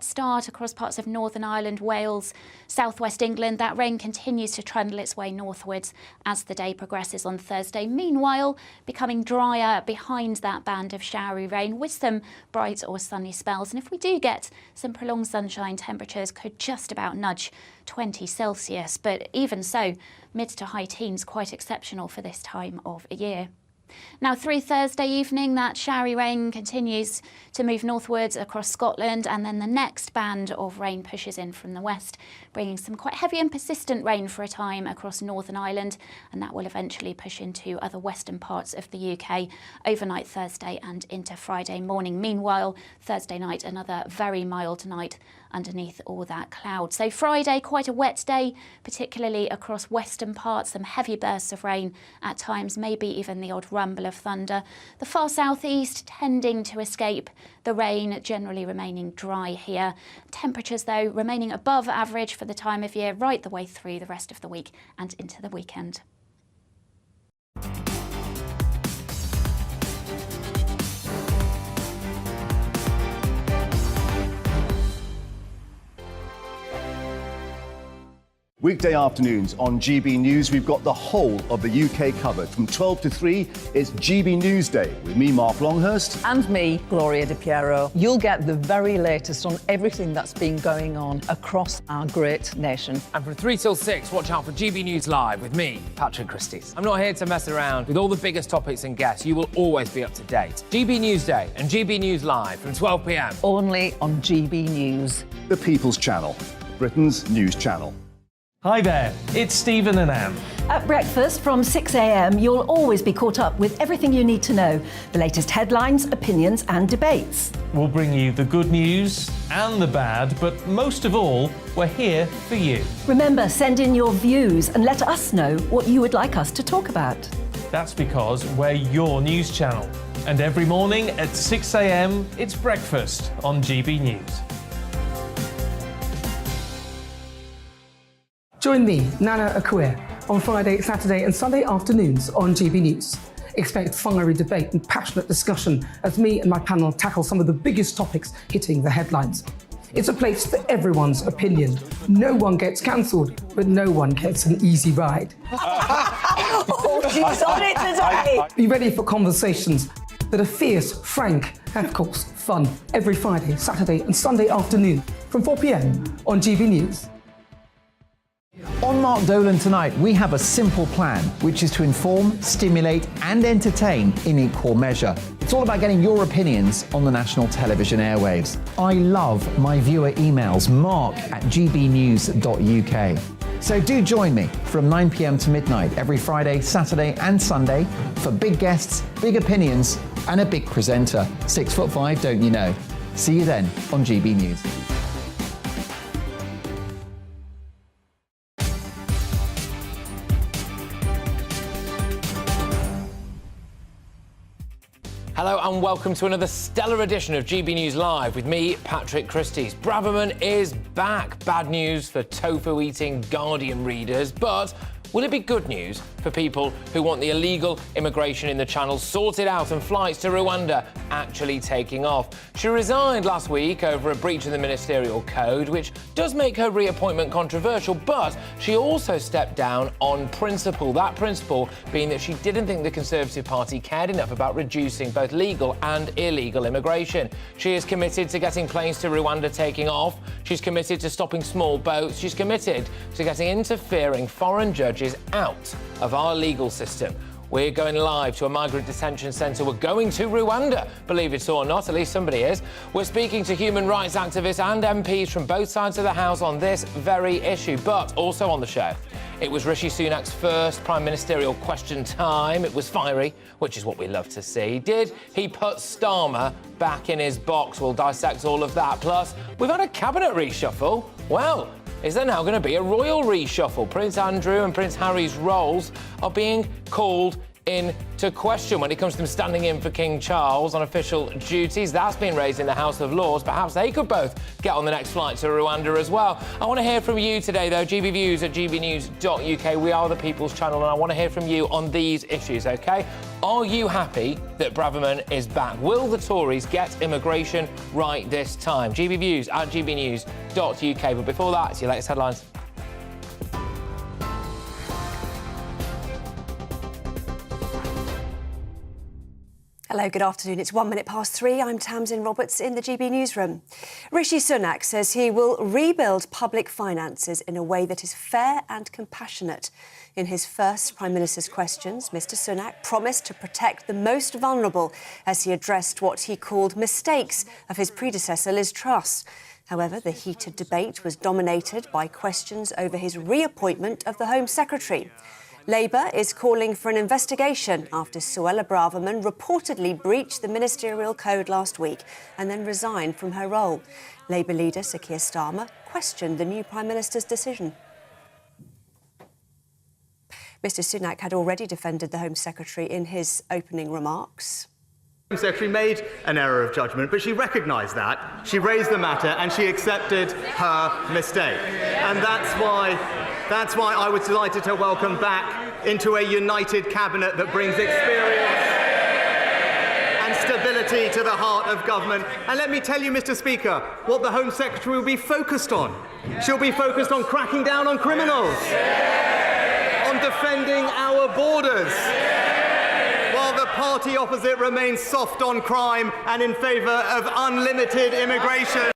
wet start across parts of Northern Ireland, Wales, southwest England. That rain continues to trundle its way northwards as the day progresses on Thursday. Meanwhile, becoming drier behind that band of showery rain with some bright or sunny spells. And if we do get some prolonged sunshine, temperatures could just about nudge 20 Celsius. But even so, mid to high teens, quite exceptional for this time of year. Now, through Thursday evening, that showery rain continues to move northwards across Scotland, and then the next band of rain pushes in from the west, bringing some quite heavy and persistent rain for a time across Northern Ireland, and that will eventually push into other western parts of the UK overnight Thursday and into Friday morning. Meanwhile, Thursday night, another very mild night underneath all that cloud. So Friday, quite a wet day, particularly across western parts, some heavy bursts of rain at times, maybe even the odd rumble of thunder. The far southeast tending to escape the rain, generally remaining dry here. Temperatures, though, remaining above average for the time of year right the way through the rest of the week and into the weekend. Weekday afternoons on GB News, we've got the whole of the UK covered. From 12 to 3, it's GB News Day with me, Mark Longhurst. And me, Gloria Di Piero. You'll get the very latest on everything that's been going on across our great nation. And from 3 till 6, watch out for GB News Live with me, Patrick Christys. I'm not here to mess around. With all the biggest topics and guests, you will always be up to date. GB News Day and GB News Live from 12 p.m. Only on GB News. The People's Channel, Britain's news channel. Hi there, it's Stephen and Anne. At breakfast from 6 a.m, you'll always be caught up with everything you need to know, the latest headlines, opinions and debates. We'll bring you the good news and the bad, but most of all, we're here for you. Remember, send in your views and let us know what you would like us to talk about. That's because we're your news channel. And every morning at 6 a.m, it's breakfast on GB News. Join me, Nana Akua, on Friday, Saturday and Sunday afternoons on GB News. Expect fiery debate and passionate discussion as me and my panel tackle some of the biggest topics hitting the headlines. It's a place for everyone's opinion. No one gets cancelled, but no one gets an easy ride. Oh, she's on it today! Be ready for conversations that are fierce, frank, and of course, fun. Every Friday, Saturday and Sunday afternoon from 4 p.m. on GB News. On Mark Dolan tonight, we have a simple plan, which is to inform, stimulate and entertain in equal measure. It's all about getting your opinions on the national television airwaves. I love my viewer emails, mark@gbnews.uk. So do join me from 9 p.m. to midnight every Friday, Saturday and Sunday for big guests, big opinions and a big presenter. 6'5", don't you know? See you then on GB News. Hello and welcome to another stellar edition of GB News Live with me, Patrick Christys. Braverman is back. Bad news for tofu-eating Guardian readers, but will it be good news for people who want the illegal immigration in the Channel sorted out and flights to Rwanda actually taking off? She resigned last week over a breach of the ministerial code, which does make her reappointment controversial, but she also stepped down on principle. That principle being that she didn't think the Conservative Party cared enough about reducing both legal and illegal immigration. She is committed to getting planes to Rwanda taking off. She's committed to stopping small boats. She's committed to getting interfering foreign judges out of our legal system. We're going live to a migrant detention centre. We're going to Rwanda, believe it or not, at least somebody is. We're speaking to human rights activists and MPs from both sides of the House on this very issue. But also on the show, it was Rishi Sunak's first prime ministerial question time. It was fiery, which is what we love to see. Did he put Starmer back in his box? We'll dissect all of that. Plus, we've had a cabinet reshuffle. Well, is there now going to be a royal reshuffle? Prince Andrew and Prince Harry's roles are being called into to question when it comes to them standing in for King Charles on official duties. That's been raised in the House of Lords. Perhaps they could both get on the next flight to Rwanda as well. I want to hear from you today, though. gbviews@gbnews.uk. We are the People's Channel, and I want to hear from you on these issues, OK? Are you happy that Braverman is back? Will the Tories get immigration right this time? gbviews@gbnews.uk. But before that, it's your latest headlines. Hello, good afternoon. It's 3:01. I'm Tamsin Roberts in the GB newsroom. Rishi Sunak says he will rebuild public finances in a way that is fair and compassionate. In his first Prime Minister's questions, Mr Sunak promised to protect the most vulnerable as he addressed what he called mistakes of his predecessor Liz Truss. However, the heated debate was dominated by questions over his reappointment of the Home Secretary. Labour is calling for an investigation after Suella Braverman reportedly breached the ministerial code last week and then resigned from her role. Labour leader Sir Keir Starmer questioned the new Prime Minister's decision. Mr Sunak had already defended the Home Secretary in his opening remarks. The Home Secretary made an error of judgment, but she recognised that, she raised the matter and she accepted her mistake. And that's why I was delighted to welcome back into a united cabinet that brings experience and stability to the heart of government. And let me tell you, Mr Speaker, what the Home Secretary will be focused on. She'll be focused on cracking down on criminals, on defending our borders, while the party opposite remains soft on crime and in favour of unlimited immigration.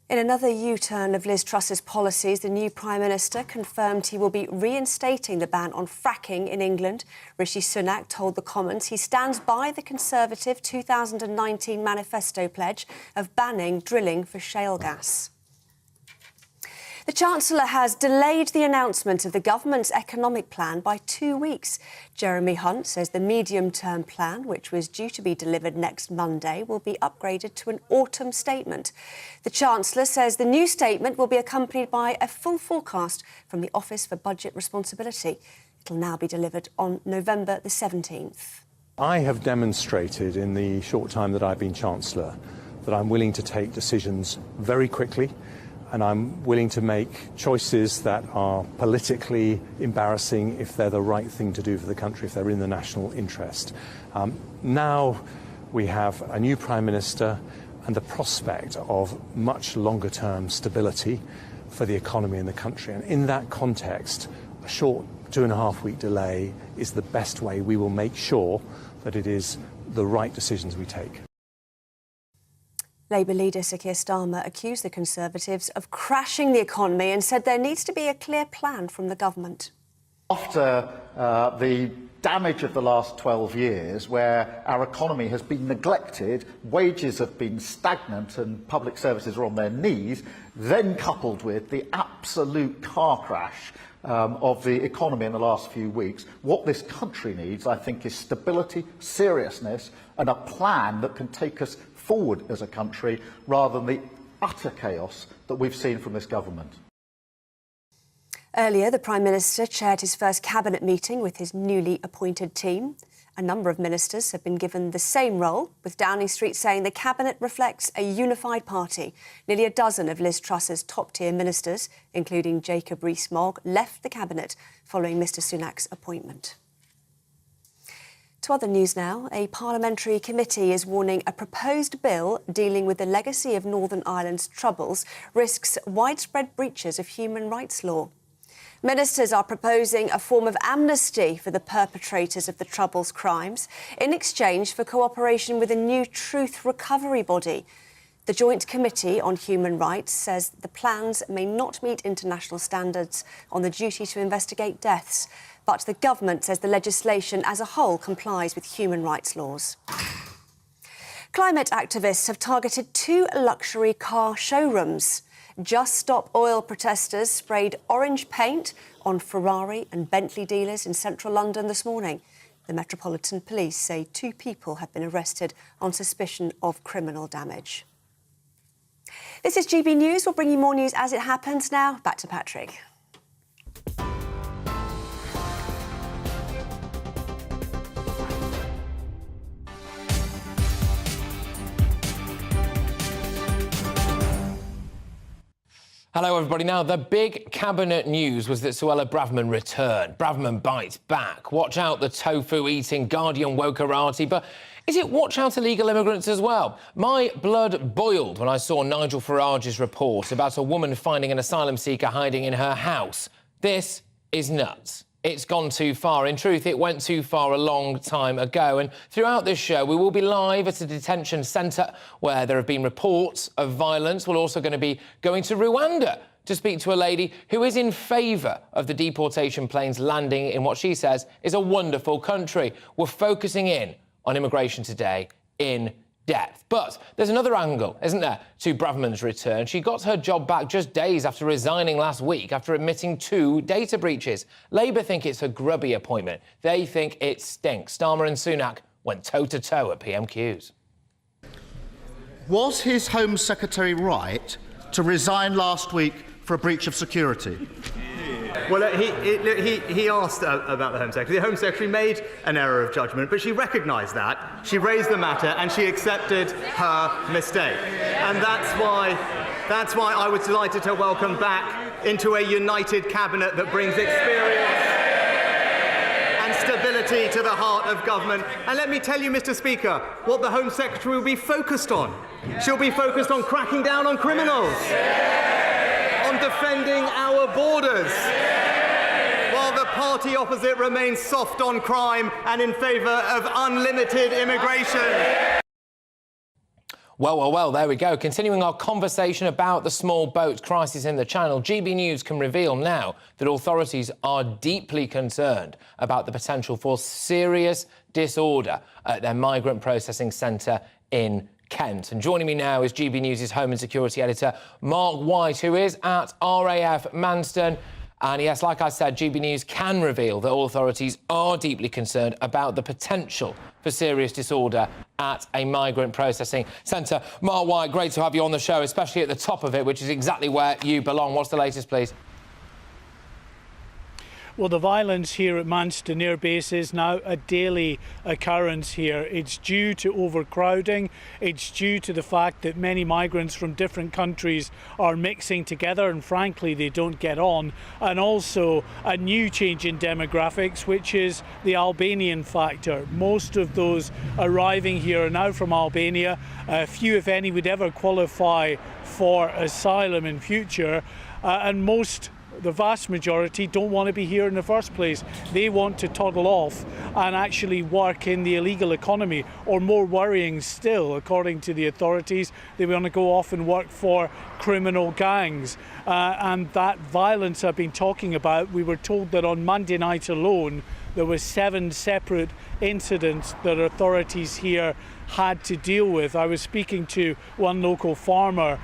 In another U-turn of Liz Truss's policies, the new Prime Minister confirmed he will be reinstating the ban on fracking in England. Rishi Sunak told the Commons he stands by the Conservative 2019 manifesto pledge of banning drilling for shale gas. The Chancellor has delayed the announcement of the government's economic plan by 2 weeks. Jeremy Hunt says the medium-term plan, which was due to be delivered next Monday, will be upgraded to an autumn statement. The Chancellor says the new statement will be accompanied by a full forecast from the Office for Budget Responsibility. It'll now be delivered on November the 17th. I have demonstrated in the short time that I've been Chancellor that I'm willing to take decisions very quickly, and I'm willing to make choices that are politically embarrassing if they're the right thing to do for the country, if they're in the national interest. Now we have a new Prime Minister and the prospect of much longer-term stability for the economy in the country. And in that context, a short 2.5-week delay is the best way we will make sure that it is the right decisions we take. Labour leader Sir Keir Starmer accused the Conservatives of crashing the economy and said there needs to be a clear plan from the government. After the damage of the last 12 years, where our economy has been neglected, wages have been stagnant and public services are on their knees, then coupled with the absolute car crash of the economy in the last few weeks, what this country needs, I think, is stability, seriousness and a plan that can take us forward as a country rather than the utter chaos that we've seen from this government. Earlier, the Prime Minister chaired his first cabinet meeting with his newly appointed team. A number of ministers have been given the same role, with Downing Street saying the cabinet reflects a unified party. Nearly a dozen of Liz Truss's top-tier ministers, including Jacob Rees-Mogg, left the cabinet following Mr Sunak's appointment. To other news now, a parliamentary committee is warning a proposed bill dealing with the legacy of Northern Ireland's troubles risks widespread breaches of human rights law. Ministers are proposing a form of amnesty for the perpetrators of the Troubles crimes in exchange for cooperation with a new truth recovery body. The Joint Committee on Human Rights says the plans may not meet international standards on the duty to investigate deaths, but the government says the legislation as a whole complies with human rights laws. Climate activists have targeted 2 luxury car showrooms. Just Stop Oil protesters sprayed orange paint on Ferrari and Bentley dealers in central London this morning. The Metropolitan Police say 2 people have been arrested on suspicion of criminal damage. This is GB News. We'll bring you more news as it happens now. Back to Patrick. Hello, everybody. Now, the big cabinet news was that Suella Braverman returned. Braverman bites back. Watch out, the tofu-eating Guardian wokerati. But is it watch out illegal immigrants as well? My blood boiled when I saw Nigel Farage's report about a woman finding an asylum seeker hiding in her house. This is nuts. It's gone too far. In truth, it went too far a long time ago. And throughout this show, we will be live at a detention centre where there have been reports of violence. We're also going to be going to Rwanda to speak to a lady who is in favour of the deportation planes landing in what she says is a wonderful country. We're focusing in on immigration today in depth. But there's another angle, isn't there, to Braverman's return. She got her job back just days after resigning last week after admitting 2 data breaches. Labour think it's a grubby appointment. They think it stinks. Starmer and Sunak went toe-to-toe at PMQs. Was his Home Secretary right to resign last week for a breach of security? Well, he asked about the Home Secretary. The Home Secretary made an error of judgment, but she recognised that. She raised the matter and she accepted her mistake. And that's why I was delighted to welcome back into a united cabinet that brings experience and stability to the heart of government. And let me tell you, Mr. Speaker, what the Home Secretary will be focused on. She'll be focused on cracking down on criminals, on defending our borders, while the party opposite remains soft on crime and in favour of unlimited immigration. Well, there we go. Continuing our conversation about the small boat crisis in the Channel, GB News can reveal now that authorities are deeply concerned about the potential for serious disorder at their migrant processing centre in Kent. And joining me now is GB News' Home and Security Editor, Mark White, who is at RAF Manston. And yes, like I said, GB News can reveal that authorities are deeply concerned about the potential for serious disorder at a migrant processing centre. Mark White, great to have you on the show, especially at the top of it, which is exactly where you belong. What's the latest, please? Well, the violence here at Manston Air Base is now a daily occurrence here. It's due to overcrowding. It's due to the fact that many migrants from different countries are mixing together and, frankly, they don't get on. And also a new change in demographics, which is the Albanian factor. Most of those arriving here are now from Albania. Few, if any, would ever qualify for asylum in future. The vast majority don't want to be here in the first place. They want to toddle off and actually work in the illegal economy, or more worrying still, according to the authorities, they want to go off and work for criminal gangs. And that violence I've been talking about, we were told that on Monday night alone, there were 7 separate incidents that authorities here had to deal with. I was speaking to one local farmer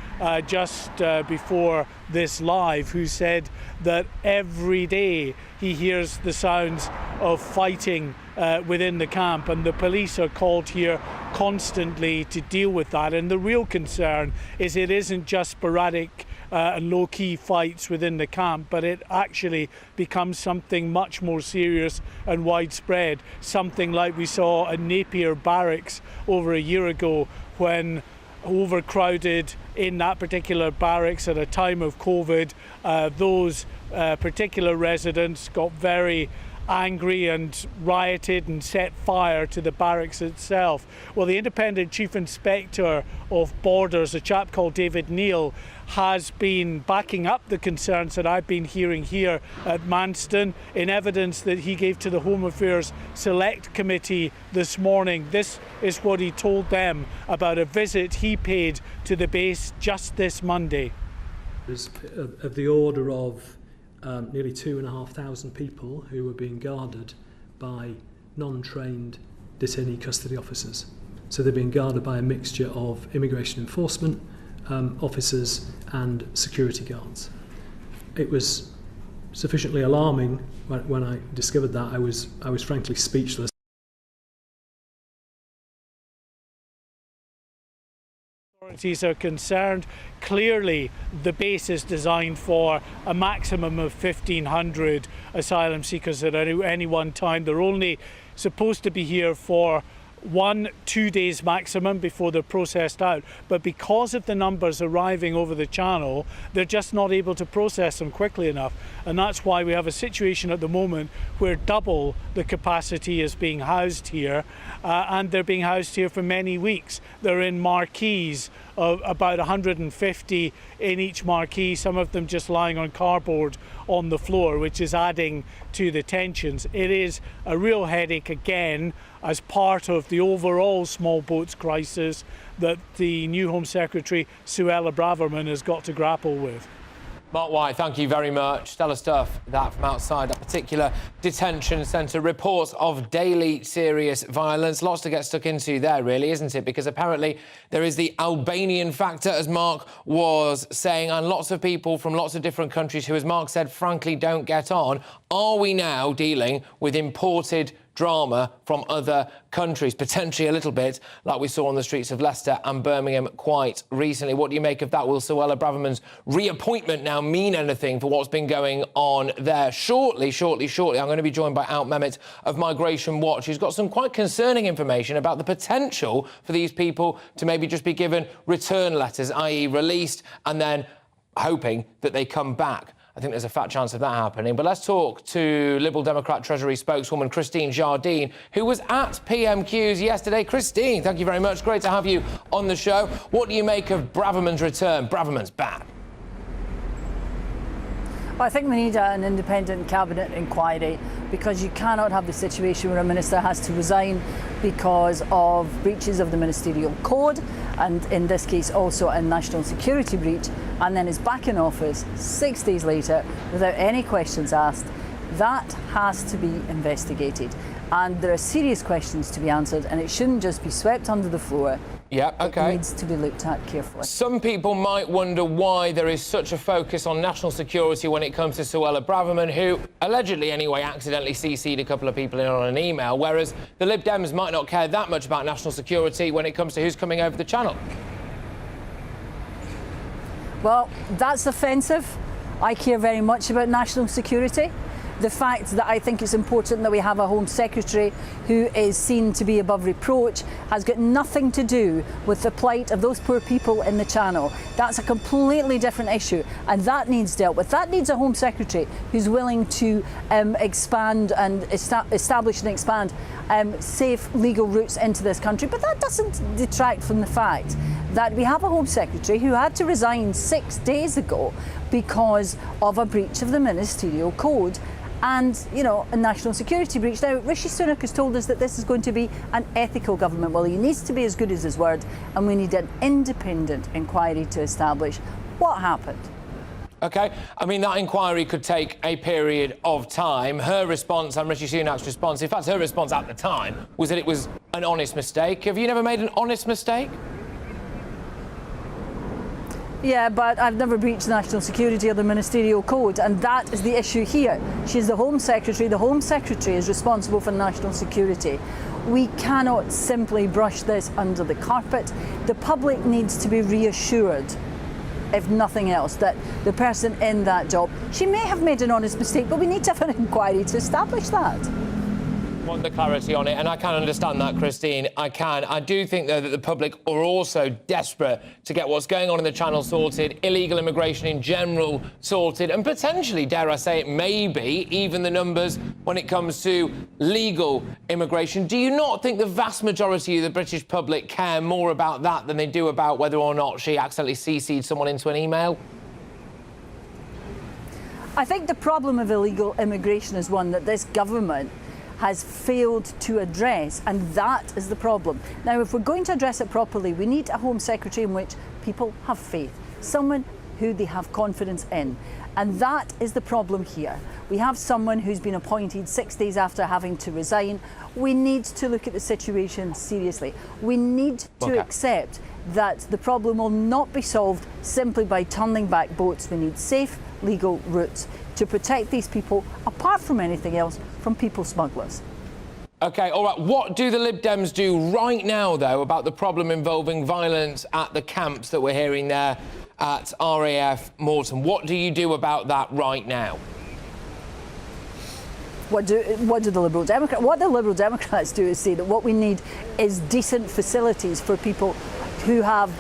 just before this live, who said that every day he hears the sounds of fighting within the camp, and the police are called here constantly to deal with that. And the real concern is it isn't just sporadic and low-key fights within the camp, but it actually becomes something much more serious and widespread, something like we saw at Napier Barracks over a year ago, when overcrowded in that particular barracks at a time of COVID, those particular residents got very angry and rioted and set fire to the barracks itself. Well, the independent chief inspector of borders, a chap called David Neal, has been backing up the concerns that I've been hearing here at Manston in evidence that he gave to the Home Affairs Select Committee this morning. This is what he told them about a visit he paid to the base just this Monday. There's of the order of nearly 2,500 people who were being guarded by non-trained detainee custody officers. So they're being guarded by a mixture of immigration enforcement officers and security guards. It was sufficiently alarming when I discovered that. I was frankly speechless. Authorities are concerned. Clearly, the base is designed for a maximum of 1,500 asylum seekers at any one time. They're only supposed to be here for 1-2 days maximum before they're processed out. But because of the numbers arriving over the channel, they're just not able to process them quickly enough. And that's why we have a situation at the moment where double the capacity is being housed here, and they're being housed here for many weeks. They're in marquees of about 150 in each marquee, some of them just lying on cardboard on the floor, which is adding to the tensions. It is a real headache again as part of the overall small boats crisis that the new Home Secretary, Suella Braverman, has got to grapple with. Mark White, thank you very much. Stellar stuff, that from outside that particular detention centre. Reports of daily serious violence. Lots to get stuck into there, really, isn't it? Because apparently there is the Albanian factor, as Mark was saying, and lots of people from lots of different countries who, as Mark said, frankly don't get on. Are we now dealing with imported drama from other countries, potentially a little bit like we saw on the streets of Leicester and Birmingham quite recently? What do you make of that? Will Suella Braverman's reappointment now mean anything for what's been going on there? Shortly, I'm going to be joined by Out Mehmet of Migration Watch, who's got some quite concerning information about the potential for these people to maybe just be given return letters, i.e. released, and then hoping that they come back. I think there's a fat chance of that happening. But let's talk to Liberal Democrat Treasury spokeswoman Christine Jardine, who was at PMQs yesterday. Christine, thank you very much. Great to have you on the show. What do you make of Braverman's return? Braverman's back. Well, I think we need an independent cabinet inquiry, because you cannot have the situation where a minister has to resign because of breaches of the ministerial code, and in this case also a national security breach, and then is back in office 6 days later without any questions asked. That has to be investigated, and there are serious questions to be answered, and it shouldn't just be swept under the floor. Yeah, OK. It needs to be looked at carefully. Some people might wonder why there is such a focus on national security when it comes to Suella Braverman, who allegedly, anyway, accidentally CC'd a couple of people in on an email, whereas the Lib Dems might not care that much about national security when it comes to who's coming over the channel. Well, that's offensive. I care very much about national security. The fact that I think it's important that we have a Home Secretary who is seen to be above reproach has got nothing to do with the plight of those poor people in the Channel. That's a completely different issue, and that needs dealt with. That needs a Home Secretary who's willing to expand and establish and expand safe legal routes into this country. But that doesn't detract from the fact that we have a Home Secretary who had to resign 6 days ago because of a breach of the ministerial code and, you know, a national security breach. Now, Rishi Sunak has told us that this is going to be an ethical government. Well, he needs to be as good as his word, and we need an independent inquiry to establish what happened. OK, I mean, that inquiry could take a period of time. Her response and Rishi Sunak's response, in fact, her response at the time was that it was an honest mistake. Have you never made an honest mistake? Yeah, but I've never breached national security or the ministerial code, and that is the issue here. She's the Home Secretary. The Home Secretary is responsible for national security. We cannot simply brush this under the carpet. The public needs to be reassured, if nothing else, that the person in that job, she may have made an honest mistake, but we need to have an inquiry to establish that. Want the clarity on it, and I can understand that, Christine. I can. I do think, though, that the public are also desperate to get what's going on in the Channel sorted, illegal immigration in general sorted, and potentially, dare I say it, maybe even the numbers when it comes to legal immigration. Do you not think the vast majority of the British public care more about that than they do about whether or not she accidentally CC'd someone into an email? I think the problem of illegal immigration is one that this government has failed to address, and that is the problem. Now, if we're going to address it properly, we need a Home Secretary in which people have faith, someone who they have confidence in. And that is the problem here. We have someone who's been appointed 6 days after having to resign. We need to look at the situation seriously. We need to accept that the problem will not be solved simply by turning back boats. We need safe, legal routes to protect these people, apart from anything else, from people smugglers. OK, all right. What do the Lib Dems do right now, though, about the problem involving violence at the camps that we're hearing there at RAF Moreton? What do you do about that right now? What do the Liberal Democrats? What the Liberal Democrats do is say that what we need is decent facilities for people who have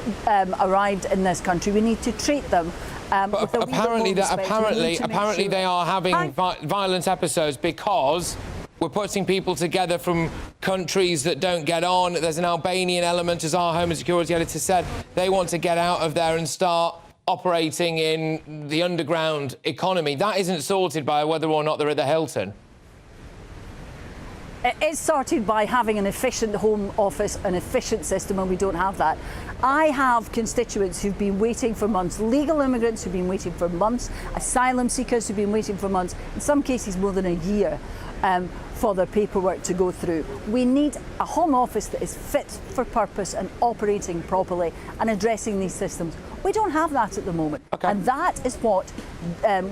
arrived in this country. We need to treat them. But apparently they are having violent episodes because we're putting people together from countries that don't get on. There's an Albanian element, as our Home and Security editor said. They want to get out of there and start operating in the underground economy. That isn't sorted by whether or not they're at the Hilton. It's sorted by having an efficient Home Office, an efficient system, and we don't have that. I have constituents who've been waiting for months, legal immigrants who've been waiting for months, asylum seekers who've been waiting for months, in some cases more than a year, for their paperwork to go through. We need a Home Office that is fit for purpose and operating properly and addressing these systems. We don't have that at the moment, and that is what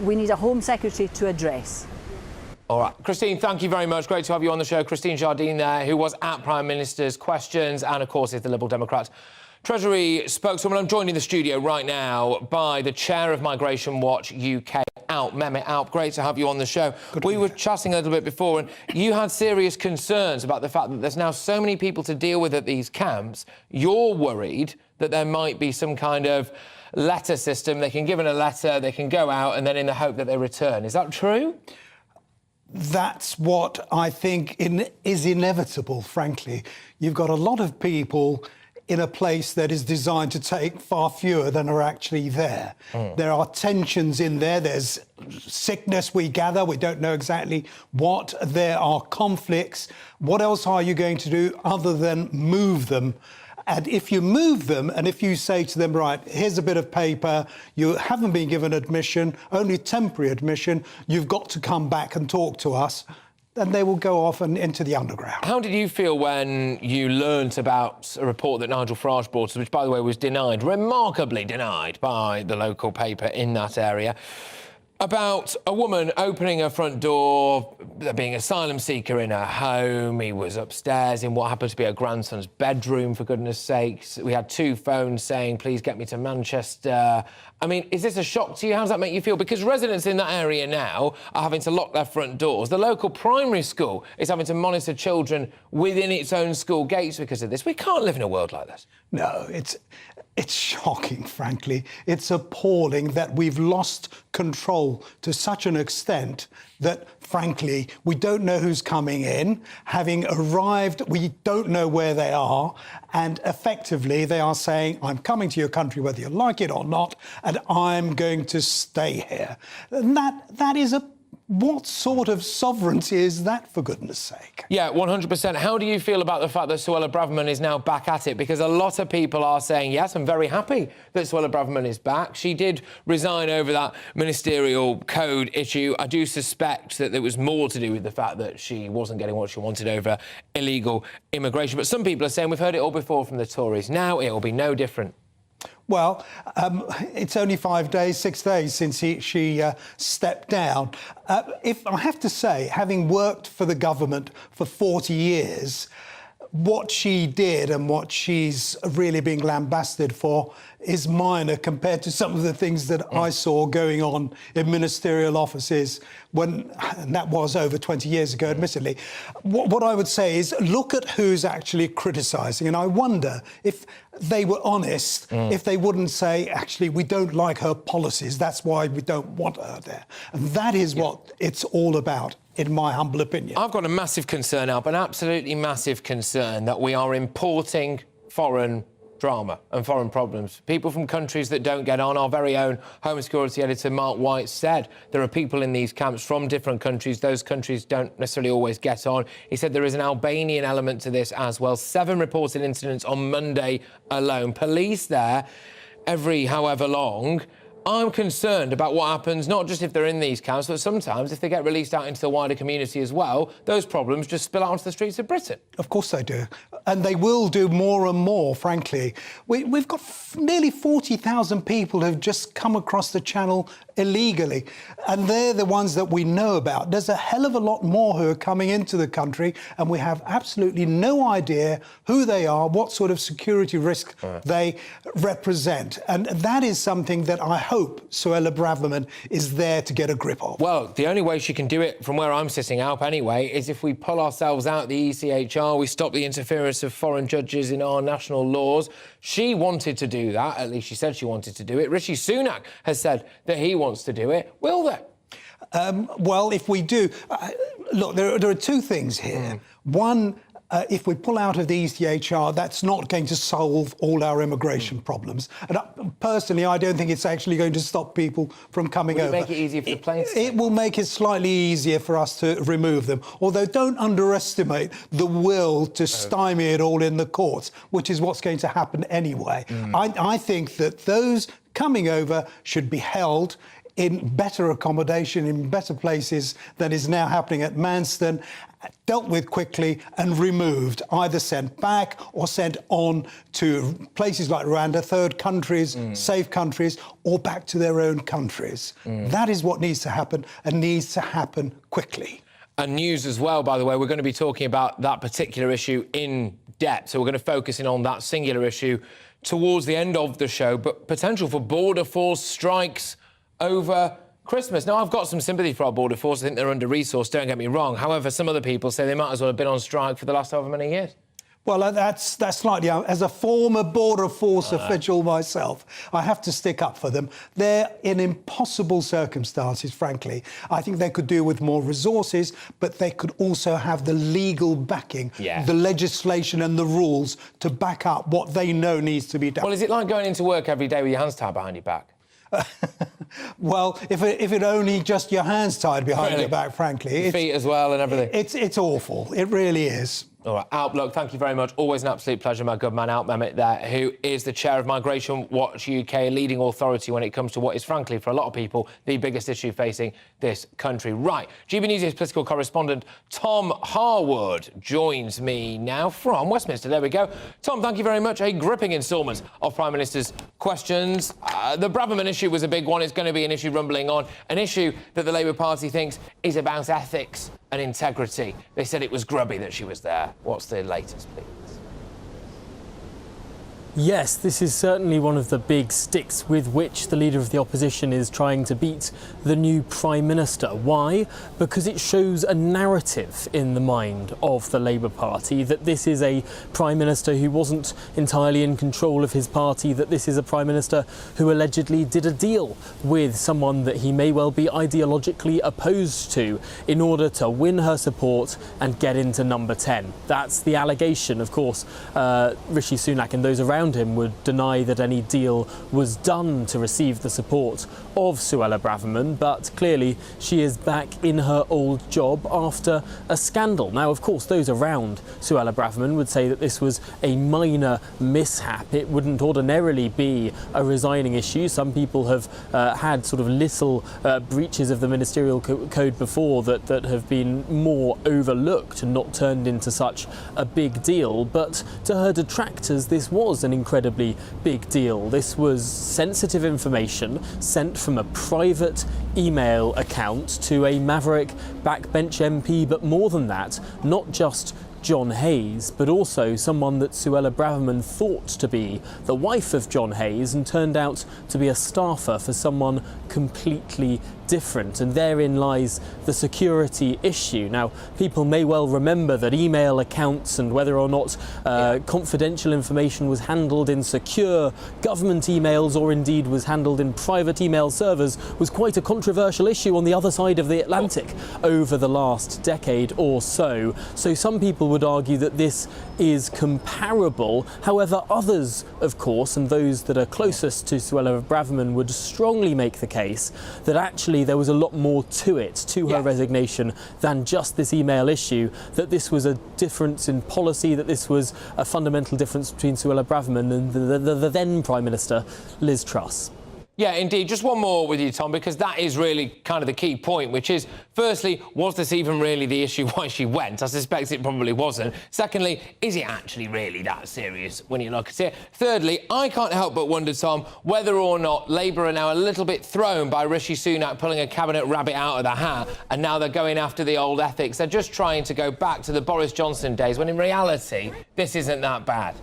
we need a Home Secretary to address. All right. Christine, thank you very much. Great to have you on the show. Christine Jardine there, who was at Prime Minister's questions and, of course, is the Liberal Democrat Treasury spokeswoman. I'm joined in the studio right now by the chair of Migration Watch UK, Mehmet Alp. Great to have you on the show. We were chatting a little bit before, and you had serious concerns about the fact that there's now so many people to deal with at these camps. You're worried that there might be some kind of letter system. They can give in a letter, they can go out, and then in the hope that they return. Is that true? That's what I think is inevitable, frankly. You've got a lot of people in a place that is designed to take far fewer than are actually there. There are tensions in there. There's sickness, we gather. We don't know exactly what. There are conflicts. What else are you going to do other than move them? And if you move them, and if you say to them, right, here's a bit of paper, you haven't been given admission, only temporary admission, you've got to come back and talk to us, then they will go off and into the underground. How did you feel when you learnt about a report that Nigel Farage brought us, which, by the way, was denied, remarkably denied by the local paper in that area, about a woman opening her front door, there being an asylum seeker in her home. He was upstairs in what happened to be her grandson's bedroom, for goodness sakes. We had 2 phones saying, please get me to Manchester. I mean, is this a shock to you? How does that make you feel? Because residents in that area now are having to lock their front doors. The local primary school is having to monitor children within its own school gates because of this. We can't live in a world like this. No, it's shocking, frankly. It's appalling that we've lost control to such an extent that, frankly, we don't know who's coming in. Having arrived, we don't know where they are. And effectively, they are saying, I'm coming to your country whether you like it or not, and I'm going to stay here. And that is what sort of sovereignty is that, for goodness sake? Yeah, 100%. How do you feel about the fact that Suella Braverman is now back at it? Because a lot of people are saying, yes, I'm very happy that Suella Braverman is back. She did resign over that ministerial code issue. I do suspect that there was more to do with the fact that she wasn't getting what she wanted over illegal immigration. But some people are saying, we've heard it all before from the Tories. Now it will be no different. Well, it's only 6 days since she stepped down. If I have to say, having worked for the government for 40 years, what she did and what she's really being lambasted for is minor compared to some of the things that I saw going on in ministerial offices and that was over 20 years ago, admittedly. What I would say is look at who's actually criticising, and I wonder if they were honest, if they wouldn't say, actually, we don't like her policies, that's why we don't want her there. And that is what it's all about, in my humble opinion. I've got a massive concern, Alp, an absolutely massive concern that we are importing foreign drama and foreign problems. People from countries that don't get on. Our very own Home and Security editor, Mark White, said there are people in these camps from different countries. Those countries don't necessarily always get on. He said there is an Albanian element to this as well. 7 reported incidents on Monday alone. Police there every however long. I'm concerned about what happens, not just if they're in these camps, but sometimes if they get released out into the wider community as well, those problems just spill out onto the streets of Britain. Of course they do. And they will do more and more, frankly. We've got nearly 40,000 people who've just come across the channel illegally. And they're the ones that we know about. There's a hell of a lot more who are coming into the country, and we have absolutely no idea who they are, what sort of security risk they represent. And that is something that I hope hope Suella Braverman is there to get a grip of. Well, the only way she can do it, from where I'm sitting, Alp, anyway, is if we pull ourselves out the ECHR, we stop the interference of foreign judges in our national laws. She wanted to do that, at least she said she wanted to do it. Rishi Sunak has said that he wants to do it. Will they? Well, if we do... look, there are two things here. One, if we pull out of the ECHR, that's not going to solve all our immigration problems. And personally, I don't think it's actually going to stop people from coming over. Will it make it easier for the planes? It will make it slightly easier for us to remove them. Although don't underestimate the will to stymie it all in the courts, which is what's going to happen anyway. I think that those coming over should be held in better accommodation, in better places than is now happening at Manston, dealt with quickly and removed, either sent back or sent on to places like Rwanda, third countries, safe countries, or back to their own countries. That is what needs to happen, and needs to happen quickly. And news as well, by the way. We're going to be talking about that particular issue in depth, so we're going to focus in on that singular issue towards the end of the show, but potential for border force strikes over Christmas. Now, I've got some sympathy for our border force. I think they're under-resourced, don't get me wrong. However, some other people say they might as well have been on strike for the last however many years. Well, that's slightly... As a former border force official myself, I have to stick up for them. They're in impossible circumstances, frankly. I think they could do with more resources, but they could also have the legal backing, the legislation and the rules to back up what they know needs to be done. Well, is it like going into work every day with your hands tied behind your back? Well, if it only just your hands tied behind your back, frankly. Your feet as well and everything. It's awful. It really is. All right, Alp, look, thank you very much. Always an absolute pleasure, my good man, Alp Mehmet there, who is the chair of Migration Watch UK, a leading authority when it comes to what is, frankly, for a lot of people, the biggest issue facing this country. Right, GBNews' political correspondent Tom Harwood joins me now from Westminster. There we go. Tom, thank you very much. A gripping instalment of Prime Minister's questions. The Braverman issue was a big one. It's going to be an issue rumbling on, an issue that the Labour Party thinks is about ethics and integrity. They said it was grubby that she was there. What's the latest, please? Yes, this is certainly one of the big sticks with which the Leader of the Opposition is trying to beat the new Prime Minister. Why? Because it shows a narrative in the mind of the Labour Party that this is a Prime Minister who wasn't entirely in control of his party, that this is a Prime Minister who allegedly did a deal with someone that he may well be ideologically opposed to in order to win her support and get into number 10. That's the allegation. Of course, Rishi Sunak and those around him would deny that any deal was done to receive the support of Suella Braverman, but clearly she is back in her old job after a scandal. Now, of course, those around Suella Braverman would say that this was a minor mishap. It wouldn't ordinarily be a resigning issue. Some people have had sort of little breaches of the ministerial code before that have been more overlooked and not turned into such a big deal. But to her detractors, this was an incredibly big deal. This was sensitive information sent from a private email account to a maverick backbench MP, but more than that, not just John Hayes, but also someone that Suella Braverman thought to be the wife of John Hayes and turned out to be a staffer for someone completely different, and therein lies the security issue. Now, people may well remember that email accounts and whether or not confidential information was handled in secure government emails or indeed was handled in private email servers was quite a controversial issue on the other side of the Atlantic over the last decade or so. So some people would argue that this is comparable. However, others, of course, and those that are closest to Suella Braverman would strongly make the case that actually there was a lot more to it, to her resignation, than just this email issue, that this was a difference in policy, that this was a fundamental difference between Suella Braverman and the then Prime Minister, Liz Truss. Yeah, indeed. Just one more with you, Tom, because that is really kind of the key point, which is, firstly, was this even really the issue why she went? I suspect it probably wasn't. Secondly, is it actually really that serious when you look at it? Thirdly, I can't help but wonder, Tom, whether or not Labour are now a little bit thrown by Rishi Sunak pulling a cabinet rabbit out of the hat, and now they're going after the old ethics. They're just trying to go back to the Boris Johnson days, when in reality, this isn't that bad.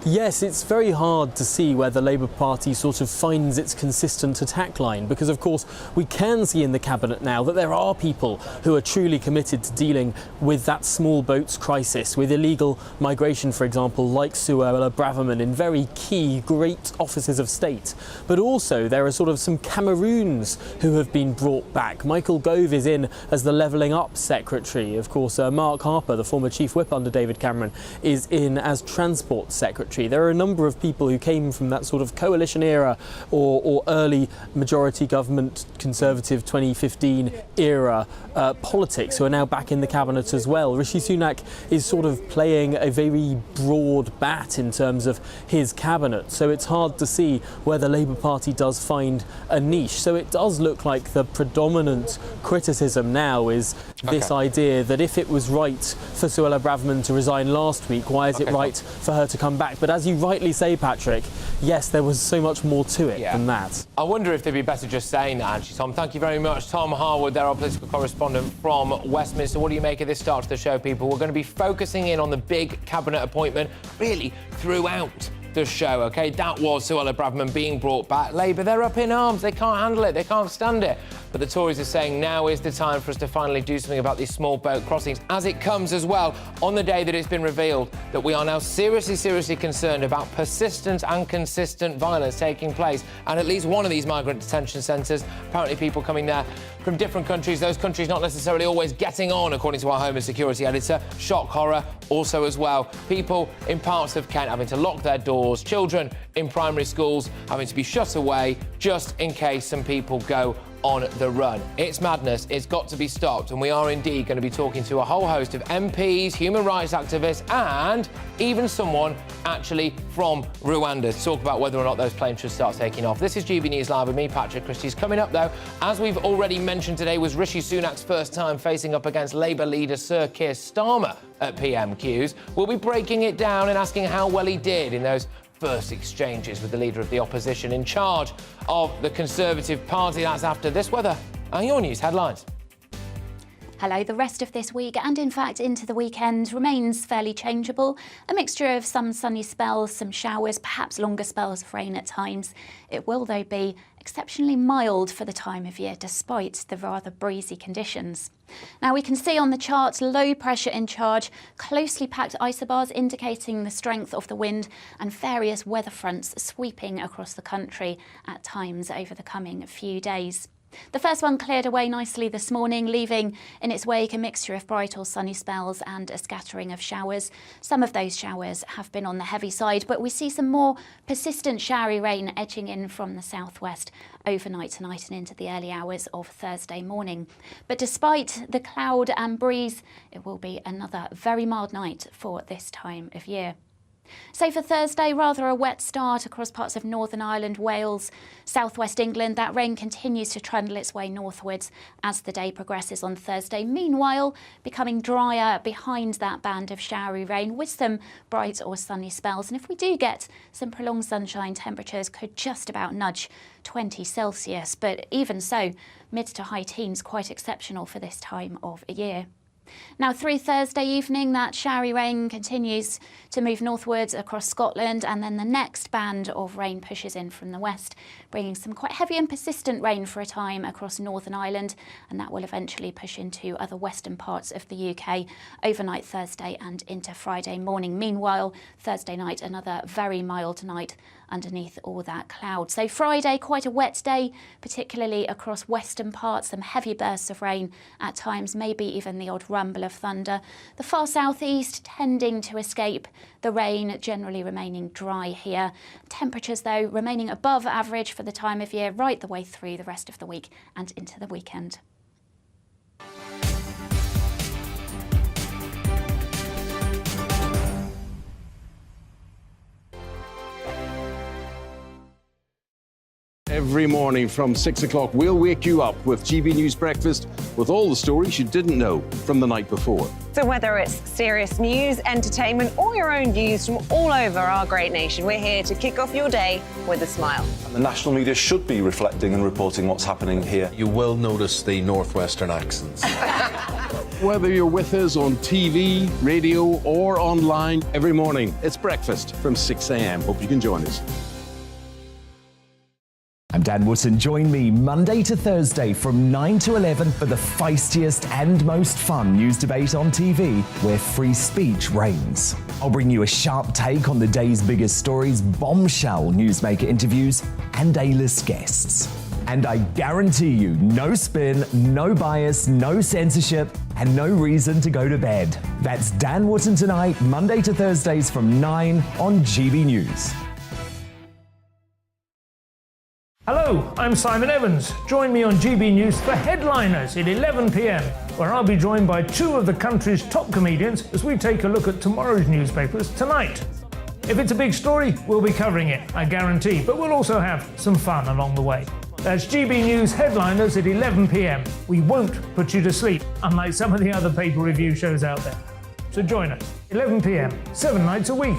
Yes, it's very hard to see where the Labour Party sort of finds its consistent attack line, because of course we can see in the cabinet now that there are people who are truly committed to dealing with that small boats crisis, with illegal migration, for example, like Suella Braverman in very key, great offices of state. But also there are sort of some Cameroons who have been brought back. Michael Gove is in as the Levelling Up Secretary. Of course, Mark Harper, the former Chief Whip under David Cameron, is in as Transport Secretary. There are a number of people who came from that sort of coalition era or early majority government Conservative 2015 era politics who are now back in the cabinet as well. Rishi Sunak is sort of playing a very broad bat in terms of his cabinet, so it's hard to see where the Labour Party does find a niche. So it does look like the predominant criticism now is this idea that if it was right for Suella Braverman to resign last week, why is it right for her to come back? But as you rightly say, Patrick, yes, there was so much more to it than that. I wonder if they'd be better just saying that, actually, Tom. Thank you very much. Tom Harwood, they're our political correspondent from Westminster. What do you make of this start to the show, people? We're going to be focusing in on the big cabinet appointment, really, throughout the show, OK? That was Suella Braverman being brought back. Labour, they're up in arms. They can't handle it. They can't stand it. But the Tories are saying now is the time for us to finally do something about these small boat crossings, as it comes as well on the day that it's been revealed that we are now seriously concerned about persistent and consistent violence taking place. And at least one of these migrant detention centres, apparently people coming there from different countries, those countries not necessarily always getting on, according to our Home and Security editor. Shock horror also as well. People in parts of Kent having to lock their doors, children in primary schools having to be shut away just in case some people go on the run. It's madness. It's got to be stopped. And we are indeed going to be talking to a whole host of MPs, human rights activists, and even someone actually from Rwanda to talk about whether or not those planes should start taking off. This is GB News Live with me, Patrick Christys. Coming up, though, as we've already mentioned today, was Rishi Sunak's first time facing up against Labour leader Sir Keir Starmer at PMQs. We'll be breaking it down and asking how well he did in those first exchanges with the leader of the opposition in charge of the Conservative Party. That's after this weather and your news headlines. Hello, the rest of this week and in fact into the weekend remains fairly changeable. A mixture of some sunny spells, some showers, perhaps longer spells of rain at times. It will though be exceptionally mild for the time of year despite the rather breezy conditions. Now we can see on the chart low pressure in charge, closely packed isobars indicating the strength of the wind and various weather fronts sweeping across the country at times over the coming few days. The first one cleared away nicely this morning, leaving in its wake a mixture of bright or sunny spells and a scattering of showers. Some of those showers have been on the heavy side, but we see some more persistent showery rain edging in from the southwest overnight tonight and into the early hours of Thursday morning. But despite the cloud and breeze, it will be another very mild night for this time of year. So for Thursday, rather a wet start across parts of Northern Ireland, Wales, southwest England. That rain continues to trundle its way northwards as the day progresses on Thursday. Meanwhile, becoming drier behind that band of showery rain with some bright or sunny spells. And if we do get some prolonged sunshine, temperatures could just about nudge 20 Celsius. But even so, mid to high teens, quite exceptional for this time of year. Now through Thursday evening, that showery rain continues to move northwards across Scotland, and then the next band of rain pushes in from the west, bringing some quite heavy and persistent rain for a time across Northern Ireland, and that will eventually push into other western parts of the UK overnight Thursday and into Friday morning. Meanwhile, Thursday night, another very mild night underneath all that cloud. So Friday, quite a wet day, particularly across western parts, some heavy bursts of rain at times, maybe even the odd rumble of thunder. The far southeast tending to escape the rain, generally remaining dry here. Temperatures, though, remaining above average for the time of year right the way through the rest of the week and into the weekend. Every morning from 6 o'clock, we'll wake you up with GB News Breakfast with all the stories you didn't know from the night before. So whether it's serious news, entertainment, or your own views from all over our great nation, we're here to kick off your day with a smile. And the national media should be reflecting and reporting what's happening here. You will notice the northwestern accents. Whether you're with us on TV, radio, or online, every morning, it's breakfast from 6 a.m. Hope you can join us. I'm Dan Wootton. Join me Monday to Thursday from 9 to 11 for the feistiest and most fun news debate on TV, where free speech reigns. I'll bring you a sharp take on the day's biggest stories, bombshell newsmaker interviews, and A-list guests. And I guarantee you, no spin, no bias, no censorship, and no reason to go to bed. That's Dan Wootton Tonight, Monday to Thursdays from 9 on GB News. Hello, I'm Simon Evans. Join me on GB News for Headliners at 11 p.m, where I'll be joined by two of the country's top comedians as we take a look at tomorrow's newspapers tonight. If it's a big story, we'll be covering it, I guarantee, but we'll also have some fun along the way. That's GB News Headliners at 11 p.m. We won't put you to sleep, unlike some of the other paper review shows out there. So join us, 11 p.m, 7 nights a week.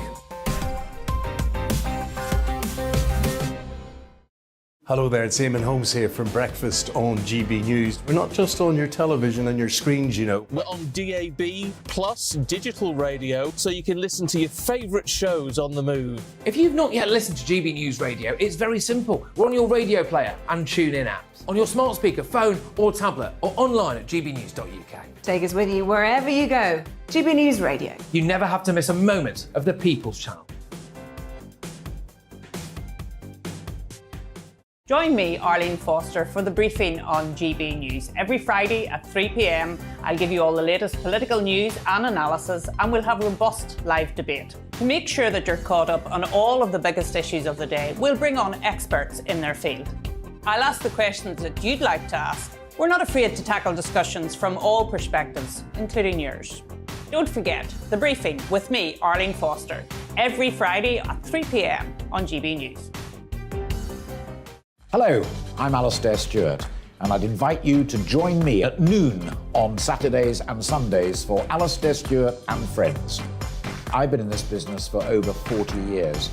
Hello there, it's Eamon Holmes here from Breakfast on GB News. We're not just on your television and your screens, you know. We're on DAB plus digital radio, so you can listen to your favourite shows on the move. If you've not yet listened to GB News Radio, it's very simple. We're on your radio player and TuneIn apps, on your smart speaker, phone or tablet, or online at gbnews.uk. Take us with you wherever you go. GB News Radio. You never have to miss a moment of the People's Channel. Join me, Arlene Foster, for the briefing on GB News. Every Friday at 3 p.m, I'll give you all the latest political news and analysis, and we'll have robust live debate. To make sure that you're caught up on all of the biggest issues of the day, we'll bring on experts in their field. I'll ask the questions that you'd like to ask. We're not afraid to tackle discussions from all perspectives, including yours. Don't forget, the briefing with me, Arlene Foster, every Friday at 3 p.m. on GB News. Hello, I'm Alastair Stewart, and I'd invite you to join me at noon on Saturdays and Sundays for Alastair Stewart and Friends. I've been in this business for over 40 years.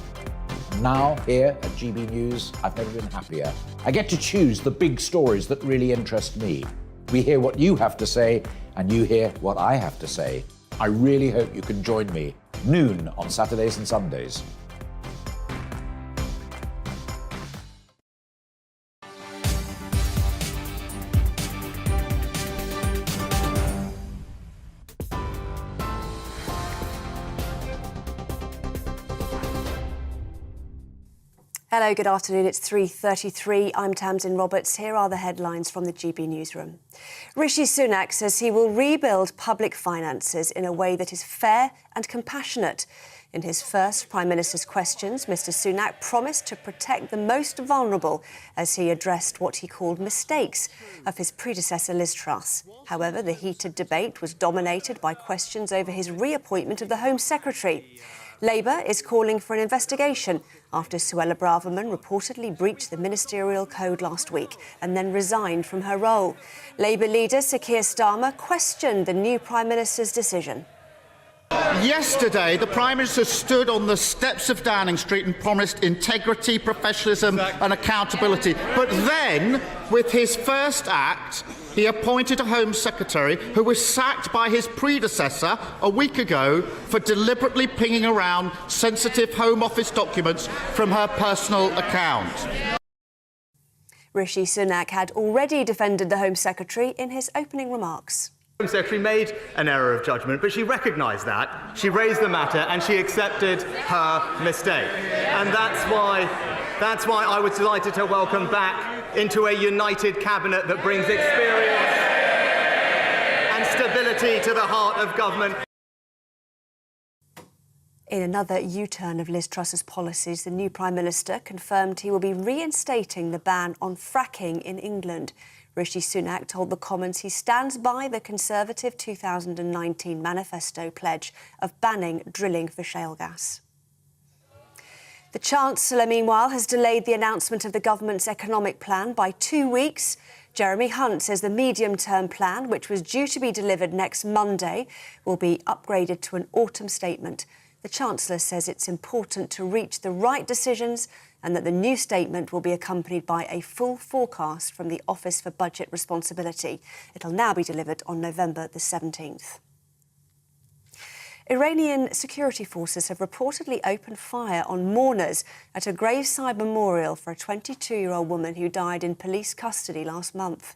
Now, here at GB News, I've never been happier. I get to choose the big stories that really interest me. We hear what you have to say, and you hear what I have to say. I really hope you can join me, noon on Saturdays and Sundays. Hello, good afternoon. It's 3:33. I'm Tamsin Roberts. Here are the headlines from the GB newsroom. Rishi Sunak says he will rebuild public finances in a way that is fair and compassionate. In his first Prime Minister's questions, Mr Sunak promised to protect the most vulnerable as he addressed what he called mistakes of his predecessor Liz Truss. However, the heated debate was dominated by questions over his reappointment of the Home Secretary. Labour is calling for an investigation after Suella Braverman reportedly breached the ministerial code last week and then resigned from her role. Labour leader Sir Keir Starmer questioned the new Prime Minister's decision. Yesterday, the Prime Minister stood on the steps of Downing Street and promised integrity, professionalism and accountability. But then, with his first act, he appointed a Home Secretary who was sacked by his predecessor a week ago for deliberately pinging around sensitive Home Office documents from her personal account. Rishi Sunak had already defended the Home Secretary in his opening remarks. The Home Secretary made an error of judgment, but she recognised that. She raised the matter and she accepted her mistake. And that's why I was delighted to welcome back into a united cabinet that brings experience and stability to the heart of government. In another U-turn of Liz Truss's policies, the new Prime Minister confirmed he will be reinstating the ban on fracking in England. Rishi Sunak told the Commons he stands by the Conservative 2019 manifesto pledge of banning drilling for shale gas. The Chancellor, meanwhile, has delayed the announcement of the government's economic plan by 2 weeks. Jeremy Hunt says the medium-term plan, which was due to be delivered next Monday, will be upgraded to an autumn statement. The Chancellor says it's important to reach the right decisions and that the new statement will be accompanied by a full forecast from the Office for Budget Responsibility. It'll now be delivered on November the 17th. Iranian security forces have reportedly opened fire on mourners at a graveside memorial for a 22-year-old woman who died in police custody last month.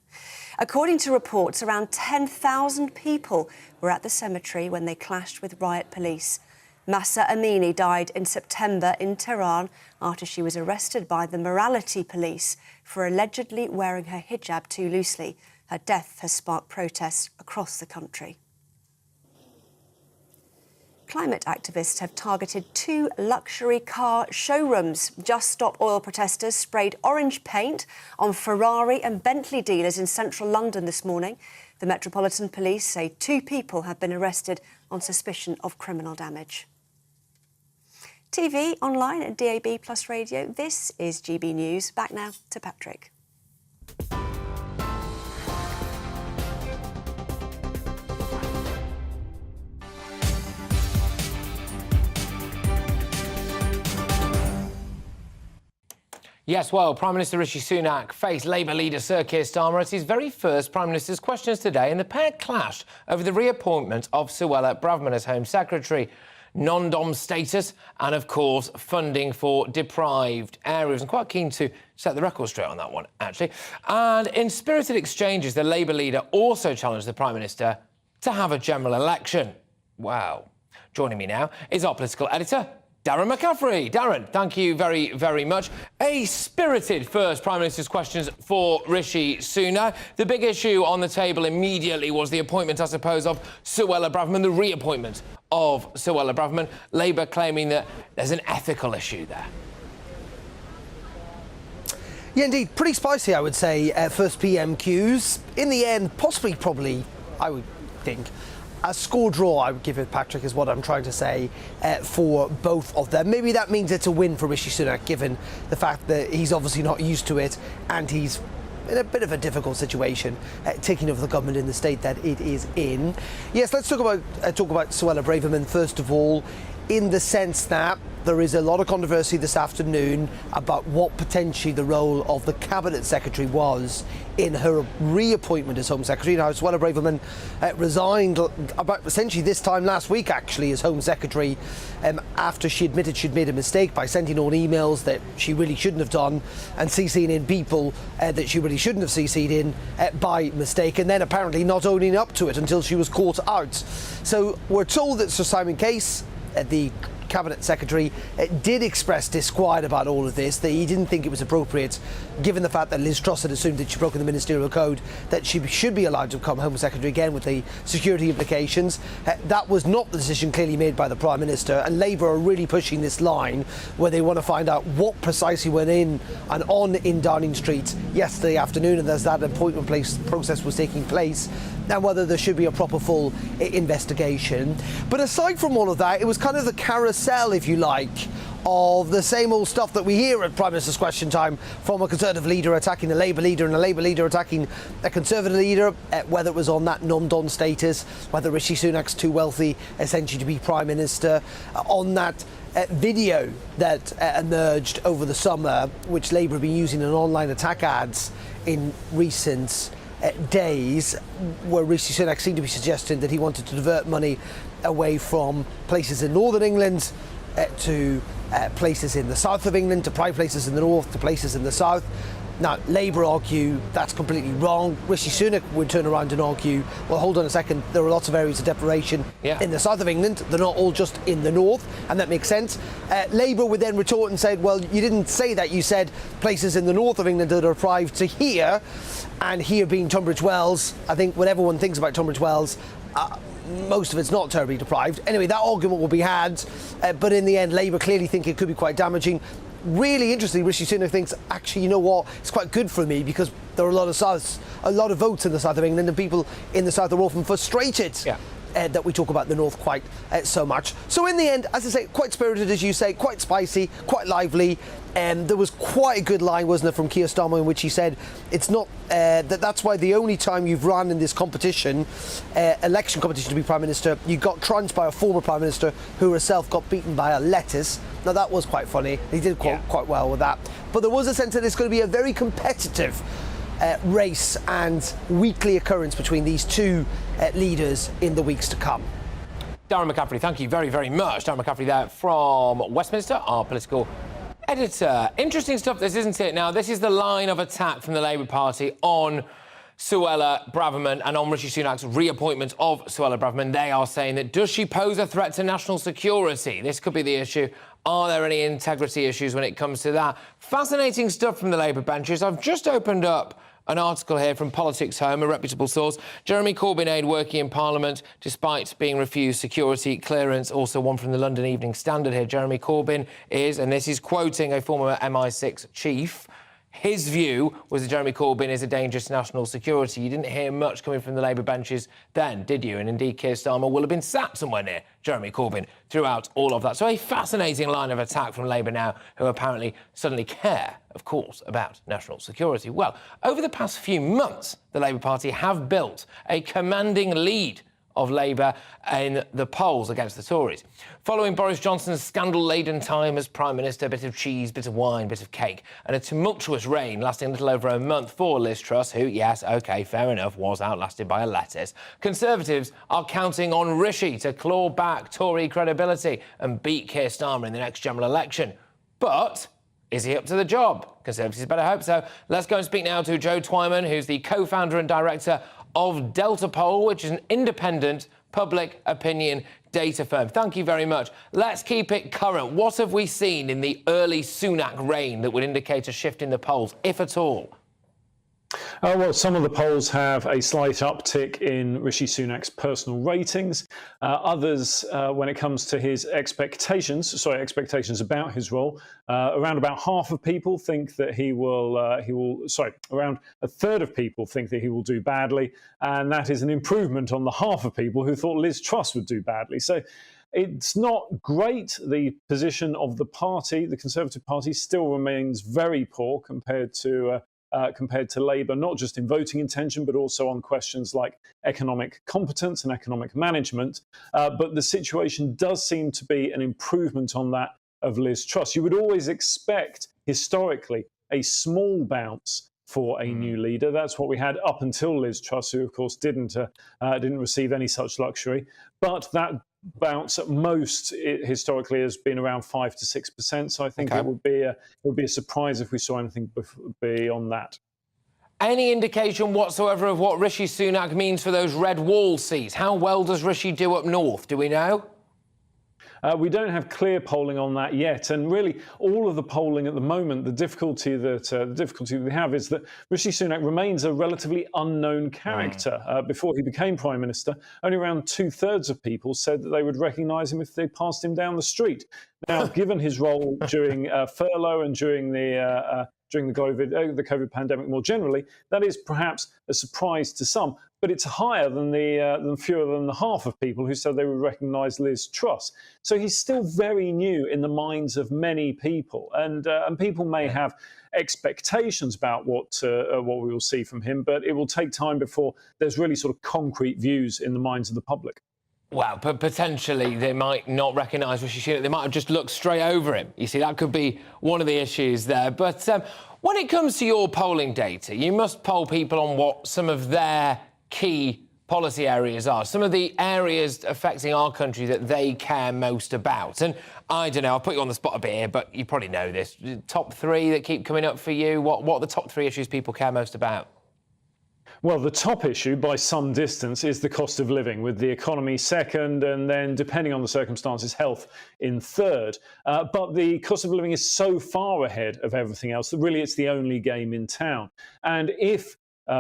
According to reports, around 10,000 people were at the cemetery when they clashed with riot police. Mahsa Amini died in September in Tehran after she was arrested by the morality police for allegedly wearing her hijab too loosely. Her death has sparked protests across the country. Climate activists have targeted 2 luxury car showrooms. Just Stop Oil protesters sprayed orange paint on Ferrari and Bentley dealers in central London this morning. The Metropolitan Police say 2 people have been arrested on suspicion of criminal damage. TV, online and DAB+ radio, this is GB News. Back now to Patrick. Yes, well, Prime Minister Rishi Sunak faced Labour leader Sir Keir Starmer at his very first Prime Minister's Questions today, and the pair clashed over the reappointment of Suella Braverman as Home Secretary, non-dom status and, of course, funding for deprived areas. I'm quite keen to set the record straight on that one, actually. And in spirited exchanges, the Labour leader also challenged the Prime Minister to have a general election. Wow. Joining me now is our political editor, Darren McCaffrey. Darren, thank you very, very much. A spirited first Prime Minister's Questions for Rishi Sunak. The big issue on the table immediately was the appointment, I suppose, of Suella Braverman, the reappointment of Suella Braverman. Labour claiming that there's an ethical issue there. Yeah, indeed. Pretty spicy, I would say, first PMQs. In the end, probably, I would think, a score draw, I would give it, Patrick, is what I'm trying to say, for both of them. Maybe that means it's a win for Rishi Sunak, given the fact that he's obviously not used to it and he's in a bit of a difficult situation, taking over the government in the state that it is in. Yes, let's talk about Suella Braverman, first of all, in the sense that there is a lot of controversy this afternoon about what potentially the role of the Cabinet Secretary was in her reappointment as Home Secretary. Now, Suella Braverman resigned about essentially this time last week, actually, as Home Secretary, after she admitted she'd made a mistake by sending on emails that she really shouldn't have done and CCing in people that she really shouldn't have CC'd in by mistake, and then apparently not owning up to it until she was caught out. So we're told that Sir Simon Case, the Cabinet Secretary, did express disquiet about all of this, that he didn't think it was appropriate, given the fact that Liz Truss had assumed that she'd broken the ministerial code, that she should be allowed to become Home Secretary again with the security implications. That was not the decision clearly made by the Prime Minister, and Labour are really pushing this line where they want to find out what precisely went in and on in Downing Street yesterday afternoon, and as that appointment process was taking place, and whether there should be a proper full investigation. But aside from all of that, it was kind of the carousel, if you like, of the same old stuff that we hear at Prime Minister's Question Time, from a Conservative leader attacking a Labour leader and a Labour leader attacking a Conservative leader, whether it was on that non-don status, whether Rishi Sunak's too wealthy essentially to be Prime Minister, on that video that emerged over the summer, which Labour have been using in online attack ads in recent days, where Rishi Sunak seemed to be suggesting that he wanted to divert money away from places in northern England to places in the south of England, to private places in the north, to places in the south. Now, Labour argue that's completely wrong. Rishi Sunak would turn around and argue, well, hold on a second, there are lots of areas of deprivation in the south of England. They're not all just in the north, and that makes sense. Labour would then retort and say, well, you didn't say that. You said places in the north of England that are deprived to here, and here being Tunbridge Wells. I think when everyone thinks about Tunbridge Wells, most of it's not terribly deprived. Anyway, that argument will be had, but in the end, Labour clearly think it could be quite damaging. Really interesting, Rishi Sunak thinks, actually, you know what, it's quite good for me because there are a lot of votes in the south of England, and people in the south are often frustrated that we talk about the North quite so much. So in the end, as I say, quite spirited, as you say, quite spicy, quite lively. There was quite a good line, wasn't there, from Keir Starmer, in which he said it's not that's why the only time you've run in this competition, election competition to be Prime Minister, you got trounced by a former Prime Minister who herself got beaten by a lettuce. Now that was quite funny. He did quite well with that. But there was a sense that it's going to be a very competitive race and weekly occurrence between these two leaders in the weeks to come. Darren McCaffrey, thank you very, very much. Darren McCaffrey there from Westminster, our political editor. Interesting stuff, this, isn't it? Now, this is the line of attack from the Labour Party on Suella Braverman and on Rishi Sunak's reappointment of Suella Braverman. They are saying that, does she pose a threat to national security? This could be the issue. Are there any integrity issues when it comes to that? Fascinating stuff from the Labour benches. I've just opened up an article here from Politics Home, a reputable source. Jeremy Corbyn aide working in Parliament despite being refused security clearance. Also one from the London Evening Standard here. Jeremy Corbyn is, and this is quoting a former MI6 chief, his view was that Jeremy Corbyn is a danger to national security. You didn't hear much coming from the Labour benches then, did you? And indeed, Keir Starmer will have been sat somewhere near Jeremy Corbyn throughout all of that. So a fascinating line of attack from Labour now, who apparently suddenly care, of course, about national security. Well, over the past few months, the Labour Party have built a commanding lead of Labour in the polls against the Tories. Following Boris Johnson's scandal-laden time as Prime Minister, a bit of cheese, bit of wine, bit of cake, and a tumultuous reign lasting a little over a month for Liz Truss, who, yes, OK, fair enough, was outlasted by a lettuce, Conservatives are counting on Rishi to claw back Tory credibility and beat Keir Starmer in the next general election. But is he up to the job? Conservatives better hope so. Let's go and speak now to Joe Twyman, who's the co-founder and director of Delta Poll, which is an independent public opinion data firm. Thank you very much. Let's keep it current. What have we seen in the early Sunak reign that would indicate a shift in the polls, if at all? Well, some of the polls have a slight uptick in Rishi Sunak's personal ratings. Others, when it comes to his expectations about his role, around about half of people think that around a third of people think that he will do badly, and that is an improvement on the half of people who thought Liz Truss would do badly. So it's not great. The position of the party, the Conservative Party, still remains very poor compared to Labour, not just in voting intention, but also on questions like economic competence and economic management. But the situation does seem to be an improvement on that of Liz Truss. You would always expect, historically, a small bounce for a new leader. That's what we had up until Liz Truss, who, of course, didn't receive any such luxury. But that bounce at most historically has been around 5 to 6%. So I think it would be a surprise if we saw anything beyond that. Any indication whatsoever of what Rishi Sunak means for those red wall seats? How well does Rishi do up north? Do we know? We don't have clear polling on that yet, and really all of the polling at the moment, the difficulty we have is that Rishi Sunak remains a relatively unknown character. Before he became Prime Minister, only around 2/3 of people said that they would recognise him if they passed him down the street. Now, given his role during furlough and during the COVID pandemic more generally, that is perhaps a surprise to some, but it's higher than fewer than the half of people who said they would recognise Liz Truss. So he's still very new in the minds of many people, and people may have expectations about what we will see from him, but it will take time before there's really sort of concrete views in the minds of the public. Well, potentially they might not recognise Rishi Sunak. They might have just looked straight over him. You see, that could be one of the issues there. But when it comes to your polling data, you must poll people on what some of their key policy areas are, some of the areas affecting our country that they care most about. And I don't know, I'll put you on the spot a bit here, but you probably know this. Top three that keep coming up for you, what are the top three issues people care most about? Well, the top issue by some distance is the cost of living, with the economy second and then, depending on the circumstances, health in third. But the cost of living is so far ahead of everything else that really it's the only game in town. And if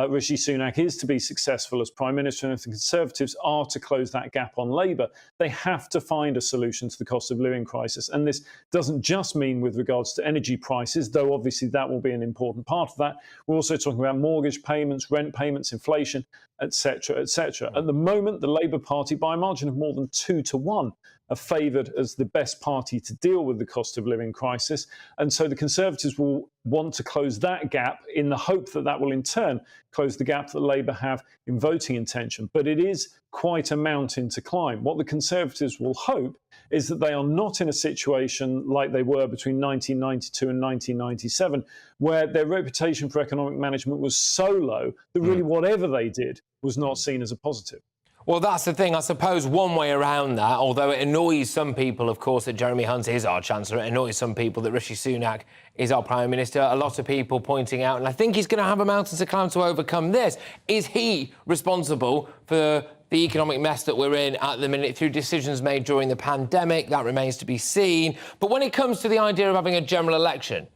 Rishi Sunak is to be successful as Prime Minister, and if the Conservatives are to close that gap on Labour, they have to find a solution to the cost of living crisis. And this doesn't just mean with regards to energy prices, though obviously that will be an important part of that. We're also talking about mortgage payments, rent payments, inflation, etc., etc. At the moment, the Labour Party, by a margin of more than 2-1, are favoured as the best party to deal with the cost of living crisis. And so the Conservatives will want to close that gap in the hope that that will in turn close the gap that Labour have in voting intention. But it is quite a mountain to climb. What the Conservatives will hope is that they are not in a situation like they were between 1992 and 1997, where their reputation for economic management was so low that really whatever they did was not seen as a positive. Well, that's the thing. I suppose one way around that, although it annoys some people, of course, that Jeremy Hunt is our Chancellor, it annoys some people that Rishi Sunak is our Prime Minister. A lot of people pointing out, and I think he's going to have a mountain to climb to overcome this. Is he responsible for the economic mess that we're in at the minute through decisions made during the pandemic? That remains to be seen. But when it comes to the idea of having a general election,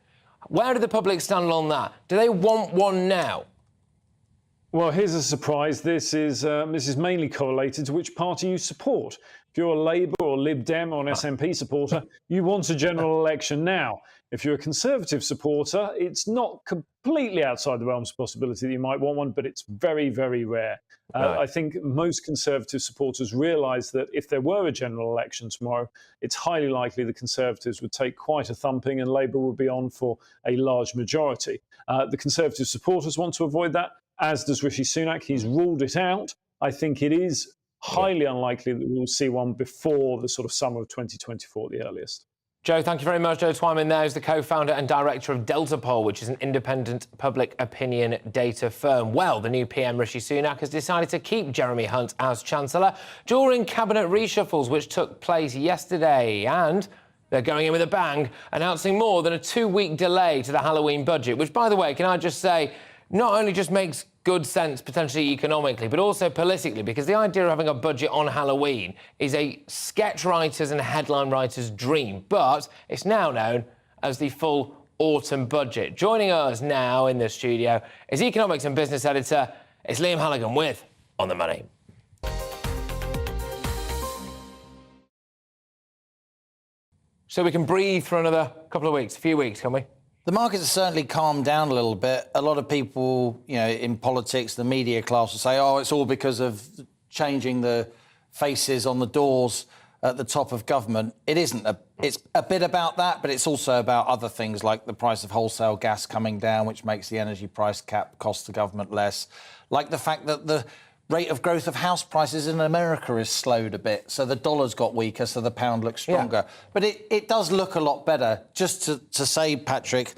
where do the public stand on that? Do they want one now? Well, here's a surprise. This is mainly correlated to which party you support. If you're a Labour or Lib Dem or an SNP supporter, you want a general election now. If you're a Conservative supporter, it's not completely outside the realms of possibility that you might want one, but it's very, very rare. Right. I think most Conservative supporters realise that if there were a general election tomorrow, it's highly likely the Conservatives would take quite a thumping and Labour would be on for a large majority. The Conservative supporters want to avoid that, as does Rishi Sunak. He's ruled it out. I think it is highly unlikely that we'll see one before the sort of summer of 2024 at the earliest. Joe, thank you very much. Joe Twyman there is the co-founder and director of Delta Poll, which is an independent public opinion data firm. Well, the new PM Rishi Sunak has decided to keep Jeremy Hunt as Chancellor during cabinet reshuffles, which took place yesterday. And they're going in with a bang, announcing more than a 2-week delay to the Halloween budget, which, by the way, can I just say, not only just makes good sense potentially economically, but also politically, because the idea of having a budget on Halloween is a sketch writer's and headline writer's dream, but it's now known as the full autumn budget. Joining us now in the studio is economics and business editor, it's Liam Halligan with On the Money. So we can breathe for another couple of weeks, a few weeks, can we? The markets have certainly calmed down a little bit. A lot of people, in politics, the media class will say, oh, it's all because of changing the faces on the doors at the top of government. It isn't. It's a bit about that, but it's also about other things like the price of wholesale gas coming down, which makes the energy price cap cost the government less. Like the fact that the rate of growth of house prices in America is slowed a bit, so the dollar's got weaker, so the pound looks stronger. Yeah. But it does look a lot better. Just to say, Patrick,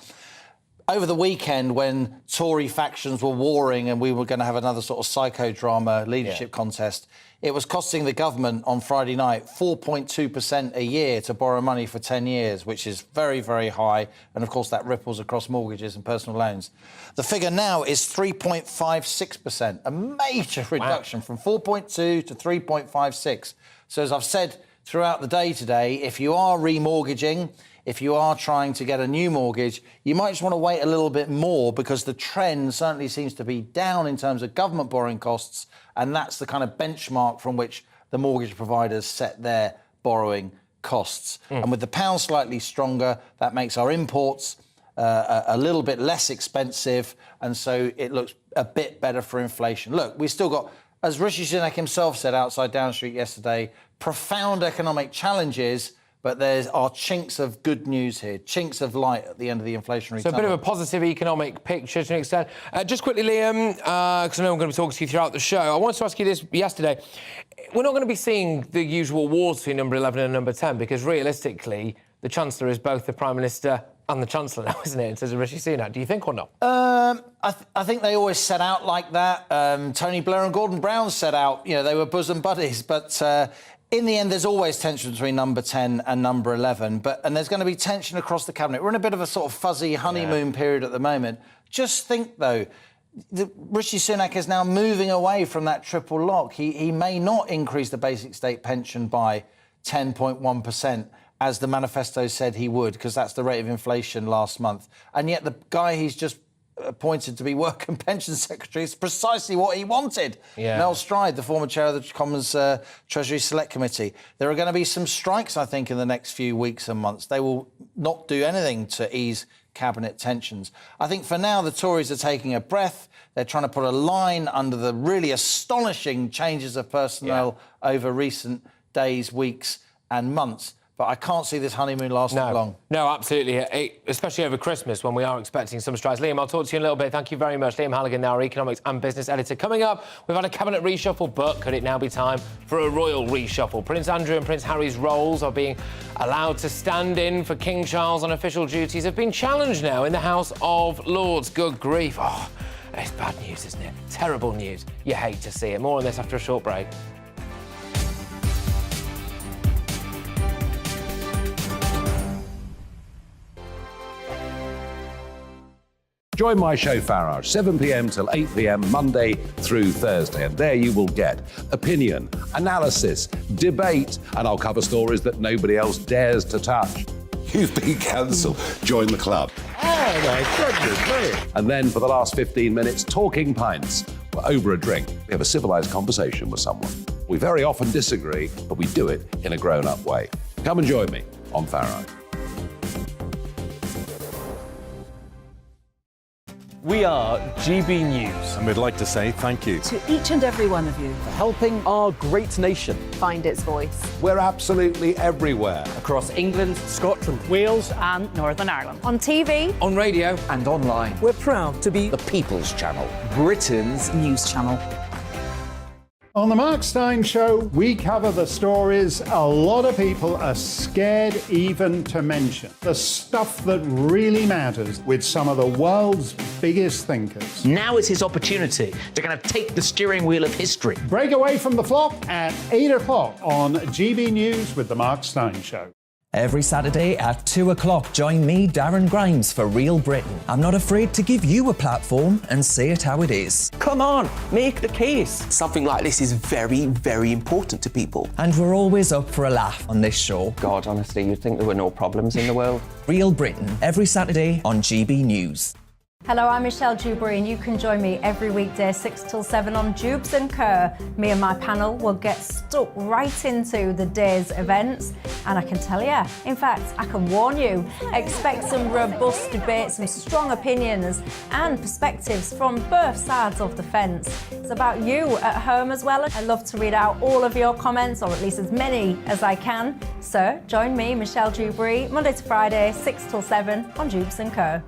over the weekend when Tory factions were warring and we were going to have another sort of psychodrama leadership contest, it was costing the government on Friday night 4.2% a year to borrow money for 10 years, which is very, very high. And, of course, that ripples across mortgages and personal loans. The figure now is 3.56%, a major reduction from 4.2 to 3.56. So, as I've said throughout the day today, if you are remortgaging, if you are trying to get a new mortgage, you might just want to wait a little bit more because the trend certainly seems to be down in terms of government borrowing costs, and that's the kind of benchmark from which the mortgage providers set their borrowing costs. And with the pound slightly stronger, that makes our imports a little bit less expensive, and so it looks a bit better for inflation. Look, we've still got, as Rishi Sunak himself said outside Downing Street yesterday, profound economic challenges, but there are chinks of good news here, chinks of light at the end of the inflationary tunnel. So a bit of a positive economic picture to an extent. Just quickly, Liam, because I know I'm going to be talking to you throughout the show, I wanted to ask you this yesterday. We're not going to be seeing the usual wars between number 11 and number 10, because realistically, the Chancellor is both the Prime Minister and the Chancellor now, isn't it, in terms of Rishi Sunak? Do you think or not? I think they always set out like that. Tony Blair and Gordon Brown set out, they were bosom buddies, but in the end, there's always tension between number 10 and number 11, and there's going to be tension across the cabinet. We're in a bit of a sort of fuzzy honeymoon period at the moment. Just think, though, Rishi Sunak is now moving away from that triple lock. He may not increase the basic state pension by 10.1%, as the manifesto said he would, because that's the rate of inflation last month. And yet the guy he's just appointed to be Work and Pension Secretary is precisely what he wanted. Mel Stride, the former chair of the Commons Treasury Select Committee. There are going to be some strikes, I think, in the next few weeks and months. They will not do anything to ease cabinet tensions. I think for now the Tories are taking a breath. They're trying to put a line under the really astonishing changes of personnel over recent days, weeks and months. But I can't see this honeymoon lasting long. No, absolutely, especially over Christmas when we are expecting some strikes. Liam, I'll talk to you in a little bit. Thank you very much. Liam Halligan, our economics and business editor. Coming up, we've had a cabinet reshuffle, but could it now be time for a royal reshuffle? Prince Andrew and Prince Harry's roles of being allowed to stand in for King Charles on official duties have been challenged now in the House of Lords. Good grief. Oh, it's bad news, isn't it? Terrible news. You hate to see it. More on this after a short break. Join my show Farage, 7 p.m. till 8 p.m. Monday through Thursday. And there you will get opinion, analysis, debate, and I'll cover stories that nobody else dares to touch. You've been cancelled. Join the club. Oh, my goodness me. And then for the last 15 minutes, talking pints. We're over a drink. We have a civilised conversation with someone. We very often disagree, but we do it in a grown-up way. Come and join me on Farage. We are GB News. And we'd like to say thank you to each and every one of you for helping our great nation find its voice. We're absolutely everywhere. Across England, Scotland, Wales and Northern Ireland. On TV, on radio and online. We're proud to be the People's Channel, Britain's news channel. On the Mark Steyn Show, we cover the stories a lot of people are scared even to mention. The stuff that really matters with some of the world's biggest thinkers. Now is his opportunity to kind of take the steering wheel of history. Break away from the flop at 8 o'clock on GB News with the Mark Steyn Show. Every Saturday at 2 o'clock, join me, Darren Grimes, for Real Britain. I'm not afraid to give you a platform and say it how it is. Come on, make the case. Something like this is very, very important to people. And we're always up for a laugh on this show. God, honestly, you'd think there were no problems in the world. Real Britain, every Saturday on GB News. Hello, I'm Michelle Dewberry and you can join me every weekday 6 till 7 on Jubes and Kerr. Me and my panel will get stuck right into the day's events and I can tell you, in fact, I can warn you, expect some robust debate, some strong opinions and perspectives from both sides of the fence. It's about you at home as well. I love to read out all of your comments, or at least as many as I can. So join me, Michelle Dewberry, Monday to Friday, 6 till 7 on Jubes and Kerr.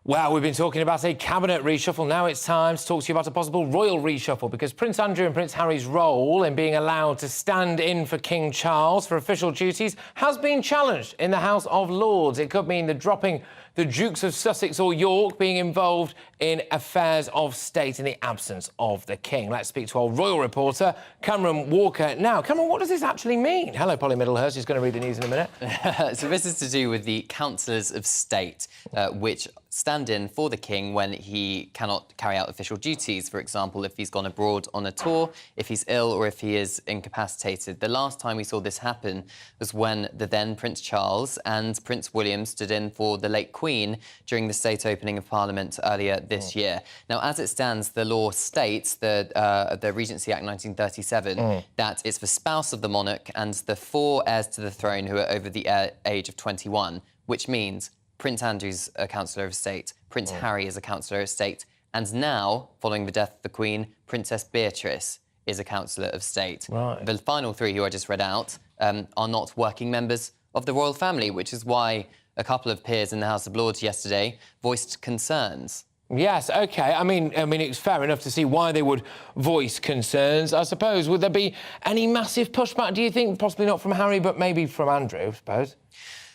Well, we've been talking about a cabinet reshuffle. Now it's time to talk to you about a possible royal reshuffle, because Prince Andrew and Prince Harry's role in being allowed to stand in for King Charles for official duties has been challenged in the House of Lords. It could mean the dropping the Dukes of Sussex or York being involved in affairs of state in the absence of the King. Let's speak to our royal reporter, Cameron Walker. Now, Cameron, what does this actually mean? Hello, Polly Middlehurst, who's going to read the news in a minute. So this is to do with the councillors of state, which stand in for the King when he cannot carry out official duties. For example, if he's gone abroad on a tour, if he's ill or if he is incapacitated. The last time we saw this happen was when the then Prince Charles and Prince William stood in for the late Queen during the state opening of Parliament earlier this year. Now, as it stands, the law states, the Regency Act 1937, that it's the spouse of the monarch and the 4 heirs to the throne who are over the age of 21, which means Prince Andrew's a councillor of state, Prince Harry is a councillor of state, and now, following the death of the Queen, Princess Beatrice is a councillor of state. Right. The final 3 who I just read out are not working members of the royal family, which is why a couple of peers in the House of Lords yesterday voiced concerns. Yes, OK. I mean, it's fair enough to see why they would voice concerns, I suppose. Would there be any massive pushback, do you think? Possibly not from Harry, but maybe from Andrew, I suppose.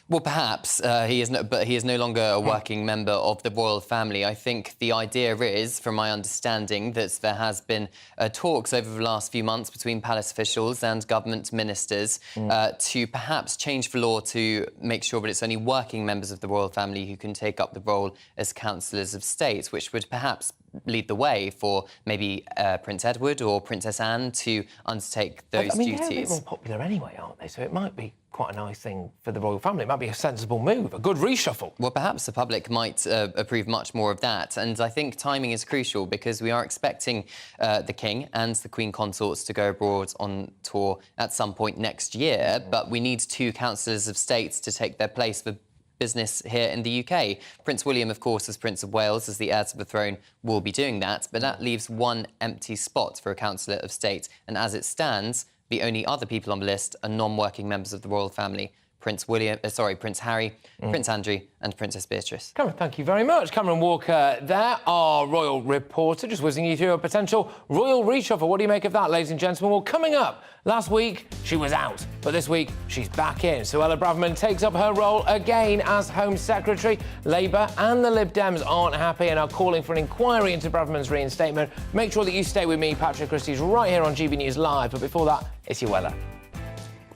Well, perhaps but he is no longer a working member of the royal family. I think the idea is, from my understanding, that there has been talks over the last few months between palace officials and government ministers to perhaps change the law to make sure that it's only working members of the royal family who can take up the role as councillors of state, which would perhaps lead the way for maybe Prince Edward or Princess Anne to undertake those duties. They're a bit more popular anyway, aren't they? So it might be quite a nice thing for the royal family. It might be a sensible move, a good reshuffle. Well, perhaps the public might approve much more of that. And I think timing is crucial because we are expecting the King and the Queen Consorts to go abroad on tour at some point next year. But we need 2 councillors of state to take their place for business here in the UK. Prince William, of course, as Prince of Wales, as the heir to the throne, will be doing that. But that leaves 1 empty spot for a councillor of state. And as it stands, the only other people on the list are non-working members of the royal family. Prince Harry, Prince Andrew and Princess Beatrice. Cameron, thank you very much. Cameron Walker there, our royal reporter, just whizzing you through a potential royal reshuffle. What do you make of that, ladies and gentlemen? Well, coming up, last week she was out, but this week she's back in. Suella Braverman takes up her role again as Home Secretary. Labour and the Lib Dems aren't happy and are calling for an inquiry into Braverman's reinstatement. Make sure that you stay with me, Patrick Christys, right here on GB News Live. But before that, it's Suella.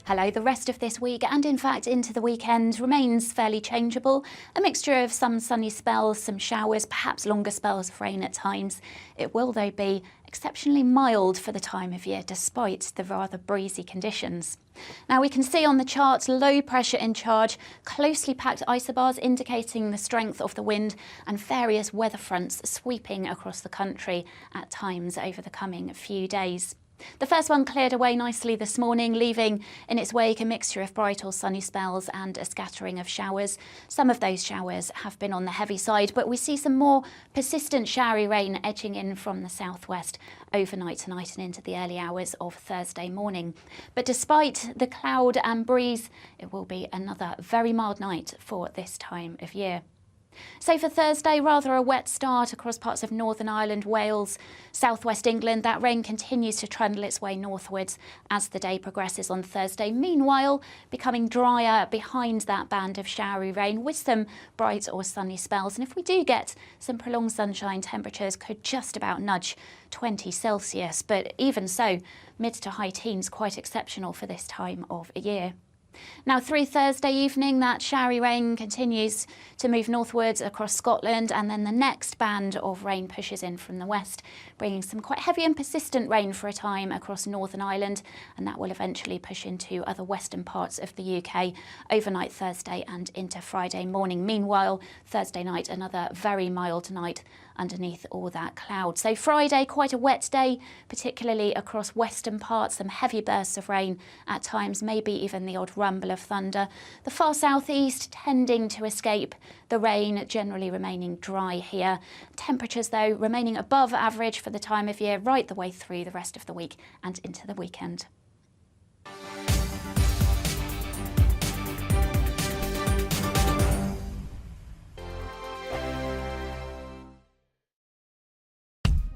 Hello. The rest of this week and in fact into the weekend remains fairly changeable. A mixture of some sunny spells, some showers, perhaps longer spells of rain at times. It will though be exceptionally mild for the time of year despite the rather breezy conditions. Now we can see on the chart low pressure in charge, closely packed isobars indicating the strength of the wind and various weather fronts sweeping across the country at times over the coming few days. The first one cleared away nicely this morning, leaving in its wake a mixture of bright or sunny spells and a scattering of showers. Some of those showers have been on the heavy side, but we see some more persistent showery rain edging in from the southwest overnight tonight and into the early hours of Thursday morning. But despite the cloud and breeze, it will be another very mild night for this time of year. So for Thursday, rather a wet start across parts of Northern Ireland, Wales, southwest England. That rain continues to trundle its way northwards as the day progresses on Thursday. Meanwhile, becoming drier behind that band of showery rain with some bright or sunny spells. And if we do get some prolonged sunshine, temperatures could just about nudge 20 Celsius. But even so, mid to high teens, quite exceptional for this time of year. Now through Thursday evening, that showery rain continues to move northwards across Scotland, and then the next band of rain pushes in from the west, bringing some quite heavy and persistent rain for a time across Northern Ireland, and that will eventually push into other western parts of the UK overnight Thursday and into Friday morning. Meanwhile, Thursday night, another very mild night underneath all that cloud. So Friday, quite a wet day, particularly across western parts, some heavy bursts of rain at times, maybe even the odd rumble of thunder. The far southeast tending to escape the rain, generally remaining dry here. Temperatures, though, remaining above average for the time of year right the way through the rest of the week and into the weekend.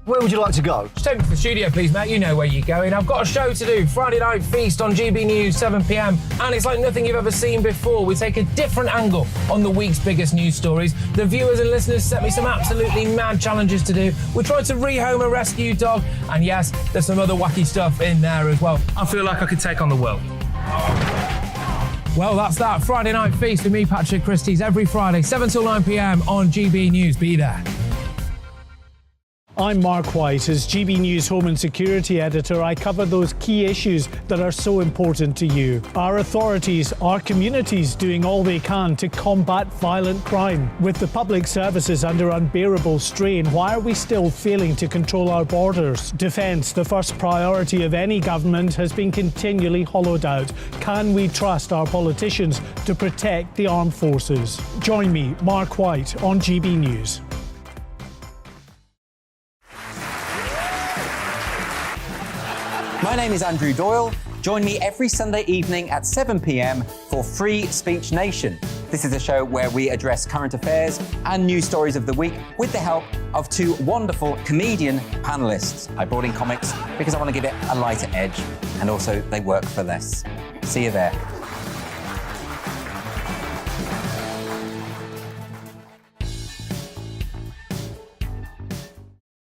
Where would you like to go? Just take me to the studio, please, Matt. You know where you're going. I've got a show to do. Friday Night Feast on GB News, 7 p.m. And it's like nothing you've ever seen before. We take a different angle on the week's biggest news stories. The viewers and listeners set me some absolutely mad challenges to do. We tried to rehome a rescue dog. And yes, there's some other wacky stuff in there as well. I feel like I could take on the world. Well, that's that. Friday Night Feast with me, Patrick Christys, every Friday, 7 till 9 p.m. on GB News. Be there. I'm Mark White. As GB News Home and Security Editor, I cover those key issues that are so important to you. Our authorities, our communities doing all they can to combat violent crime. With the public services under unbearable strain, why are we still failing to control our borders? Defence, the first priority of any government, has been continually hollowed out. Can we trust our politicians to protect the armed forces? Join me, Mark White, on GB News. My name is Andrew Doyle. Join me every Sunday evening at 7 p.m. for Free Speech Nation. This is a show where we address current affairs and news stories of the week with the help of 2 wonderful comedian panellists. I brought in comics because I want to give it a lighter edge, and also they work for less. See you there.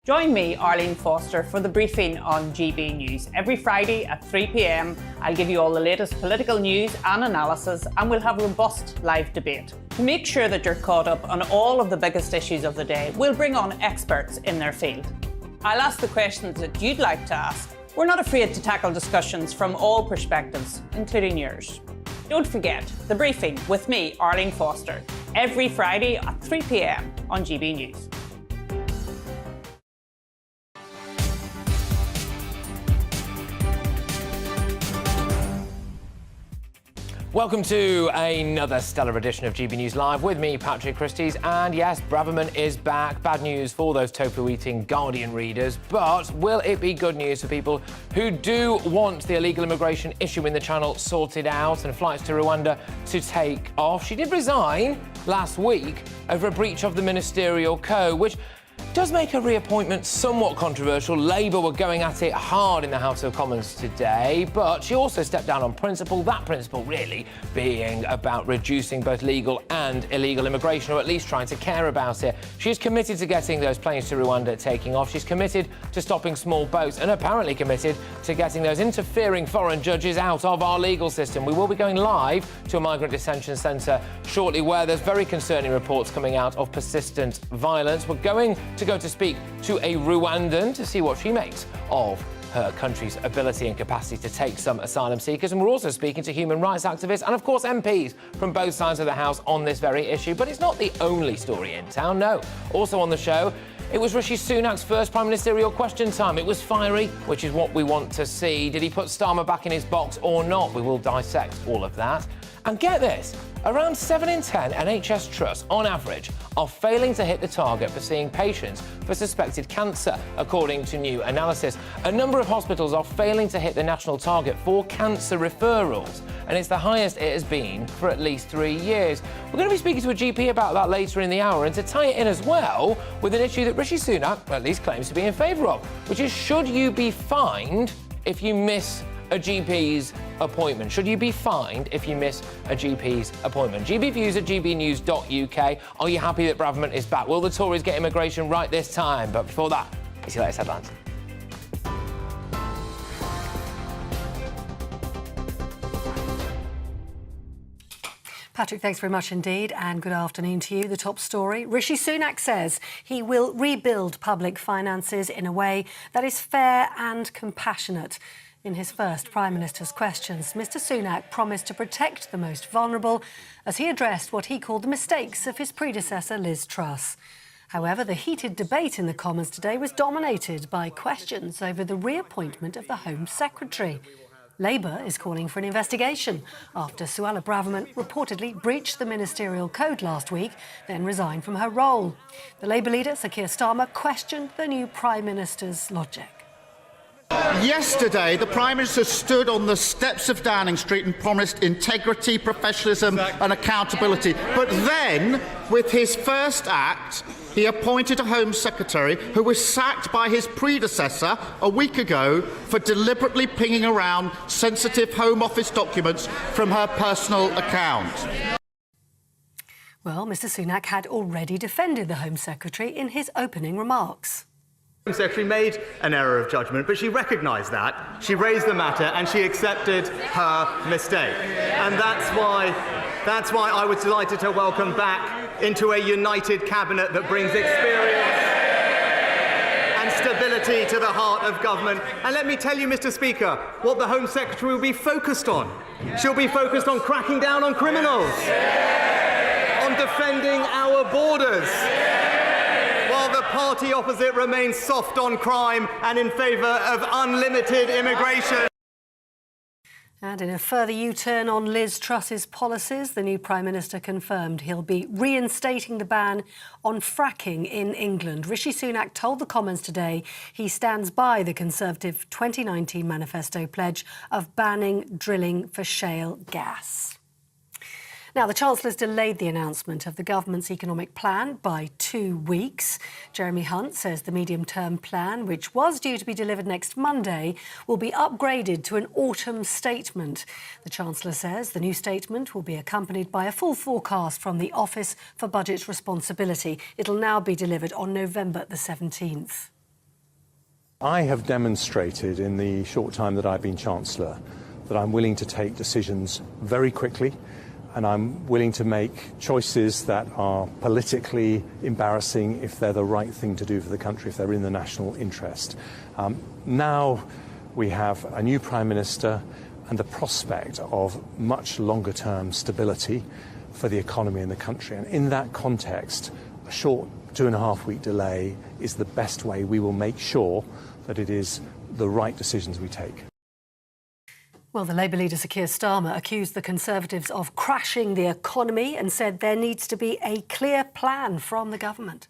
Join me, Arlene Foster, for the briefing on GB News. Every Friday at 3 p.m, I'll give you all the latest political news and analysis, and we'll have robust live debate. To make sure that you're caught up on all of the biggest issues of the day, we'll bring on experts in their field. I'll ask the questions that you'd like to ask. We're not afraid to tackle discussions from all perspectives, including yours. Don't forget, the briefing with me, Arlene Foster, every Friday at 3 p.m. on GB News. Welcome to another stellar edition of GB News Live with me, Patrick Christys. And yes, Braverman is back. Bad news for those tofu-eating Guardian readers. But will it be good news for people who do want the illegal immigration issue in the Channel sorted out and flights to Rwanda to take off? She did resign last week over a breach of the ministerial code, which does make her reappointment somewhat controversial. Labour were going at it hard in the House of Commons today, but she also stepped down on principle, that principle really being about reducing both legal and illegal immigration, or at least trying to care about it. She's committed to getting those planes to Rwanda taking off. She's committed to stopping small boats and apparently committed to getting those interfering foreign judges out of our legal system. We will be going live to a migrant detention centre shortly where there's very concerning reports coming out of persistent violence. We're going to go to speak to a Rwandan to see what she makes of her country's ability and capacity to take some asylum seekers. And we're also speaking to human rights activists and, of course, MPs from both sides of the House on this very issue. But it's not the only story in town, no. Also on the show, it was Rishi Sunak's first prime ministerial question time. It was fiery, which is what we want to see. Did he put Starmer back in his box or not? We will dissect all of that. And get this, around 7 in 10 NHS trusts, on average, are failing to hit the target for seeing patients for suspected cancer, according to new analysis. A number of hospitals are failing to hit the national target for cancer referrals, and it's the highest it has been for at least 3 years. We're going to be speaking to a GP about that later in the hour, and to tie it in as well with an issue that Rishi Sunak at least claims to be in favour of, which is, should you be fined if you miss a GP's appointment? Should you be fined if you miss a GP's appointment? GBviews at gbnews.uk. Are you happy that Braverman is back? Will the Tories get immigration right this time? But before that, it's your latest headlines. Patrick, thanks very much indeed, and good afternoon to you. The top story. Rishi Sunak says he will rebuild public finances in a way that is fair and compassionate. In his first Prime Minister's questions, Mr Sunak promised to protect the most vulnerable as he addressed what he called the mistakes of his predecessor, Liz Truss. However, the heated debate in the Commons today was dominated by questions over the reappointment of the Home Secretary. Labour is calling for an investigation after Suella Braverman reportedly breached the ministerial code last week, then resigned from her role. The Labour leader, Sir Keir Starmer, questioned the new Prime Minister's logic. Yesterday, the Prime Minister stood on the steps of Downing Street and promised integrity, professionalism and accountability. But then, with his first act, he appointed a Home Secretary who was sacked by his predecessor a week ago for deliberately pinging around sensitive Home Office documents from her personal account. Well, Mr Sunak had already defended the Home Secretary in his opening remarks. The Home Secretary made an error of judgment, but she recognised that. She raised the matter and she accepted her mistake. And that's why I was delighted to welcome back into a united cabinet that brings experience and stability to the heart of government. And let me tell you, Mr Speaker, what the Home Secretary will be focused on. She'll be focused on cracking down on criminals, on defending our borders, while the party opposite remains soft on crime and in favour of unlimited immigration. And in a further U-turn on Liz Truss's policies, the new Prime Minister confirmed he'll be reinstating the ban on fracking in England. Rishi Sunak told the Commons today he stands by the Conservative 2019 manifesto pledge of banning drilling for shale gas. Now, the Chancellor's delayed the announcement of the government's economic plan by 2 weeks. Jeremy Hunt says the medium-term plan, which was due to be delivered next Monday, will be upgraded to an autumn statement. The Chancellor says the new statement will be accompanied by a full forecast from the Office for Budget Responsibility. It'll now be delivered on November the 17th. I have demonstrated in the short time that I've been Chancellor that I'm willing to take decisions very quickly, and I'm willing to make choices that are politically embarrassing if they're the right thing to do for the country, if they're in the national interest. Now we have a new Prime Minister and the prospect of much longer term stability for the economy in the country. And in that context, a short 2.5-week delay is the best way we will make sure that it is the right decisions we take. Well, the Labour leader, Sir Keir Starmer, accused the Conservatives of crashing the economy and said there needs to be a clear plan from the government.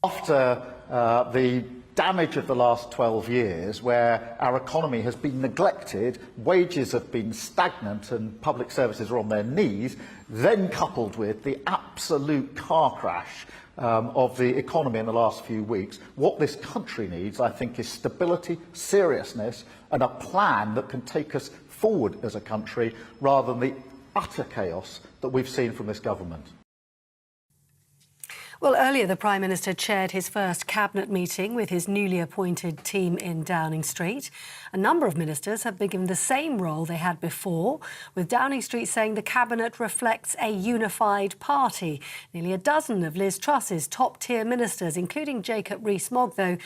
After the damage of the last 12 years, where our economy has been neglected, wages have been stagnant and public services are on their knees, then coupled with the absolute car crash of the economy in the last few weeks, what this country needs, I think, is stability, seriousness, and a plan that can take us forward as a country rather than the utter chaos that we've seen from this government. Well, earlier the Prime Minister chaired his first cabinet meeting with his newly appointed team in Downing Street. A number of ministers have been given the same role they had before, with Downing Street saying the cabinet reflects a unified party. Nearly a dozen of Liz Truss's top-tier ministers, including Jacob Rees-Mogg, though,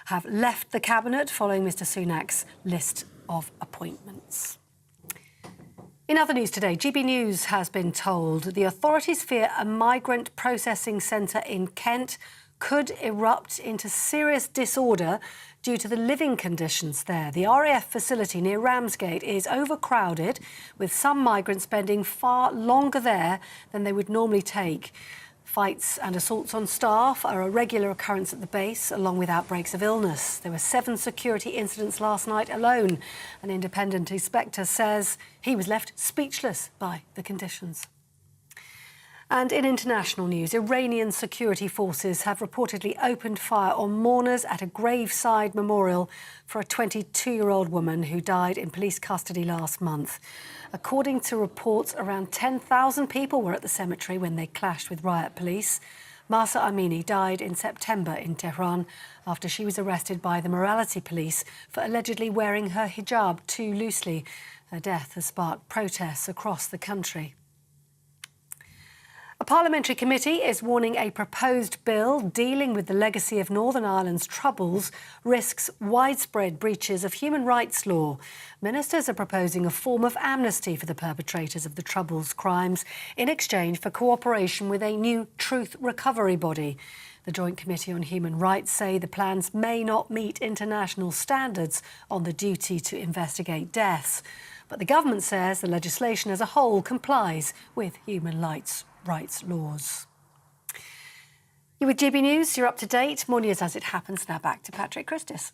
have left the cabinet following Mr Sunak's list of appointments. In other news today, GB News has been told the authorities fear a migrant processing centre in Kent could erupt into serious disorder due to the living conditions there. The RAF facility near Ramsgate is overcrowded, with some migrants spending far longer there than they would normally take. Fights and assaults on staff are a regular occurrence at the base, along with outbreaks of illness. There were 7 security incidents last night alone. An independent inspector says he was left speechless by the conditions. And in international news, Iranian security forces have reportedly opened fire on mourners at a graveside memorial for a 22-year-old woman who died in police custody last month. According to reports, around 10,000 people were at the cemetery when they clashed with riot police. Mahsa Amini died in September in Tehran after she was arrested by the morality police for allegedly wearing her hijab too loosely. Her death has sparked protests across the country. A parliamentary committee is warning a proposed bill dealing with the legacy of Northern Ireland's troubles risks widespread breaches of human rights law. Ministers are proposing a form of amnesty for the perpetrators of the Troubles crimes in exchange for cooperation with a new truth recovery body. The Joint Committee on Human Rights say the plans may not meet international standards on the duty to investigate deaths. But the government says the legislation as a whole complies with human rights laws. You're with GB News, you're up to date. More news as it happens. Now back to Patrick Christys.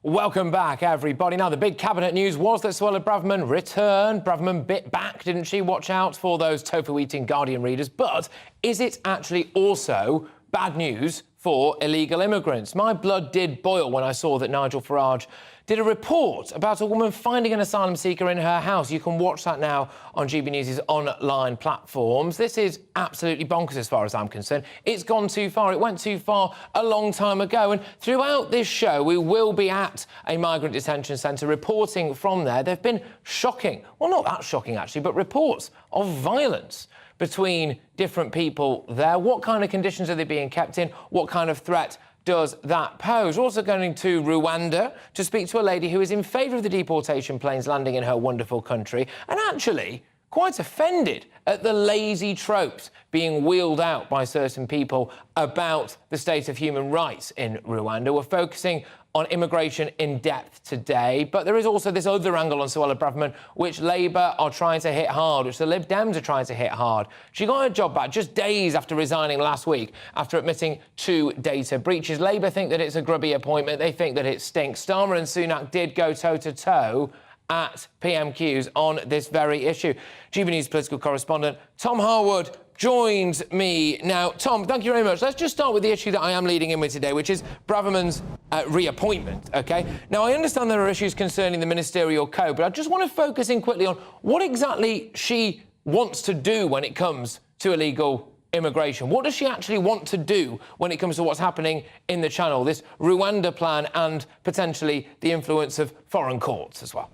Welcome back, everybody. Now, the big cabinet news was that Suella Braverman returned. Braverman bit back, didn't she? Watch out for those tofu-eating Guardian readers. But is it actually also bad news for illegal immigrants? My blood did boil when I saw that Nigel Farage did a report about a woman finding an asylum seeker in her house. You can watch that now on GB News' online platforms. This is absolutely bonkers as far as I'm concerned. It's gone too far. It went too far a long time ago. And throughout this show, we will be at a migrant detention centre reporting from there. There have been shocking, well, not that shocking actually, but reports of violence between different people there. What kind of conditions are they being kept in? What kind of threat does that pose? We're also going to Rwanda to speak to a lady who is in favour of the deportation planes landing in her wonderful country and actually quite offended at the lazy tropes being wheeled out by certain people about the state of human rights in Rwanda. We're focusing on immigration in depth today, but there is also this other angle on Suella Braverman, which Labour are trying to hit hard, which the Lib Dems are trying to hit hard. She got her job back just days after resigning last week, after admitting 2 data breaches. Labour think that it's a grubby appointment. They think that it stinks. Starmer and Sunak did go toe-to-toe at PMQs on this very issue. GB News political correspondent Tom Harwood joins me now. Tom, thank you very much. Let's just start with the issue that I am leading in with today, which is Braverman's reappointment, OK? Now, I understand there are issues concerning the ministerial code, but I just want to focus in quickly on what exactly she wants to do when it comes to illegal immigration. What does she actually want to do when it comes to what's happening in the Channel, this Rwanda plan and potentially the influence of foreign courts as well?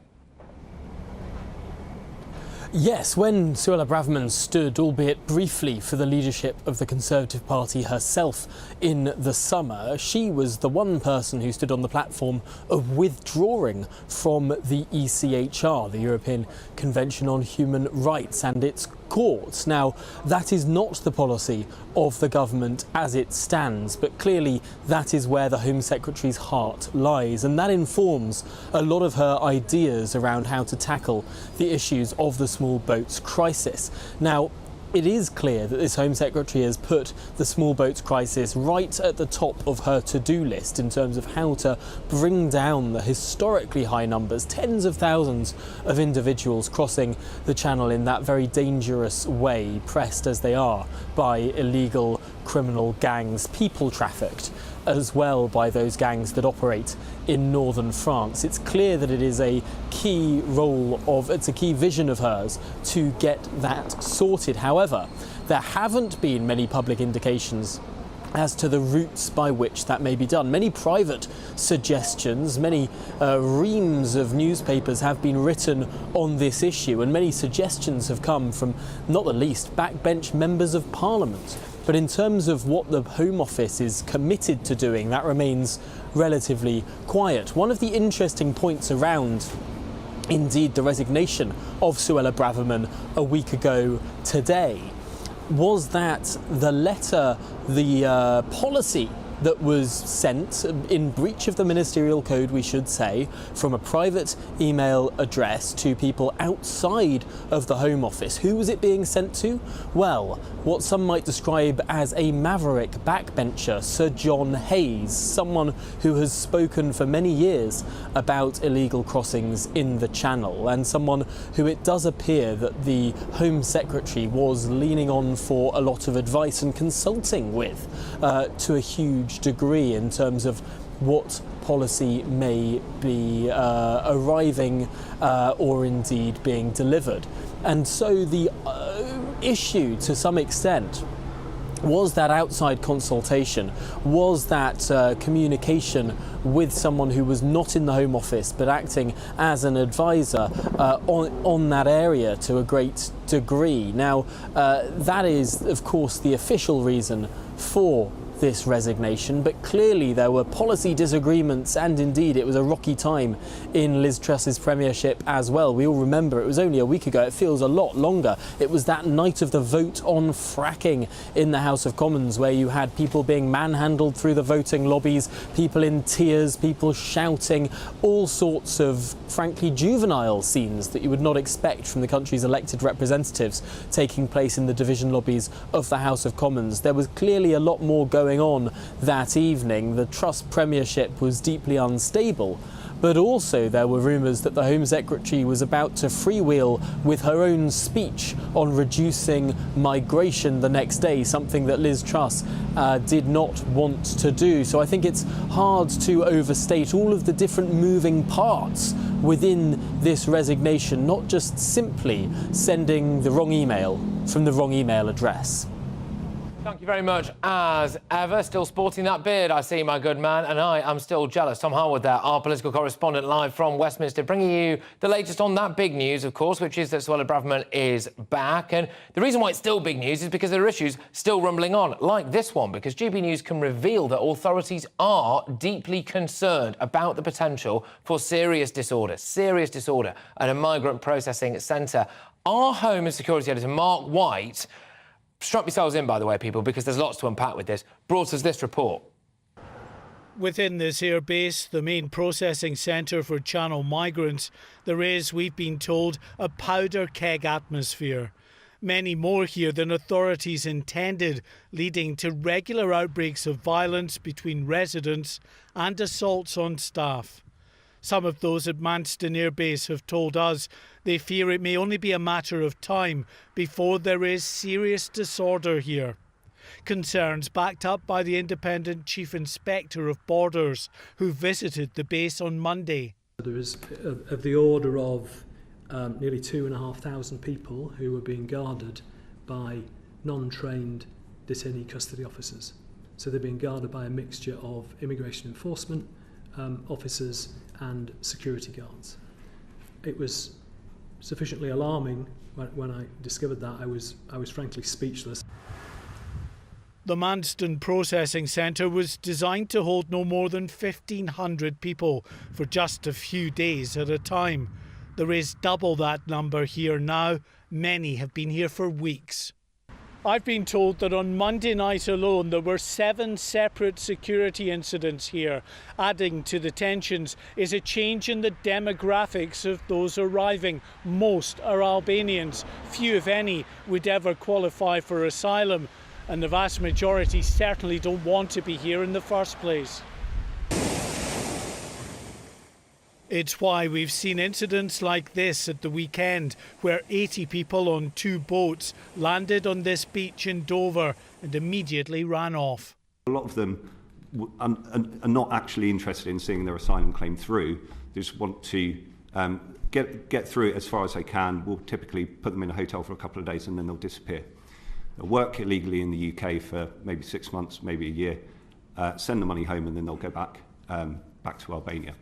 Yes, when Suella Braverman stood, albeit briefly, for the leadership of the Conservative Party herself in the summer, she was the one person who stood on the platform of withdrawing from the ECHR, the European Convention on Human Rights, and its courts. Now, that is not the policy of the government as it stands, but clearly that is where the Home Secretary's heart lies, and that informs a lot of her ideas around how to tackle the issues of the small boats crisis. Now, it is clear that this Home Secretary has put the small boats crisis right at the top of her to-do list in terms of how to bring down the historically high numbers, tens of thousands of individuals crossing the Channel in that very dangerous way, pressed as they are by illegal criminal gangs, people trafficked as well by those gangs that operate in northern France. It's clear that it is a key it's a key vision of hers to get that sorted. However, there haven't been many public indications as to the routes by which that may be done. Many private suggestions, many reams of newspapers have been written on this issue, and many suggestions have come from, not the least, backbench members of Parliament. But in terms of what the Home Office is committed to doing, that remains relatively quiet. One of the interesting points around, indeed, the resignation of Suella Braverman a week ago today was that the letter, the policy that was sent in breach of the ministerial code, we should say, from a private email address to people outside of the Home Office. Who was it being sent to? Well, what some might describe as a maverick backbencher, Sir John Hayes, someone who has spoken for many years about illegal crossings in the Channel, and someone who it does appear that the Home Secretary was leaning on for a lot of advice and consulting with to a huge degree in terms of what policy may be arriving or indeed being delivered. And so the issue, to some extent, was that outside consultation, was that communication with someone who was not in the Home Office but acting as an advisor on that area to a great degree. Now, that is, of course, the official reason for this resignation, but clearly there were policy disagreements, and indeed it was a rocky time in Liz Truss's premiership as well. We all remember it was only a week ago, it feels a lot longer. It was that night of the vote on fracking in the House of Commons, where you had people being manhandled through the voting lobbies, people in tears, people shouting, all sorts of frankly juvenile scenes that you would not expect from the country's elected representatives taking place in the division lobbies of the House of Commons. There was clearly a lot more going on that evening. The Truss premiership was deeply unstable, but also there were rumours that the Home Secretary was about to freewheel with her own speech on reducing migration the next day, something that Liz Truss did not want to do. So I think it's hard to overstate all of the different moving parts within this resignation, not just simply sending the wrong email from the wrong email address. Thank you very much, as ever. Still sporting that beard, I see, my good man, and I am still jealous. Tom Harwood there, our political correspondent, live from Westminster, bringing you the latest on that big news, of course, which is that Suella Braverman is back. And the reason why it's still big news is because there are issues still rumbling on, like this one, because GB News can reveal that authorities are deeply concerned about the potential for serious disorder at a migrant processing centre. Our Home and Security Editor, Mark White, strap yourselves in, by the way, people, because there's lots to unpack with this, brought us this report. Within this airbase, the main processing centre for Channel migrants, there is, we've been told, a powder keg atmosphere. Many more here than authorities intended, leading to regular outbreaks of violence between residents and assaults on staff. Some of those at Manston Air Base have told us they fear it may only be a matter of time before there is serious disorder here. Concerns backed up by the independent Chief Inspector of Borders, who visited the base on Monday. There is of the order of nearly 2,500 people who were being guarded by non-trained detainee custody officers. So they're being guarded by a mixture of immigration enforcement officers and security guards. It was sufficiently alarming when I discovered that. I was frankly speechless. The Manston Processing Centre was designed to hold no more than 1,500 people for just a few days at a time. There is double that number here now. Many have been here for weeks. I've been told that on Monday night alone there were 7 separate security incidents here. Adding to the tensions is a change in the demographics of those arriving. Most are Albanians. Few, if any, would ever qualify for asylum. And the vast majority certainly don't want to be here in the first place. It's why we've seen incidents like this at the weekend, where 80 people on 2 boats landed on this beach in Dover and immediately ran off. A lot of them are not actually interested in seeing their asylum claim through. They just want to get through it as far as they can. We'll typically put them in a hotel for a couple of days and then they'll disappear. They'll work illegally in the UK for maybe 6 months, maybe a year, send the money home and then they'll go back to Albania.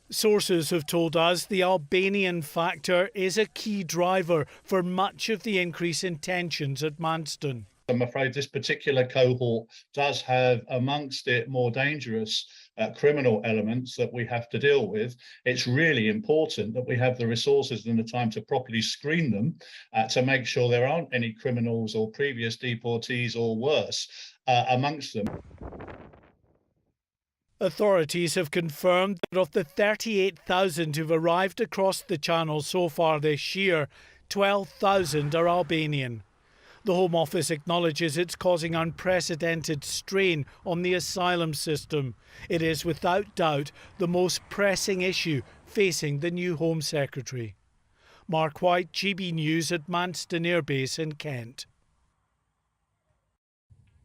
Sources have told us the Albanian factor is a key driver for much of the increase in tensions at Manston. I'm afraid this particular cohort does have amongst it more dangerous criminal elements that we have to deal with. It's really important that we have the resources and the time to properly screen them to make sure there aren't any criminals or previous deportees or worse amongst them. Authorities have confirmed that of the 38,000 who've arrived across the Channel so far this year, 12,000 are Albanian. The Home Office acknowledges it's causing unprecedented strain on the asylum system. It is without doubt the most pressing issue facing the new Home Secretary. Mark White, GB News at Manston Air Base in Kent.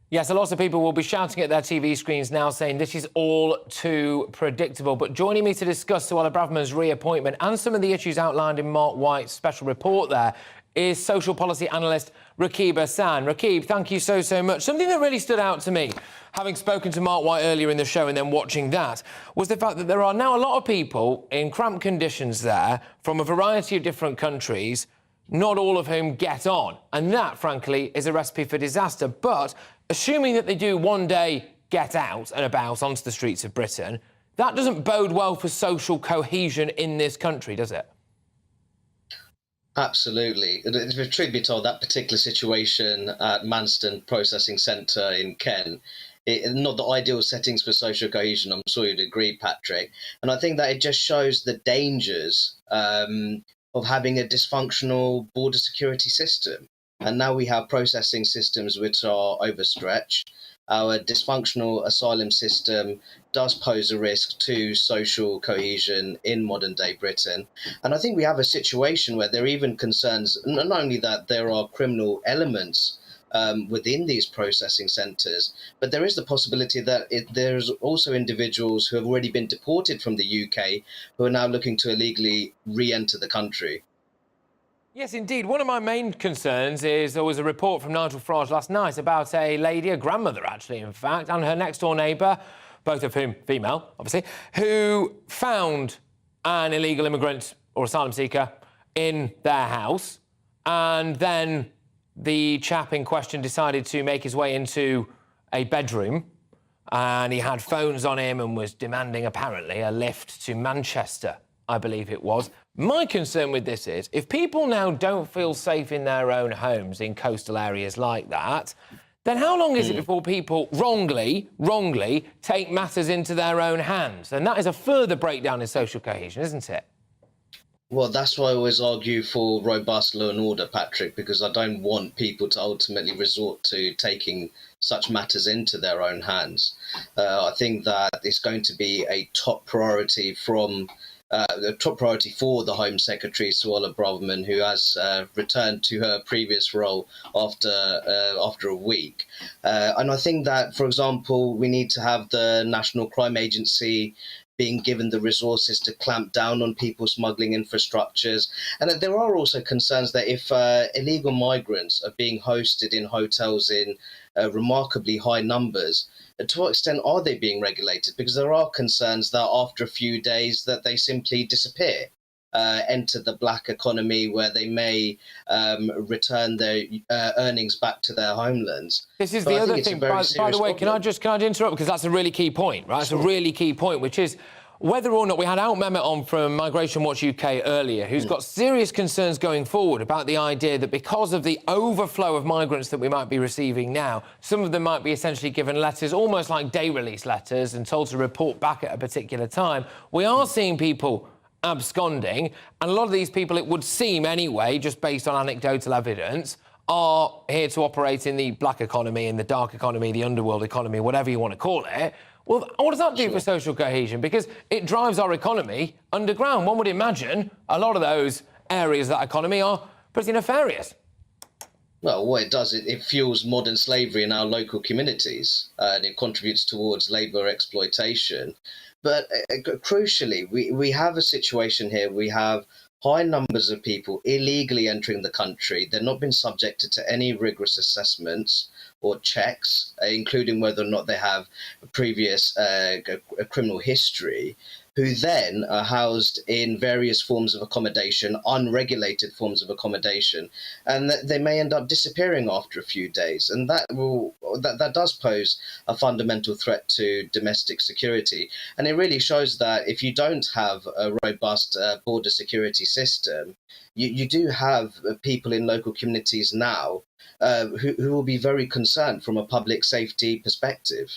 Yes, a lot of people will be shouting at their TV screens now saying this is all too predictable. But joining me to discuss Suella Braverman's reappointment and some of the issues outlined in Mark White's special report there is social policy analyst Raab Hassan. Raab, thank you so much. Something that really stood out to me, having spoken to Mark White earlier in the show and then watching that, was the fact that there are now a lot of people in cramped conditions there from a variety of different countries, not all of whom get on. And that, frankly, is a recipe for disaster. But assuming that they do one day get out and about onto the streets of Britain, that doesn't bode well for social cohesion in this country, does it? Absolutely. The truth be told, that particular situation at Manston Processing Centre in Kent, not the ideal settings for social cohesion, I'm sure you'd agree, Patrick. And I think that it just shows the dangers of having a dysfunctional border security system. And now we have processing systems which are overstretched. Our dysfunctional asylum system does pose a risk to social cohesion in modern day Britain. And I think we have a situation where there are even concerns, not only that there are criminal elements within these processing centres, but there is the possibility that there's also individuals who have already been deported from the UK who are now looking to illegally re-enter the country. Yes, indeed. One of my main concerns is there was a report from Nigel Farage last night about a lady, a grandmother actually, in fact, and her next-door neighbour, both of whom female, obviously, who found an illegal immigrant or asylum seeker in their house, and then the chap in question decided to make his way into a bedroom, and he had phones on him and was demanding, apparently, a lift to Manchester, I believe it was. My concern with this is, if people now don't feel safe in their own homes in coastal areas like that, then how long is it before people wrongly take matters into their own hands? And that is a further breakdown in social cohesion, isn't it? Well, that's why I always argue for robust law and order, Patrick, because I don't want people to ultimately resort to taking such matters into their own hands. I think that it's going to be a top priority from the top priority for the Home Secretary, Suella Braverman, who has returned to her previous role after a week. And I think that, for example, we need to have the National Crime Agency being given the resources to clamp down on people smuggling infrastructures. And that there are also concerns that if illegal migrants are being hosted in hotels in remarkably high numbers, to what extent are they being regulated? Because there are concerns that after a few days that they simply disappear, enter the black economy, where they may return their earnings back to their homelands. This is the other thing, by the way, can I just interrupt? Because that's a really key point, right? It's a really key point, which is whether or not we had Out Mehmet on from Migration Watch UK earlier, who's got serious concerns going forward about the idea that because of the overflow of migrants that we might be receiving now, some of them might be essentially given letters, almost like day release letters, and told to report back at a particular time. We are seeing people absconding, and a lot of these people, it would seem anyway, just based on anecdotal evidence, are here to operate in the black economy, in the dark economy, the underworld economy, whatever you want to call it. Well, what does that do for social cohesion? Because it drives our economy underground. One would imagine a lot of those areas of that economy are pretty nefarious. Well, what it does, it fuels modern slavery in our local communities, and it contributes towards labour exploitation. But crucially, we have a situation here. We have high numbers of people illegally entering the country. They've not been subjected to any rigorous assessments or checks, including whether or not they have a previous criminal history, who then are housed in various forms of accommodation, unregulated forms of accommodation, and they may end up disappearing after a few days. And that does pose a fundamental threat to domestic security. And it really shows that if you don't have a robust border security system, you do have people in local communities now who will be very concerned from a public safety perspective.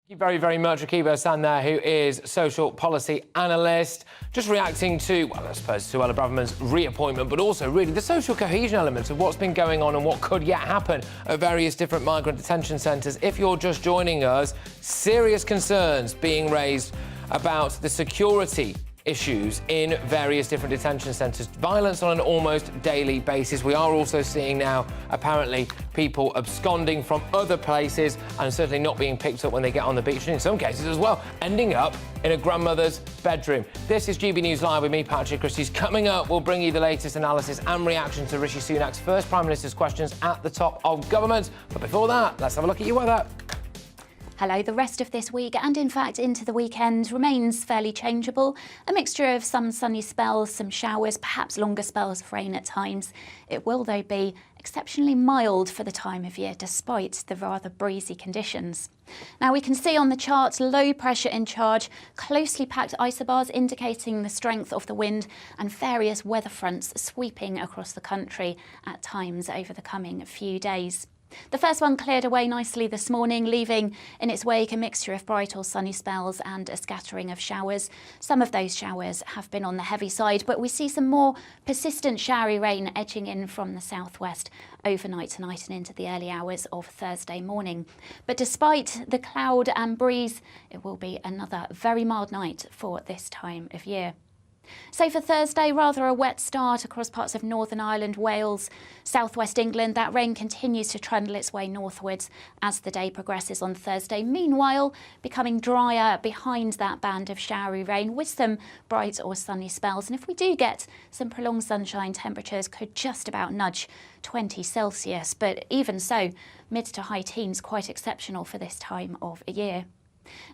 Thank you very, very much, Akibo San there, who is social policy analyst, just reacting to, well, I suppose, Suella Braverman's reappointment, but also really the social cohesion element of what's been going on and what could yet happen at various different migrant detention centres. If you're just joining us, serious concerns being raised about the security issues in various different detention centres. Violence on an almost daily basis. We are also seeing now, apparently, people absconding from other places and certainly not being picked up when they get on the beach, and in some cases as well, ending up in a grandmother's bedroom. This is GB News Live with me, Patrick Christys. Coming up, we'll bring you the latest analysis and reaction to Rishi Sunak's first Prime Minister's questions at the top of government. But before that, let's have a look at your weather. Hello, the rest of this week and in fact into the weekend remains fairly changeable. A mixture of some sunny spells, some showers, perhaps longer spells of rain at times. It will though be exceptionally mild for the time of year despite the rather breezy conditions. Now we can see on the chart low pressure in charge, closely packed isobars indicating the strength of the wind and various weather fronts sweeping across the country at times over the coming few days. The first one cleared away nicely this morning, leaving in its wake a mixture of bright or sunny spells and a scattering of showers. Some of those showers have been on the heavy side, but we see some more persistent showery rain edging in from the southwest overnight tonight and into the early hours of Thursday morning. But despite the cloud and breeze, it will be another very mild night for this time of year. So for Thursday, rather a wet start across parts of Northern Ireland, Wales, southwest England. That rain continues to trundle its way northwards as the day progresses on Thursday. Meanwhile, becoming drier behind that band of showery rain with some bright or sunny spells. And if we do get some prolonged sunshine, temperatures could just about nudge 20 Celsius. But even so, mid to high teens, quite exceptional for this time of year.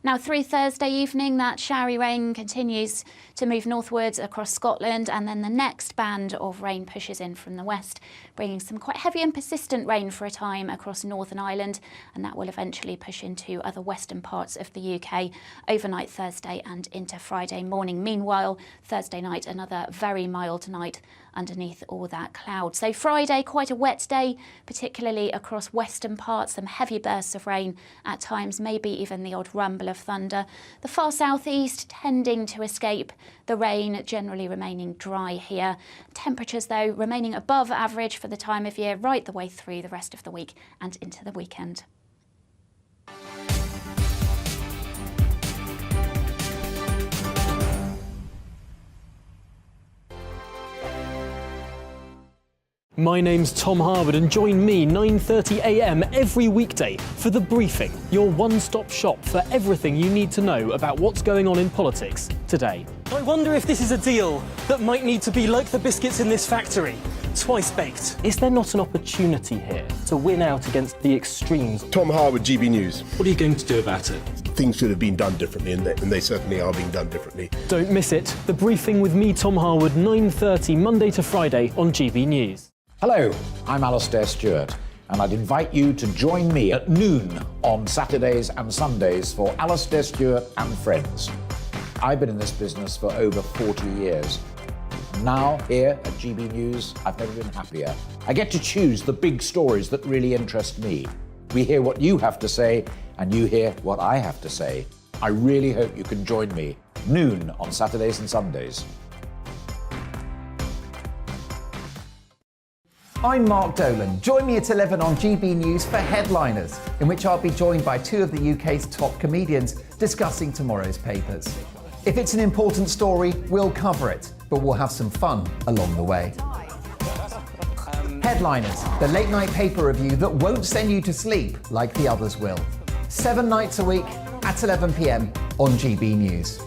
Now through Thursday evening, that showery rain continues to move northwards across Scotland, and then the next band of rain pushes in from the west, bringing some quite heavy and persistent rain for a time across Northern Ireland, and that will eventually push into other western parts of the UK overnight Thursday and into Friday morning. Meanwhile, Thursday night, another very mild night underneath all that cloud. So Friday, quite a wet day, particularly across western parts, some heavy bursts of rain at times, maybe even the odd rumble of thunder. The far southeast tending to escape the rain, generally remaining dry here. Temperatures, though, remaining above average for the time of year right the way through the rest of the week and into the weekend. My name's Tom Harwood and join me 9:30 a.m. every weekday for The Briefing, your one-stop shop for everything you need to know about what's going on in politics today. I wonder if this is a deal that might need to be like the biscuits in this factory, twice baked. Is there not an opportunity here to win out against the extremes? Tom Harwood, GB News. What are you going to do about it? Things should have been done differently, and they certainly are being done differently. Don't miss it. The Briefing with me, Tom Harwood, 9:30 Monday to Friday on GB News. Hello, I'm Alastair Stewart, and I'd invite you to join me at noon on Saturdays and Sundays for Alastair Stewart and Friends. I've been in this business for over 40 years. Now, here at GB News, I've never been happier. I get to choose the big stories that really interest me. We hear what you have to say, and you hear what I have to say. I really hope you can join me. Noon on Saturdays and Sundays. I'm Mark Dolan. Join me at 11 on GB News for Headliners, in which I'll be joined by two of the UK's top comedians discussing tomorrow's papers. If it's an important story, we'll cover it, but we'll have some fun along the way. Headliners, the late night paper review that won't send you to sleep like the others will. 7 nights a week at 11 p.m. on GB News.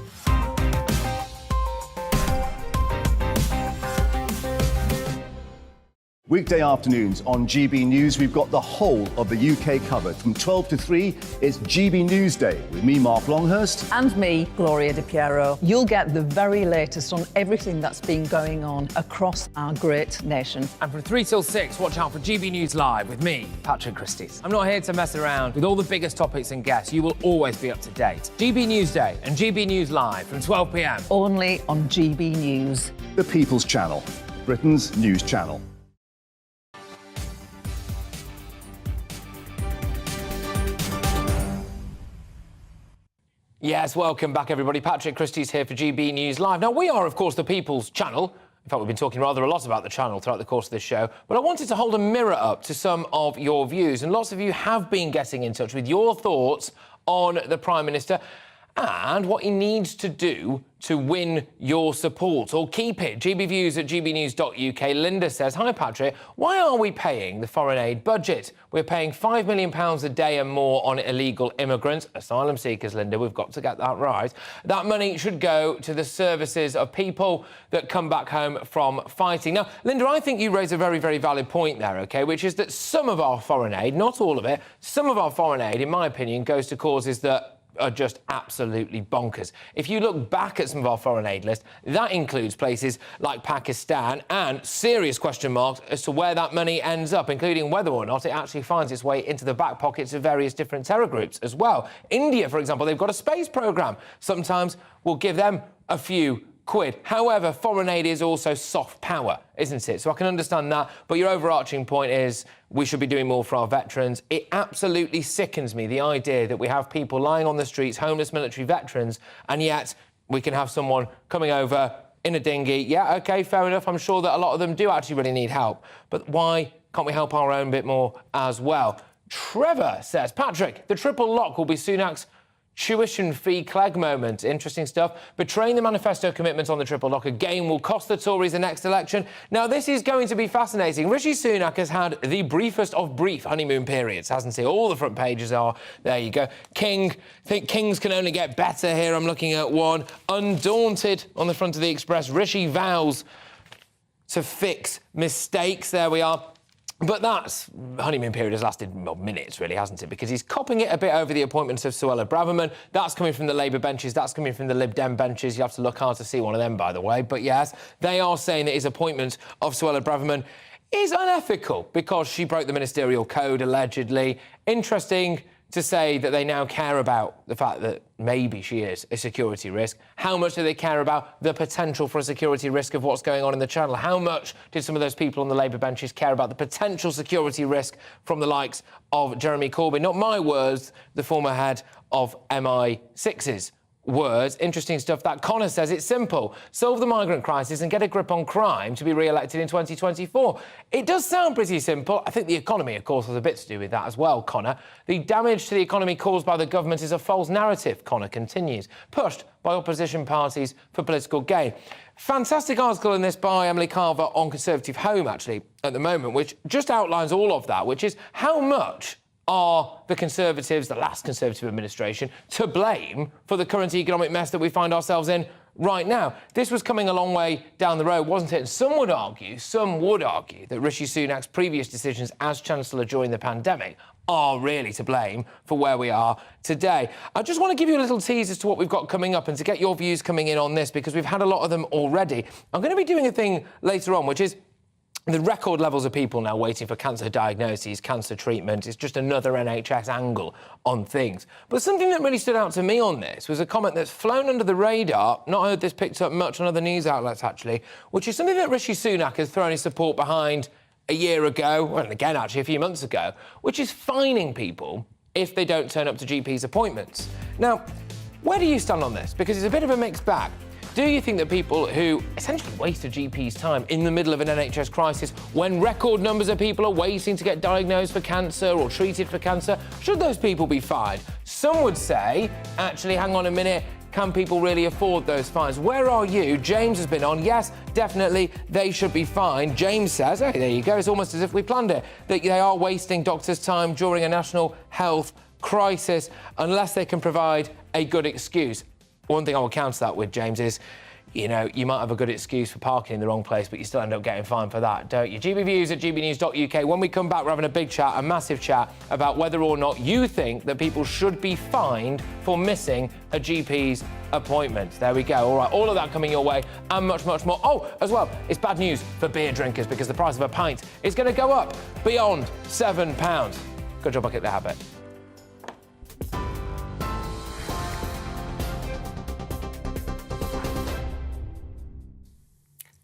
Weekday afternoons on GB News, we've got the whole of the UK covered. From 12 to 3, it's GB News Day with me, Mark Longhurst. And me, Gloria Di Piero. You'll get the very latest on everything that's been going on across our great nation. And from 3 till 6, watch out for GB News Live with me, Patrick Christys. I'm not here to mess around with all the biggest topics and guests. You will always be up to date. GB News Day and GB News Live from 12 p.m. Only on GB News. The People's Channel, Britain's news channel. Yes, welcome back, everybody. Patrick Christys here for GB News Live. Now, we are, of course, the People's Channel. In fact, we've been talking rather a lot about the channel throughout the course of this show. But I wanted to hold a mirror up to some of your views. And lots of you have been getting in touch with your thoughts on the Prime Minister and what he needs to do to win your support or keep it. GB Views at gbnews.uk. Linda says, hi, Patrick. Why are we paying the foreign aid budget? We're paying £5 million a day and more on illegal immigrants, asylum seekers, Linda. We've got to get that right. That money should go to the services of people that come back home from fighting. Now, Linda, I think you raise a very, very valid point there, OK, which is that some of our foreign aid, not all of it, some of our foreign aid, in my opinion, goes to causes that are just absolutely bonkers. If you look back at some of our foreign aid list, that includes places like Pakistan and serious question marks as to where that money ends up, including whether or not it actually finds its way into the back pockets of various different terror groups as well. India, for example, they've got a space programme. Sometimes we'll give them a few quid. However, foreign aid is also soft power, isn't it? So I can understand that, but your overarching point is we should be doing more for our veterans. It absolutely sickens me, the idea that we have people lying on the streets, homeless military veterans, and yet we can have someone coming over in a dinghy. Yeah, OK, fair enough. I'm sure that a lot of them do actually really need help. But why can't we help our own bit more as well? Trevor says, Patrick, the triple lock will be Sunak's tuition fee Clegg moment. Interesting stuff. Betraying the manifesto commitment on the triple lock again will cost the Tories the next election. Now, this is going to be fascinating. Rishi Sunak has had the briefest of brief honeymoon periods, hasn't he? All the front pages are. There you go. I think Kings can only get better here. I'm looking at one. Undaunted on the front of the Express. Rishi vows to fix mistakes. There we are. But that honeymoon period has lasted minutes, really, hasn't it? Because he's copping it a bit over the appointments of Suella Braverman. That's coming from the Labour benches. That's coming from the Lib Dem benches. You have to look hard to see one of them, by the way. But yes, they are saying that his appointment of Suella Braverman is unethical because she broke the ministerial code, allegedly. Interesting to say that they now care about the fact that maybe she is a security risk. How much do they care about the potential for a security risk of what's going on in the Channel? How much did some of those people on the Labour benches care about the potential security risk from the likes of Jeremy Corbyn? Not my words, the former head of MI6's words. Interesting stuff. That Connor says it's simple. Solve the migrant crisis and get a grip on crime to be re-elected in 2024. It does sound pretty simple. I think the economy, of course, has a bit to do with that as well, Connor. The damage to the economy caused by the government is a false narrative, Connor continues, pushed by opposition parties for political gain. Fantastic article in this by Emily Carver on Conservative Home, actually, at the moment, which just outlines all of that, which is how much are the Conservatives, the last Conservative administration, to blame for the current economic mess that we find ourselves in right now. This was coming a long way down the road, wasn't it? And some would argue that Rishi Sunak's previous decisions as Chancellor during the pandemic are really to blame for where we are today. I just want to give you a little tease as to what we've got coming up and to get your views coming in on this, because we've had a lot of them already. I'm going to be doing a thing later on, which is the record levels of people now waiting for cancer diagnoses, cancer treatment. It's just another NHS angle on things. But something that really stood out to me on this was a comment that's flown under the radar, not heard this picked up much on other news outlets, actually, which is something that Rishi Sunak has thrown his support behind a year ago, well, and again, actually, a few months ago, which is fining people if they don't turn up to GP's appointments. Now, where do you stand on this? Because it's a bit of a mixed bag. Do you think that people who essentially waste a GP's time in the middle of an NHS crisis, when record numbers of people are waiting to get diagnosed for cancer or treated for cancer, should those people be fined? Some would say, actually, hang on a minute, can people really afford those fines? Where are you? James has been on. Yes, definitely, they should be fined. James says, hey, there you go, it's almost as if we planned it, that they are wasting doctors' time during a national health crisis unless they can provide a good excuse. One thing I will counter that with, James, is, you know, you might have a good excuse for parking in the wrong place, but you still end up getting fined for that, don't you? GBViews at gbnews.uk. When we come back, we're having a big chat, a massive chat, about whether or not you think that people should be fined for missing a GP's appointment. There we go. All right, all of that coming your way and much, much more. Oh, as well, it's bad news for beer drinkers because the price of a pint is going to go up beyond £7. Good job I kept the habit.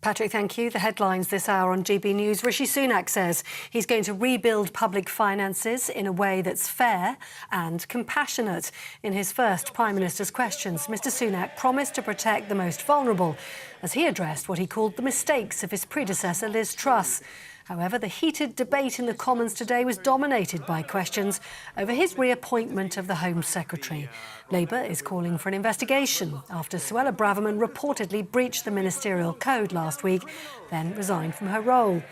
Patrick, thank you. The headlines this hour on GB News. Rishi Sunak says he's going to rebuild public finances in a way that's fair and compassionate. In his first Prime Minister's questions, Mr Sunak promised to protect the most vulnerable as he addressed what he called the mistakes of his predecessor, Liz Truss. However, the heated debate in the Commons today was dominated by questions over his reappointment of the Home Secretary. Labour is calling for an investigation after Suella Braverman reportedly breached the ministerial code last week, then resigned from her role.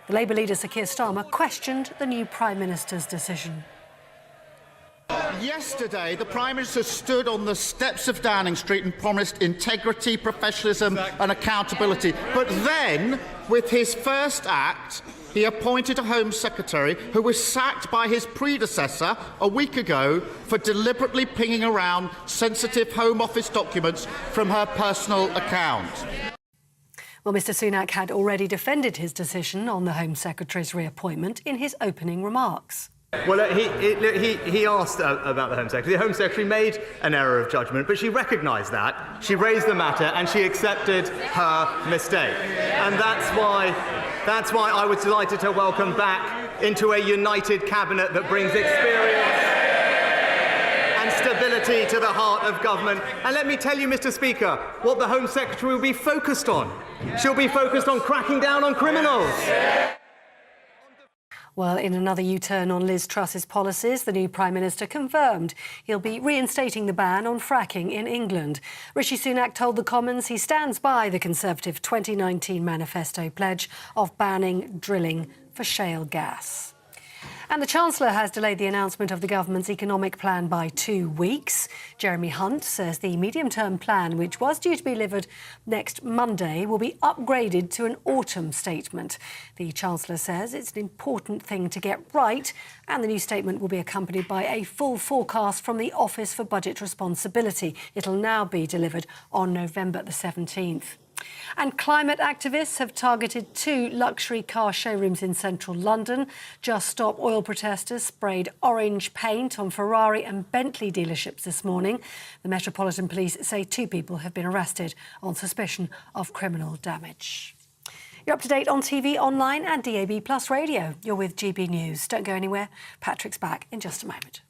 The Labour leader, Sir Keir Starmer, questioned the new Prime Minister's decision. Yesterday, the Prime Minister stood on the steps of Downing Street and promised integrity, professionalism and accountability. But then, with his first act, he appointed a Home Secretary who was sacked by his predecessor a week ago for deliberately pinging around sensitive Home Office documents from her personal account. Well, Mr Sunak had already defended his decision on the Home Secretary's reappointment in his opening remarks. Well, he asked about the Home Secretary. The Home Secretary made an error of judgment, but she recognised that. She raised the matter and she accepted her mistake. And that's why I was delighted to welcome back into a united cabinet that brings experience and stability to the heart of government. And let me tell you, Mr Speaker, what the Home Secretary will be focused on. She'll be focused on cracking down on criminals. Well, in another U-turn on Liz Truss's policies, the new Prime Minister confirmed he'll be reinstating the ban on fracking in England. Rishi Sunak told the Commons he stands by the Conservative 2019 manifesto pledge of banning drilling for shale gas. And the Chancellor has delayed the announcement of the government's economic plan by 2 weeks. Jeremy Hunt says the medium-term plan, which was due to be delivered next Monday, will be upgraded to an autumn statement. The Chancellor says it's an important thing to get right, and the new statement will be accompanied by a full forecast from the Office for Budget Responsibility. It'll now be delivered on November the 17th. And climate activists have targeted 2 luxury car showrooms in central London. Just Stop oil protesters sprayed orange paint on Ferrari and Bentley dealerships this morning. The Metropolitan Police say 2 people have been arrested on suspicion of criminal damage. You're up to date on TV, online and DAB+ radio. You're with GB News. Don't go anywhere. Patrick's back in just a moment.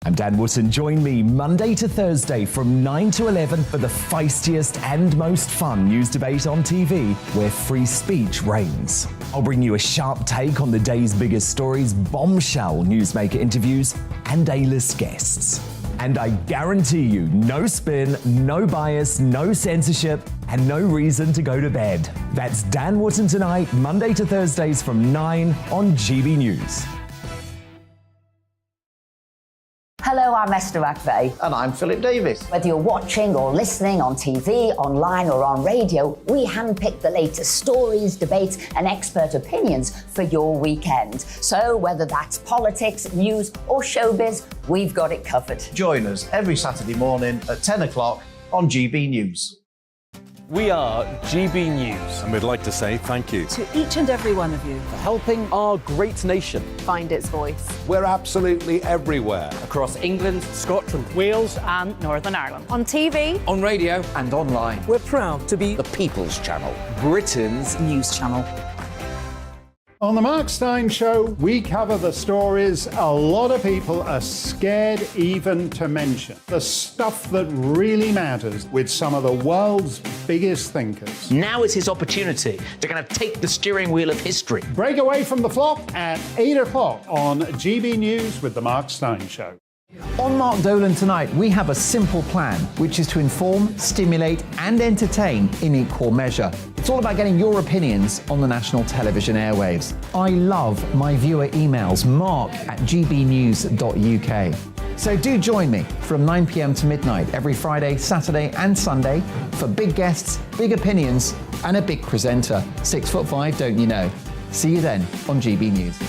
And I'm Dan Wootton. Join me Monday to Thursday from 9 to 11 for the feistiest and most fun news debate on TV, where free speech reigns. I'll bring you a sharp take on the day's biggest stories, bombshell newsmaker interviews, and A-list guests. And I guarantee you, no spin, no bias, no censorship, and no reason to go to bed. That's Dan Wootton Tonight, Monday to Thursdays from 9 on GB News. Hello, I'm Esther McVeigh. And I'm Philip Davis. Whether you're watching or listening on TV, online or on radio, we handpick the latest stories, debates and expert opinions for your weekend. So whether that's politics, news or showbiz, we've got it covered. Join us every Saturday morning at 10 o'clock on GB News. We are GB News. And we'd like to say thank you to each and every one of you for helping our great nation find its voice. We're absolutely everywhere. Across England, Scotland, Wales and Northern Ireland. On TV, on radio and online. We're proud to be the People's Channel, Britain's news channel. On the Mark Steyn Show, we cover the stories a lot of people are scared even to mention. The stuff that really matters with some of the world's biggest thinkers. Now is his opportunity to kind of take the steering wheel of history. Break away from the flop at 8 o'clock on GB News with the Mark Steyn Show. On Mark Dolan Tonight, we have a simple plan, which is to inform, stimulate and entertain in equal measure. It's all about getting your opinions on the national television airwaves. I love my viewer emails, mark@gbnews.uk. So do join me from 9 p.m. to midnight every Friday, Saturday and Sunday for big guests, big opinions and a big presenter. 6'5", don't you know? See you then on GB News.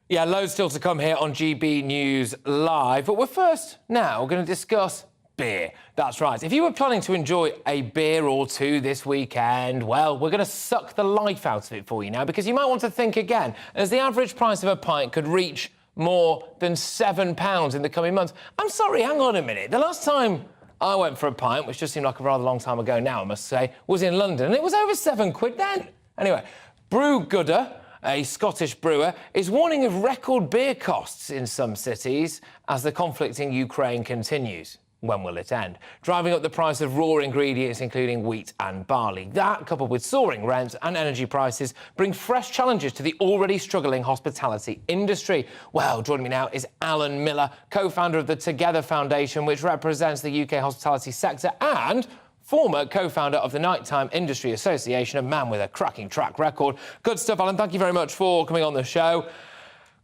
Yeah, loads still to come here on GB News Live. But we're first now going to discuss beer. That's right. If you were planning to enjoy a beer or two this weekend, well, we're going to suck the life out of it for you now, because you might want to think again, as the average price of a pint could reach more than £7 in the coming months. I'm sorry, hang on a minute. The last time I went for a pint, which just seemed like a rather long time ago now, I must say, was in London, and it was over £7 then. Anyway, Brew Gooder, a Scottish brewer, is warning of record beer costs in some cities as the conflict in Ukraine continues. When will it end? Driving up the price of raw ingredients, including wheat and barley. That, coupled with soaring rents and energy prices, bring fresh challenges to the already struggling hospitality industry. Well, joining me now is Alan Miller, co-founder of the Together Foundation, which represents the UK hospitality sector, and former co-founder of the Nighttime Industry Association, a man with a cracking track record. Good stuff, Alan. Thank you very much for coming on the show.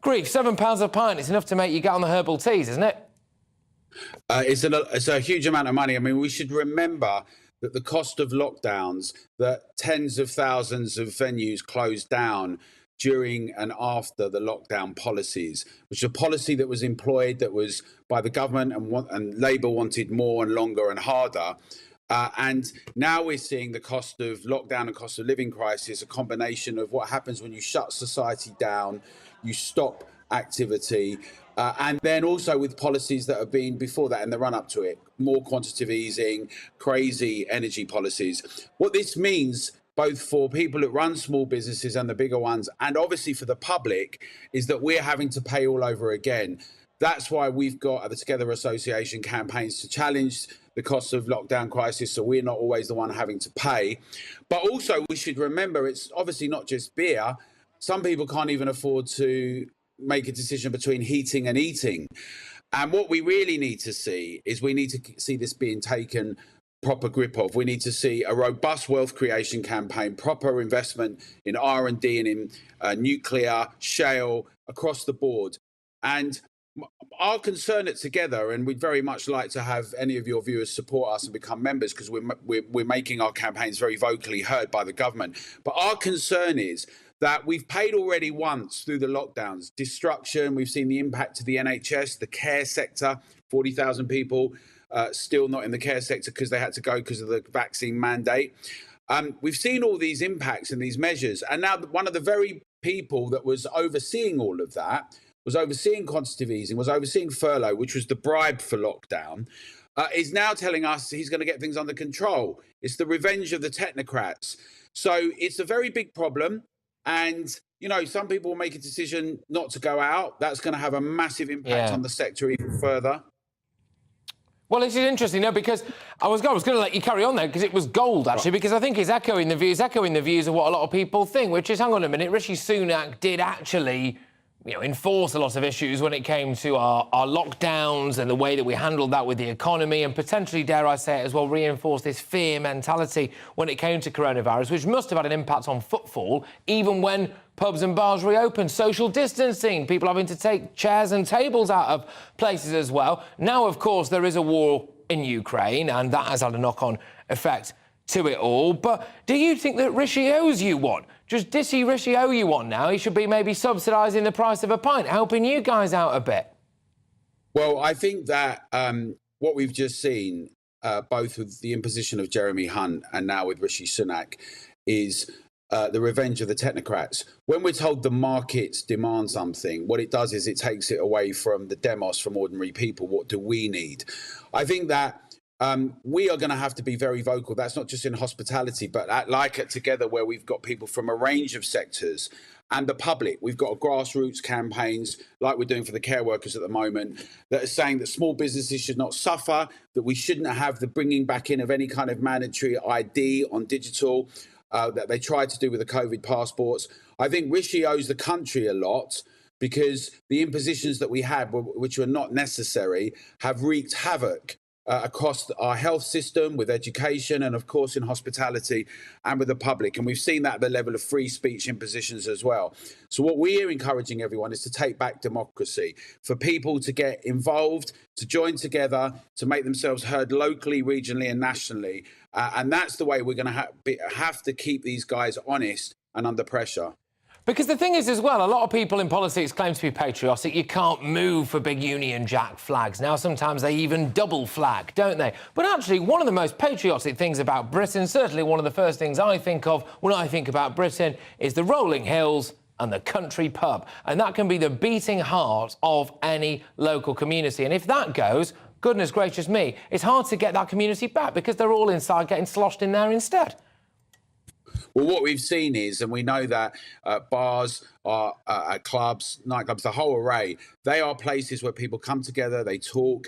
Grief, £7 a pint. It's enough to make you get on the herbal teas, isn't it? It's a huge amount of money. I mean, we should remember that the cost of lockdowns, that tens of thousands of venues closed down during and after the lockdown policies, which is a policy that was employed, that was by the government, and Labour wanted more and longer and harder. And now we're seeing the cost of lockdown and cost of living crisis, a combination of what happens when you shut society down, you stop activity, and then also with policies that have been before that in the run up to it, more quantitative easing, crazy energy policies. What this means, both for people that run small businesses and the bigger ones, and obviously for the public, is that we're having to pay all over again. That's why we've got the Together Association campaigns to challenge the cost of lockdown crisis, so we're not always the one having to pay. But also we should remember it's obviously not just beer. Some people can't even afford to make a decision between heating and eating. And what we really need to see is we need to see this being taken proper grip of. We need to see a robust wealth creation campaign, proper investment in R&D and in nuclear, shale, across the board. And our concern at Together, and we'd very much like to have any of your viewers support us and become members, because we're making our campaigns very vocally heard by the government. But our concern is that we've paid already once through the lockdowns, destruction. We've seen the impact to the NHS, the care sector, 40,000 people still not in the care sector because they had to go because of the vaccine mandate. We've seen all these impacts and these measures. And now one of the very people that was overseeing all of that, was overseeing quantitative easing, was overseeing furlough, which was the bribe for lockdown, is now telling us he's going to get things under control. It's the revenge of the technocrats. So it's a very big problem. And, you know, some people will make a decision not to go out. That's going to have a massive impact on the sector even further. Well, this is interesting, no, because I was going to let you carry on there because it was gold, actually, because I think it's echoing the views of what a lot of people think, which is, hang on a minute, Rishi Sunak did actually, you know, enforce a lot of issues when it came to our lockdowns and the way that we handled that with the economy, and potentially, dare I say it as well, reinforce this fear mentality when it came to coronavirus, which must have had an impact on footfall, even when pubs and bars reopened, social distancing, people having to take chairs and tables out of places as well. Now, of course, there is a war in Ukraine, and that has had a knock-on effect to it all. But do you think that Rishi owes you one? Does he Rishi owe you one now? He should be maybe subsidising the price of a pint, helping you guys out a bit. Well, I think that what we've just seen, both with the imposition of Jeremy Hunt and now with Rishi Sunak, is the revenge of the technocrats. When we're told the markets demand something, what it does is it takes it away from the demos, from ordinary people. What do we need? I think that we are going to have to be very vocal. That's not just in hospitality, but at Together, where we've got people from a range of sectors and the public. We've got grassroots campaigns like we're doing for the care workers at the moment that are saying that small businesses should not suffer, that we shouldn't have the bringing back in of any kind of mandatory ID on digital that they tried to do with the COVID passports. I think Rishi owes the country a lot because the impositions that we had, which were not necessary, have wreaked havoc across our health system, with education, and of course in hospitality and with the public. And we've seen that at the level of free speech impositions as well. So what we're encouraging everyone is to take back democracy, for people to get involved, to join together, to make themselves heard locally, regionally and nationally. And that's the way we're going to have to keep these guys honest and under pressure. Because the thing is, as well, a lot of people in politics claim to be patriotic. You can't move for big Union Jack flags. Now, sometimes they even double flag, don't they? But actually, one of the most patriotic things about Britain, certainly one of the first things I think of when I think about Britain, is the rolling hills and the country pub. And that can be the beating heart of any local community. And if that goes, goodness gracious me, it's hard to get that community back because they're all inside getting sloshed in there instead. Well, what we've seen is, and we know that bars, are clubs, nightclubs, the whole array, they are places where people come together, they talk.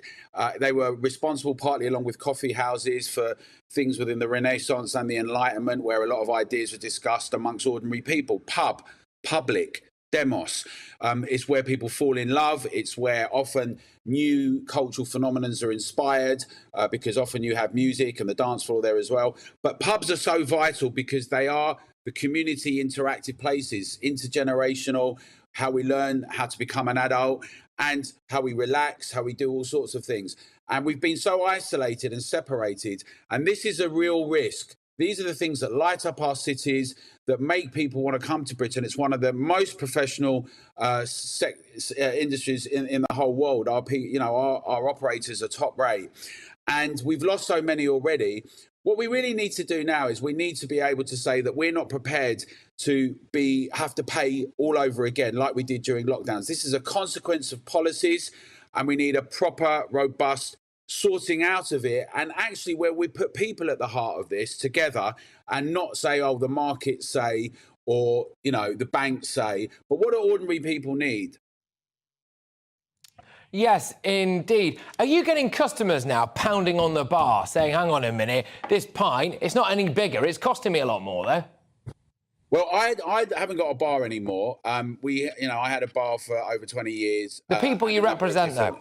They were responsible partly along with coffee houses for things within the Renaissance and the Enlightenment, where a lot of ideas were discussed amongst ordinary people. Pub, public, demos. It's where people fall in love. It's where often new cultural phenomena are inspired because often you have music and the dance floor there as well. But pubs are so vital because they are the community interactive places, intergenerational, how we learn how to become an adult and how we relax, how we do all sorts of things. And we've been so isolated and separated. And this is a real risk. These are the things that light up our cities, that make people want to come to Britain. It's one of the most professional industries in the whole world. Our operators are top rate. And we've lost so many already. What we really need to do now is we need to be able to say that we're not prepared to have to pay all over again like we did during lockdowns. This is a consequence of policies, and we need a proper, robust sorting out of it, and actually where we put people at the heart of this together and not say, oh, the markets say, or, you know, the banks say, but what do ordinary people need? Yes, indeed. Are you getting customers now pounding on the bar saying, hang on a minute, this pint, it's not any bigger, it's costing me a lot more, though? Well, I haven't got a bar anymore. I had a bar for over 20 years. The people you represent, though.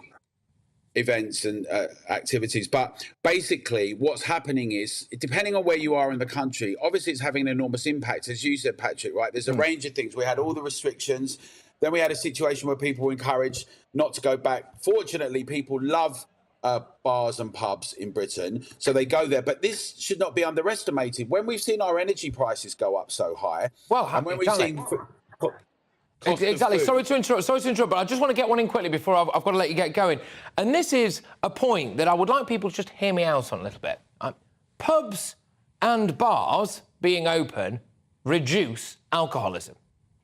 Events and activities. But basically what's happening is, depending on where you are in the country, obviously it's having an enormous impact, as you said, Patrick, right? There's a range of things. We had all the restrictions. Then we had a situation where people were encouraged not to go back. Fortunately, people love bars and pubs in Britain, so they go there. But this should not be underestimated. When we've seen our energy prices go up so high, and when we've seen... Exactly. Sorry to interrupt, but I just want to get one in quickly before I've got to let you get going. And this is a point that I would like people to just hear me out on a little bit. Pubs and bars being open reduce alcoholism.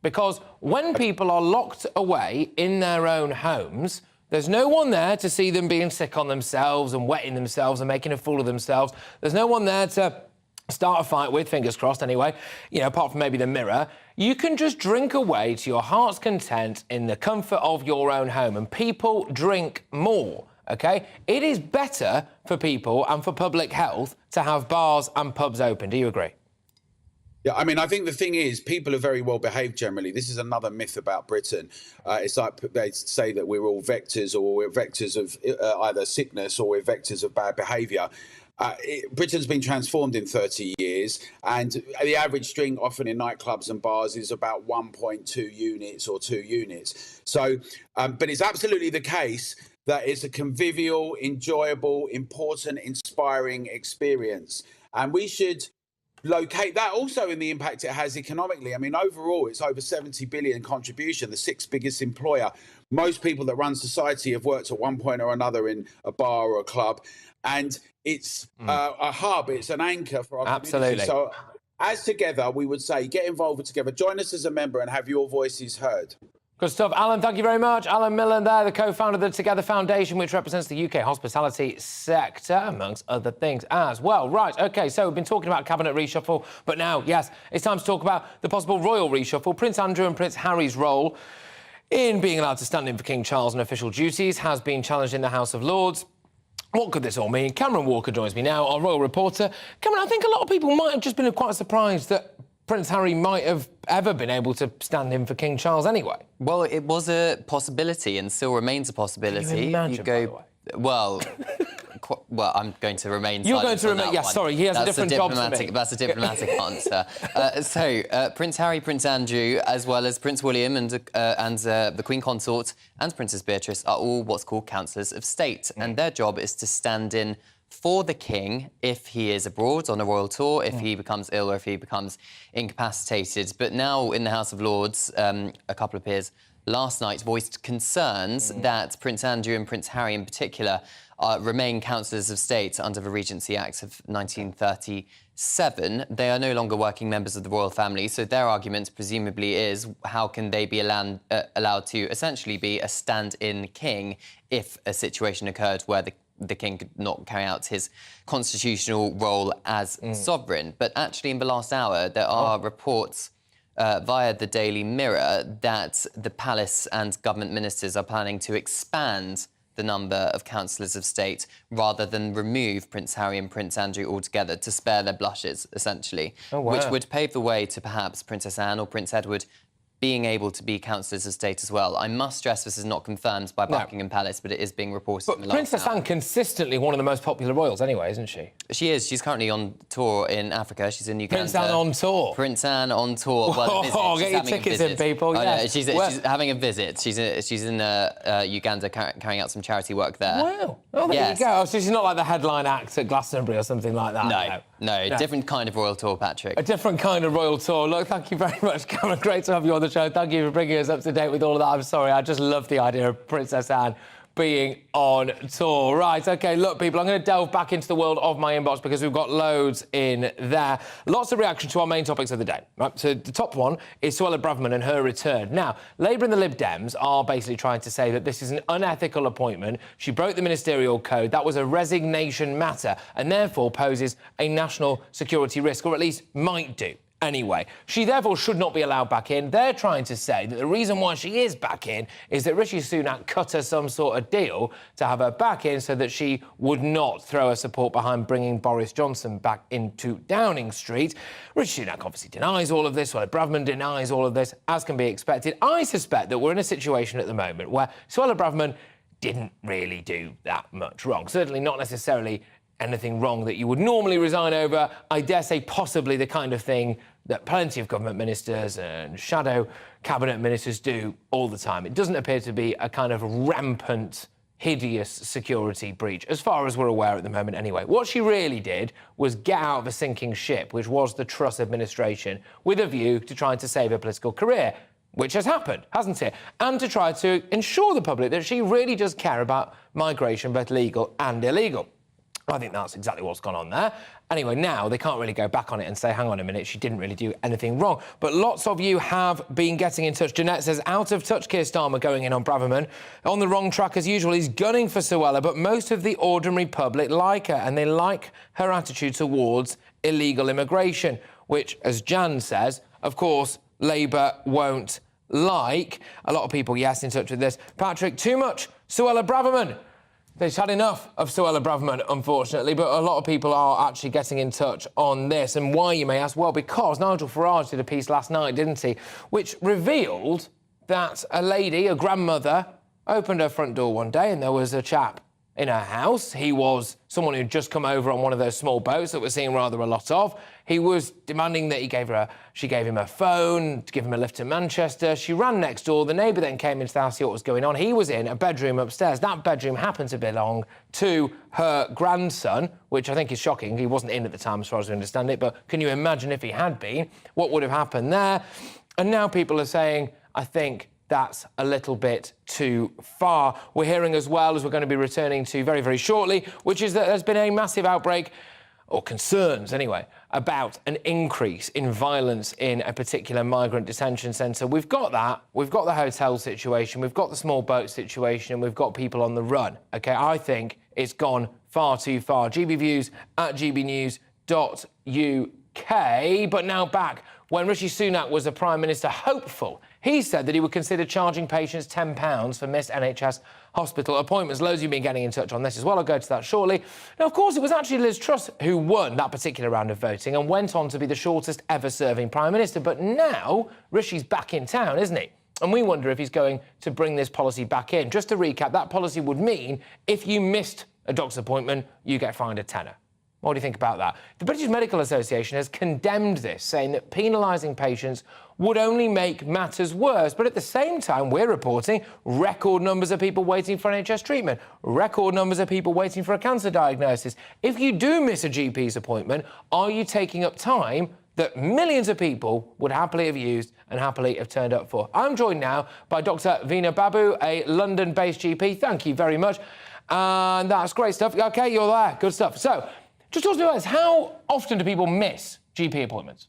Because when people are locked away in their own homes, There's no one there to see them being sick on themselves and wetting themselves and making a fool of themselves. There's no one there to start a fight with, fingers crossed anyway, you know, apart from maybe the Mirror. You can just drink away to your heart's content in the comfort of your own home, and people drink more, OK? It is better for people and for public health to have bars and pubs open. Do you agree? Yeah, I mean, I think the thing is, people are very well behaved generally. This is another myth about Britain. It's like they say that we're all vectors, or we're vectors of either sickness or we're vectors of bad behaviour. Britain's been transformed in 30 years, and the average drink often in nightclubs and bars is about 1.2 units or 2 units. So, but it's absolutely the case that it's a convivial, enjoyable, important, inspiring experience. And we should locate that also in the impact it has economically. I mean, overall, it's over 70 billion contribution, the 6th biggest employer. Most people that run society have worked at one point or another in a bar or a club. And it's a hub, it's an anchor for our community. So as Together, we would say, get involved with Together. Join us as a member and have your voices heard. Good stuff. Alan, thank you very much. Alan Millen there, the co-founder of the Together Foundation, which represents the UK hospitality sector, amongst other things as well. Right, OK, so we've been talking about cabinet reshuffle, but now, yes, it's time to talk about the possible royal reshuffle. Prince Andrew and Prince Harry's role in being allowed to stand in for King Charles on official duties has been challenged in the House of Lords. What could this all mean? Cameron Walker joins me now, our royal reporter. Cameron, I think a lot of people might have just been quite surprised that Prince Harry might have ever been able to stand in for King Charles anyway. Well, it was a possibility and still remains a possibility. Can you imagine, by the way? Well, well, I'm going to remain You're silent going to on remain... that Yeah, one. sorry, he has a different job to me. That's a diplomatic answer. Prince Harry, Prince Andrew, as well as Prince William and the Queen Consort and Princess Beatrice are all what's called councillors of state, and their job is to stand in for the king if he is abroad on a royal tour, if he becomes ill or if he becomes incapacitated. But now in the House of Lords, a couple of peers last night voiced concerns that Prince Andrew and Prince Harry in particular remain councillors of state under the Regency Act of 1937. They are no longer working members of the royal family, so their argument presumably is how can they be allowed to essentially be a stand-in king if a situation occurred where the king could not carry out his constitutional role as sovereign. But actually in the last hour there are reports via the Daily Mirror that the palace and government ministers are planning to expand the number of councillors of state rather than remove Prince Harry and Prince Andrew altogether to spare their blushes, essentially, which would pave the way to perhaps Princess Anne or Prince Edward being able to be councillors of state as well. I must stress this is not confirmed by Buckingham Palace, but it is being reported in the last Princess Anne consistently one of the most popular royals anyway, isn't she? She is. She's currently on tour in Africa. She's in Uganda. Prince Anne on tour? Prince Anne on tour. Well, get your tickets in, people. Yes. She's having a visit. She's in Uganda carrying out some charity work there. Wow. Oh, there you go. So she's not like the headline act at Glastonbury or something like that? No. Different kind of royal tour, Patrick. A different kind of royal tour. Look, thank you very much, Cameron. Great to have you on the show. Thank you for bringing us up to date with all of that. I'm sorry, I just love the idea of Princess Anne being on tour. Right, OK, look, people, I'm going to delve back into the world of my inbox because we've got loads in there. Lots of reaction to our main topics of the day. Right? So the top one is Suella Braverman and her return. Now, Labour and the Lib Dems are basically trying to say that this is an unethical appointment. She broke the ministerial code. That was a resignation matter and therefore poses a national security risk, or at least might do. Anyway, she therefore should not be allowed back in. They're trying to say that the reason why she is back in is that Rishi Sunak cut her some sort of deal to have her back in so that she would not throw her support behind bringing Boris Johnson back into Downing Street. Rishi Sunak obviously denies all of this, Suella Braverman denies all of this, as can be expected. I suspect that we're in a situation at the moment where Suella Braverman didn't really do that much wrong. Certainly not necessarily anything wrong that you would normally resign over. I dare say possibly the kind of thing that plenty of government ministers and shadow cabinet ministers do all the time. It doesn't appear to be a kind of rampant, hideous security breach, as far as we're aware at the moment anyway. What she really did was get out of a sinking ship, which was the Truss administration, with a view to trying to save her political career, which has happened, hasn't it? And to try to ensure the public that she really does care about migration, both legal and illegal. I think that's exactly what's gone on there. Anyway, now they can't really go back on it and say, hang on a minute, she didn't really do anything wrong. But lots of you have been getting in touch. Jeanette says, out of touch Keir Starmer going in on Braverman. On the wrong track as usual, he's gunning for Suella, but most of the ordinary public like her, and they like her attitude towards illegal immigration, which, as Jan says, of course, Labour won't like. A lot of people, yes, in touch with this. Patrick, too much Suella Braverman. They've had enough of Suella Braverman, unfortunately, but a lot of people are actually getting in touch on this. And why, you may ask? Well, because Nigel Farage did a piece last night, didn't he, which revealed that a lady, a grandmother, opened her front door one day and there was a chap in her house. He was someone who'd just come over on one of those small boats that we're seeing rather a lot of. He was demanding that she gave him her phone to give him a lift to Manchester. She ran next door. The neighbour then came into the house to see what was going on. He was in a bedroom upstairs. That bedroom happened to belong to her grandson, which I think is shocking. He wasn't in at the time, as far as I understand it, but can you imagine if he had been? What would have happened there? And now people are saying, I think that's a little bit too far. We're hearing as well, as we're going to be returning to very, very shortly, which is that there's been a massive outbreak, or concerns anyway, about an increase in violence in a particular migrant detention centre. We've got that, we've got the hotel situation, we've got the small boat situation, and we've got people on the run. OK, I think it's gone far too far. GB Views at gbnews.uk. But now back, when Rishi Sunak was a Prime Minister hopeful, he said that he would consider charging patients £10 for missed NHS hospital appointments. Loads of you have been getting in touch on this as well. I'll go to that shortly. Now, of course, it was actually Liz Truss who won that particular round of voting and went on to be the shortest ever serving Prime Minister. But now Rishi's back in town, isn't he? And we wonder if he's going to bring this policy back in. Just to recap, that policy would mean if you missed a doctor's appointment, you get fined a tenner. What do you think about that? The British Medical Association has condemned this, saying that penalising patients would only make matters worse. But at the same time, we're reporting record numbers of people waiting for NHS treatment, record numbers of people waiting for a cancer diagnosis. If you do miss a GP's appointment, are you taking up time that millions of people would happily have used and happily have turned up for? I'm joined now by Dr. Veena Babu, a London-based GP. Thank you very much. And that's great stuff. OK, you're there. Good stuff. So, just talk to me about this. How often do people miss GP appointments?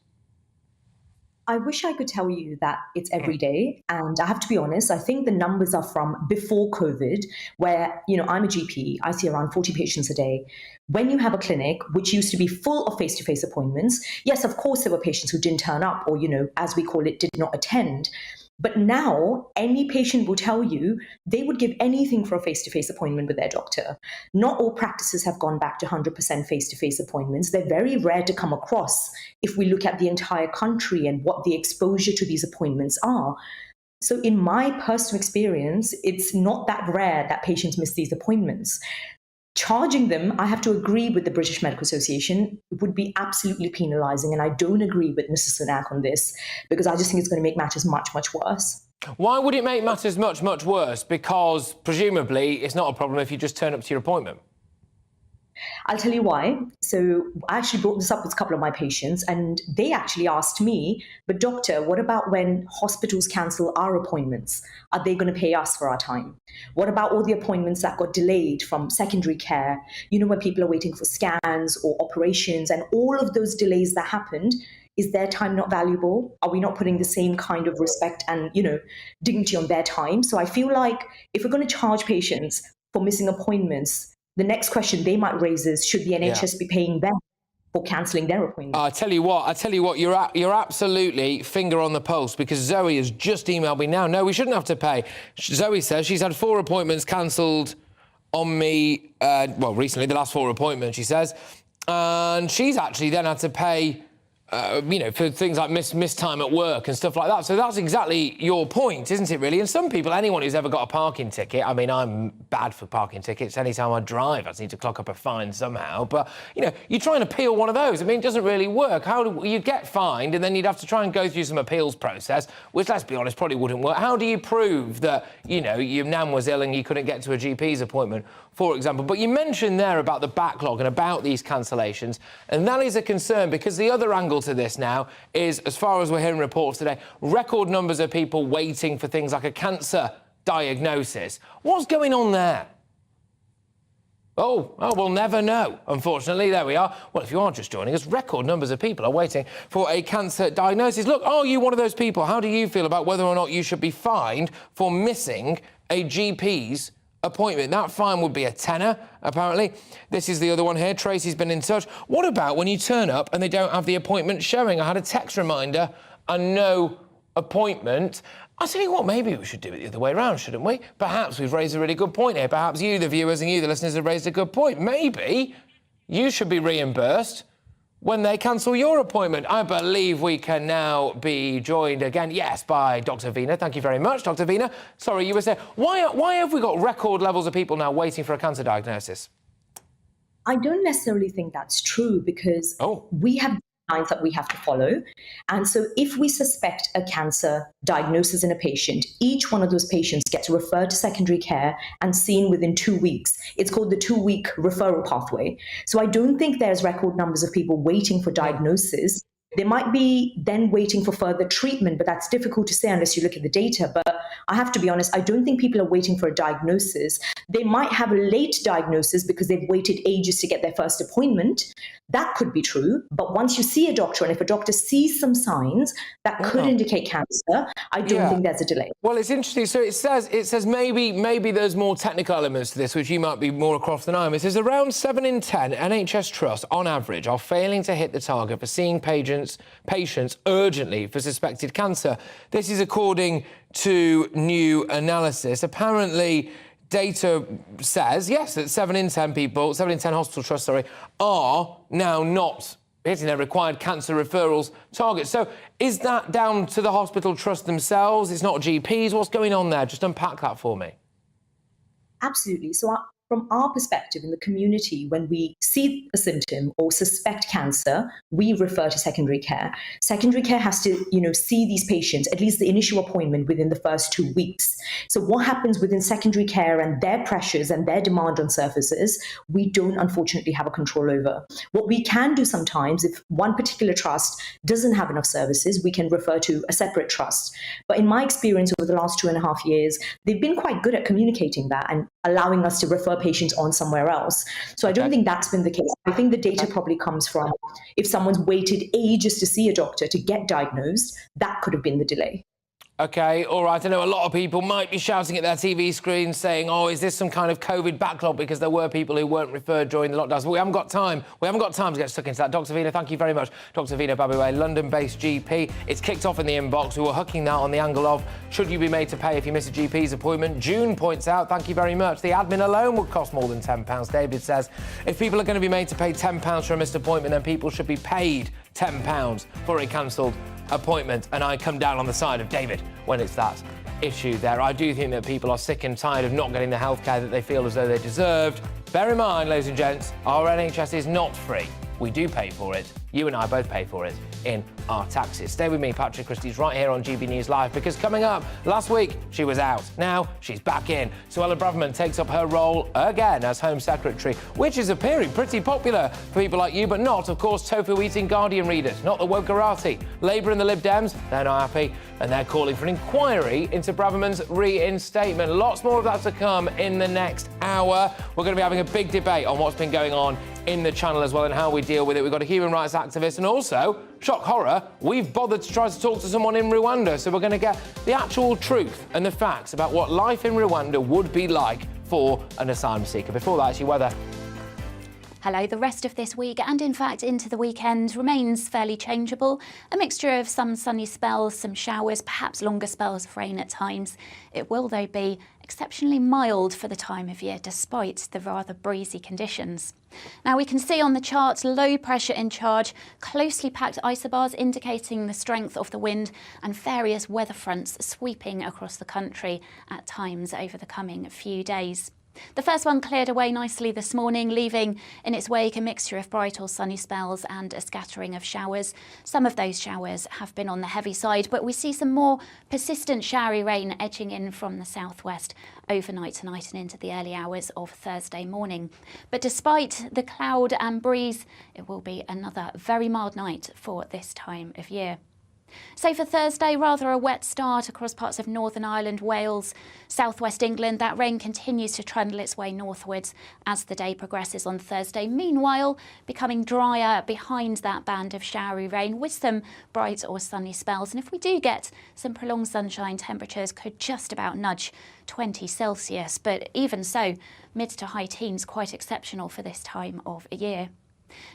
I wish I could tell you that it's every day. And I have to be honest, I think the numbers are from before COVID, where, I'm a GP, I see around 40 patients a day. When you have a clinic, which used to be full of face-to-face appointments, yes, of course, there were patients who didn't turn up or, as we call it, did not attend. But now any patient will tell you they would give anything for a face-to-face appointment with their doctor. Not all practices have gone back to 100% face-to-face appointments. They're very rare to come across if we look at the entire country and what the exposure to these appointments are. So in my personal experience, it's not that rare that patients miss these appointments. Charging them, I have to agree with the British Medical Association, would be absolutely penalising. And I don't agree with Mr. Sunak on this, because I just think it's going to make matters much, much worse. Why would it make matters much, much worse? Because presumably it's not a problem if you just turn up to your appointment. I'll tell you why. So I actually brought this up with a couple of my patients, and they actually asked me, but doctor, what about when hospitals cancel our appointments? Are they going to pay us for our time? What about all the appointments that got delayed from secondary care, where people are waiting for scans or operations, and all of those delays that happened? Is their time not valuable? Are we not putting the same kind of respect and, dignity on their time? So I feel like if we're going to charge patients for missing appointments, the next question they might raise is, should the NHS be paying them for cancelling their appointment? I tell you what, you're absolutely finger on the pulse, because Zoe has just emailed me now. No, we shouldn't have to pay. Zoe says she's had 4 appointments cancelled on me, recently, the last 4 appointments, she says, and she's actually then had to pay for things like missed time at work and stuff like that. So that's exactly your point, isn't it, really? And some people, anyone who's ever got a parking ticket, I mean, I'm bad for parking tickets. Anytime I drive, I need to clock up a fine somehow. But, you try and appeal one of those. I mean, it doesn't really work. How do you get fined, and then you'd have to try and go through some appeals process, which, let's be honest, probably wouldn't work. How do you prove that, your nan was ill and you couldn't get to a GP's appointment, for example? But you mentioned there about the backlog and about these cancellations, and that is a concern, because the other angle to this now is, as far as we're hearing reports today, record numbers of people waiting for things like a cancer diagnosis. What's going on there? Oh, we'll never know, unfortunately. There we are. Well, if you are just joining us, record numbers of people are waiting for a cancer diagnosis. Look, are you one of those people? How do you feel about whether or not you should be fined for missing a GP's appointment? That fine would be a tenner, apparently. This is the other one here. Tracy's been in touch. What about when you turn up and they don't have the appointment showing? I had a text reminder and no appointment. I tell you what, maybe we should do it the other way around, shouldn't we? Perhaps we've raised a really good point here. Perhaps you, the viewers, and you, the listeners, have raised a good point. Maybe you should be reimbursed when they cancel your appointment. I believe we can now be joined again, yes, by Dr. Vina. Thank you very much, Dr. Vina. Sorry, you were saying, why have we got record levels of people now waiting for a cancer diagnosis? I don't necessarily think that's true because we have guidelines that we have to follow. And so if we suspect a cancer diagnosis in a patient, each one of those patients gets referred to secondary care and seen within 2 weeks. It's called the 2-week referral pathway. So I don't think there's record numbers of people waiting for diagnosis. They might be then waiting for further treatment, but that's difficult to say unless you look at the data. But I have to be honest, I don't think people are waiting for a diagnosis. They might have a late diagnosis because they've waited ages to get their first appointment. That could be true. But once you see a doctor, and if a doctor sees some signs that could indicate cancer, I don't think there's a delay. Well, it's interesting. So it says maybe there's more technical elements to this, which you might be more across than I am. It says around 7 in 10 NHS trusts, on average, are failing to hit the target for seeing patients urgently for suspected cancer. This is according to new analysis. Apparently, data says, yes, that 7 in 10 hospital trusts, are now not hitting their required cancer referrals targets. So is that down to the hospital trust themselves? It's not GPs? What's going on there? Just unpack that for me. Absolutely. So from our perspective in the community, when we see a symptom or suspect cancer, we refer to secondary care. Secondary care has to, see these patients, at least the initial appointment, within the first 2 weeks. So what happens within secondary care and their pressures and their demand on services, we don't unfortunately have a control over. What we can do sometimes, if one particular trust doesn't have enough services, we can refer to a separate trust. But in my experience over the last 2.5 years, they've been quite good at communicating that and allowing us to refer patients on somewhere else. So I don't think that's been the case. I think the data probably comes from if someone's waited ages to see a doctor to get diagnosed, that could have been the delay. OK, all right. I know a lot of people might be shouting at their TV screens saying, oh, is this some kind of COVID backlog because there were people who weren't referred during the lockdowns? But we haven't got time. We haven't got time to get stuck into that. Dr. Vina, thank you very much. Dr. Vina Babuwe, London-based GP. It's kicked off in the inbox. We were hooking that on the angle of, should you be made to pay if you miss a GP's appointment? June points out, thank you very much, the admin alone would cost more than £10. David says, if people are going to be made to pay £10 for a missed appointment, then people should be paid £10 for a cancelled appointment. And I come down on the side of David when it's that issue there. I do think that people are sick and tired of not getting the healthcare that they feel as though they deserved. Bear in mind, ladies and gents, our NHS is not free. We do pay for it. You and I both pay for it in our taxes. Stay with me, Patrick Christys, right here on GB News Live, because coming up, last week she was out. Now she's back in. Suella Braverman takes up her role again as Home Secretary, which is appearing pretty popular for people like you, but not, of course, tofu-eating Guardian readers, not the wokerati. Labour and the Lib Dems, they're not happy, and they're calling for an inquiry into Braverman's reinstatement. Lots more of that to come in the next hour. We're going to be having a big debate on what's been going on in the channel as well and how we deal with it. We've got a human rights activist and also, shock horror, we've bothered to try to talk to someone in Rwanda. So we're going to get the actual truth and the facts about what life in Rwanda would be like for an asylum seeker. Before that, it's your weather. Hello, the rest of this week and in fact into the weekend remains fairly changeable. A mixture of some sunny spells, some showers, perhaps longer spells of rain at times. It will though be exceptionally mild for the time of year despite the rather breezy conditions. Now we can see on the chart low pressure in charge, closely packed isobars indicating the strength of the wind and various weather fronts sweeping across the country at times over the coming few days. The first one cleared away nicely this morning, leaving in its wake a mixture of bright or sunny spells and a scattering of showers. Some of those showers have been on the heavy side, but we see some more persistent showery rain edging in from the southwest overnight tonight and into the early hours of Thursday morning. But despite the cloud and breeze, it will be another very mild night for this time of year. So for Thursday, rather a wet start across parts of Northern Ireland, Wales, southwest England. That rain continues to trundle its way northwards as the day progresses on Thursday. Meanwhile, becoming drier behind that band of showery rain with some bright or sunny spells. And if we do get some prolonged sunshine, temperatures could just about nudge 20 Celsius. But even so, mid to high teens, quite exceptional for this time of year.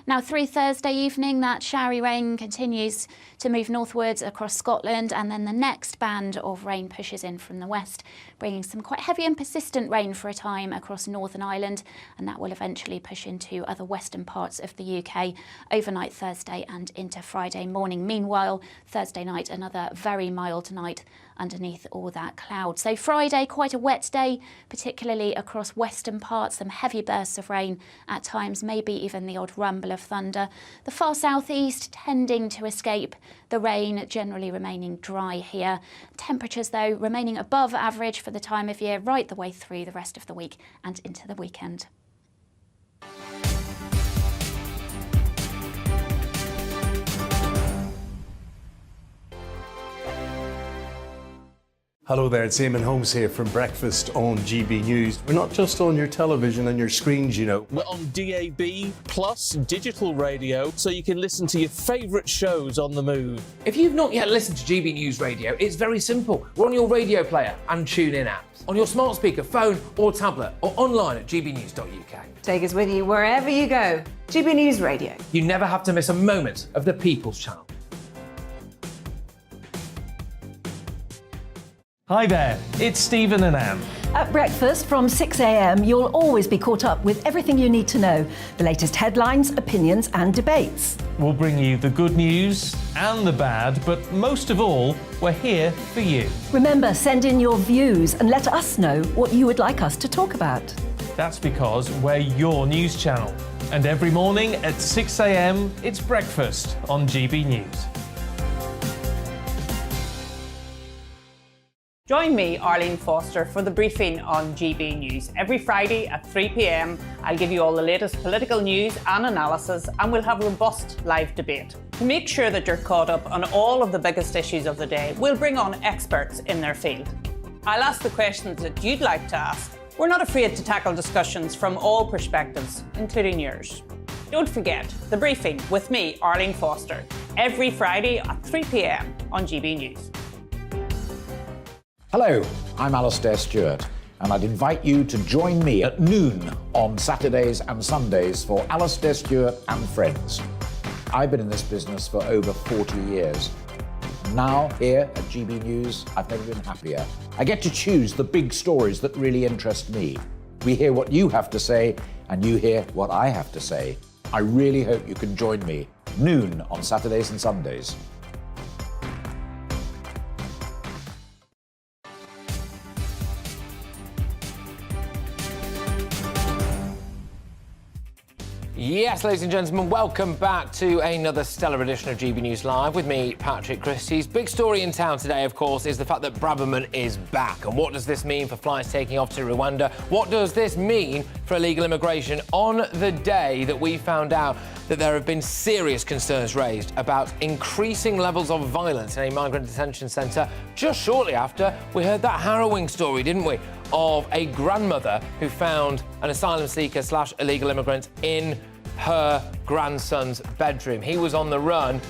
Now, through Thursday evening, that showery rain continues to move northwards across Scotland, and then the next band of rain pushes in from the west, bringing some quite heavy and persistent rain for a time across Northern Ireland, and that will eventually push into other western parts of the UK overnight Thursday and into Friday morning. Meanwhile, Thursday night, another very mild night underneath all that cloud. So Friday, quite a wet day, particularly across western parts, some heavy bursts of rain at times, maybe even the odd rumble of thunder. The far southeast tending to escape the rain, generally remaining dry here. Temperatures, though, remaining above average for the time of year right the way through the rest of the week and into the weekend. Hello there, it's Eamon Holmes here from Breakfast on GB News. We're not just on your television and your screens, you know. We're on DAB plus digital radio, so you can listen to your favourite shows on the move. If you've not yet listened to GB News Radio, it's very simple. We're on your radio player and tune-in apps, on your smart speaker, phone or tablet, or online at gbnews.uk. Take us with you wherever you go. GB News Radio. You never have to miss a moment of the People's Channel. Hi there, it's Stephen and Anne. At breakfast from 6 a.m, you'll always be caught up with everything you need to know, the latest headlines, opinions and debates. We'll bring you the good news and the bad, but most of all, we're here for you. Remember, send in your views and let us know what you would like us to talk about. That's because we're your news channel. And every morning at 6 a.m, it's breakfast on GB News. Join me, Arlene Foster, for the briefing on GB News. Every Friday at 3 p.m, I'll give you all the latest political news and analysis, and we'll have robust live debate. To make sure that you're caught up on all of the biggest issues of the day, we'll bring on experts in their field. I'll ask the questions that you'd like to ask. We're not afraid to tackle discussions from all perspectives, including yours. Don't forget, the briefing with me, Arlene Foster, every Friday at 3 p.m. on GB News. Hello, I'm Alastair Stewart, and I'd invite you to join me at noon on Saturdays and Sundays for Alastair Stewart and Friends. I've been in this business for over 40 years. Now, here at GB News, I've never been happier. I get to choose the big stories that really interest me. We hear what you have to say, and you hear what I have to say. I really hope you can join me, noon on Saturdays and Sundays. Yes, ladies and gentlemen, welcome back to another stellar edition of GB News Live with me, Patrick Christys. Big story in town today, of course, is the fact that Braverman is back. And what does this mean for flights taking off to Rwanda? What does this mean for illegal immigration on the day that we found out that there have been serious concerns raised about increasing levels of violence in a migrant detention centre just shortly after we heard that harrowing story, didn't we, of a grandmother who found an asylum seeker / illegal immigrant in her grandson's bedroom. He was on the run.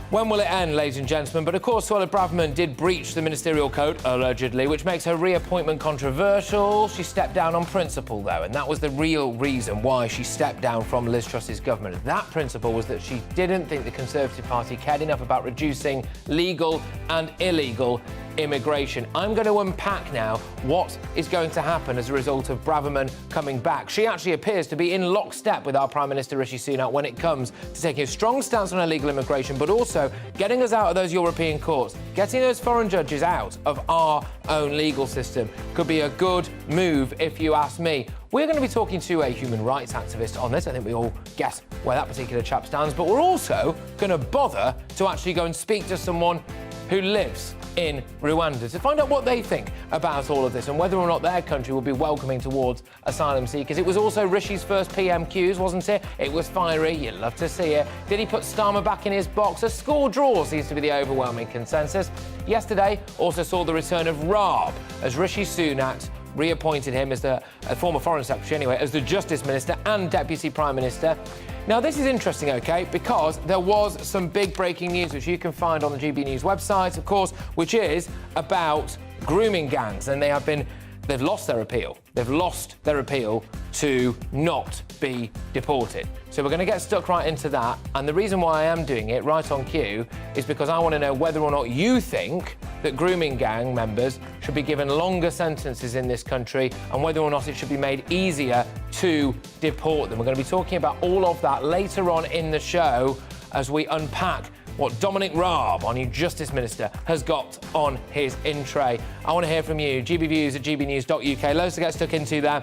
When will it end, ladies and gentlemen? But of course, Suella Braverman did breach the ministerial code, allegedly, which makes her reappointment controversial. She stepped down on principle, though, and that was the real reason why she stepped down from Liz Truss's government. That principle was that she didn't think the Conservative Party cared enough about reducing legal and illegal immigration. I'm going to unpack now what is going to happen as a result of Braverman coming back. She actually appears to be in lockstep with our Prime Minister Rishi Sunak when it comes to taking a strong stance on illegal immigration, but also getting us out of those European courts, getting those foreign judges out of our own legal system. Could be a good move, if you ask me. We're going to be talking to a human rights activist on this. I think we all guess where that particular chap stands, but we're also going to bother to actually go and speak to someone who lives in Rwanda to find out what they think about all of this and whether or not their country will be welcoming towards asylum seekers. It was also Rishi's first PMQs, wasn't it? It was fiery. You'd love to see it. Did he put Starmer back in his box? A score draw seems to be the overwhelming consensus. Yesterday also saw the return of Raab as Rishi Sunak reappointed him as the former Foreign Secretary, anyway, as the Justice Minister and Deputy Prime Minister. Now, this is interesting, OK, because there was some big breaking news, which you can find on the GB News website, of course, which is about grooming gangs, and they've lost their appeal. They've lost their appeal to not be deported. So we're going to get stuck right into that. And the reason why I am doing it right on cue is because I want to know whether or not you think that grooming gang members should be given longer sentences in this country and whether or not it should be made easier to deport them. We're going to be talking about all of that later on in the show as we unpack what Dominic Raab, our new Justice Minister, has got on his in tray. I want to hear from you. gbviews@gbnews.uk. Loads to get stuck into there.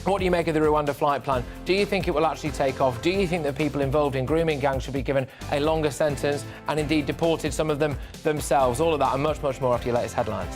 What do you make of the Rwanda flight plan? Do you think it will actually take off? Do you think that people involved in grooming gangs should be given a longer sentence and indeed deported, some of them themselves? All of that and much, much more after your latest headlines.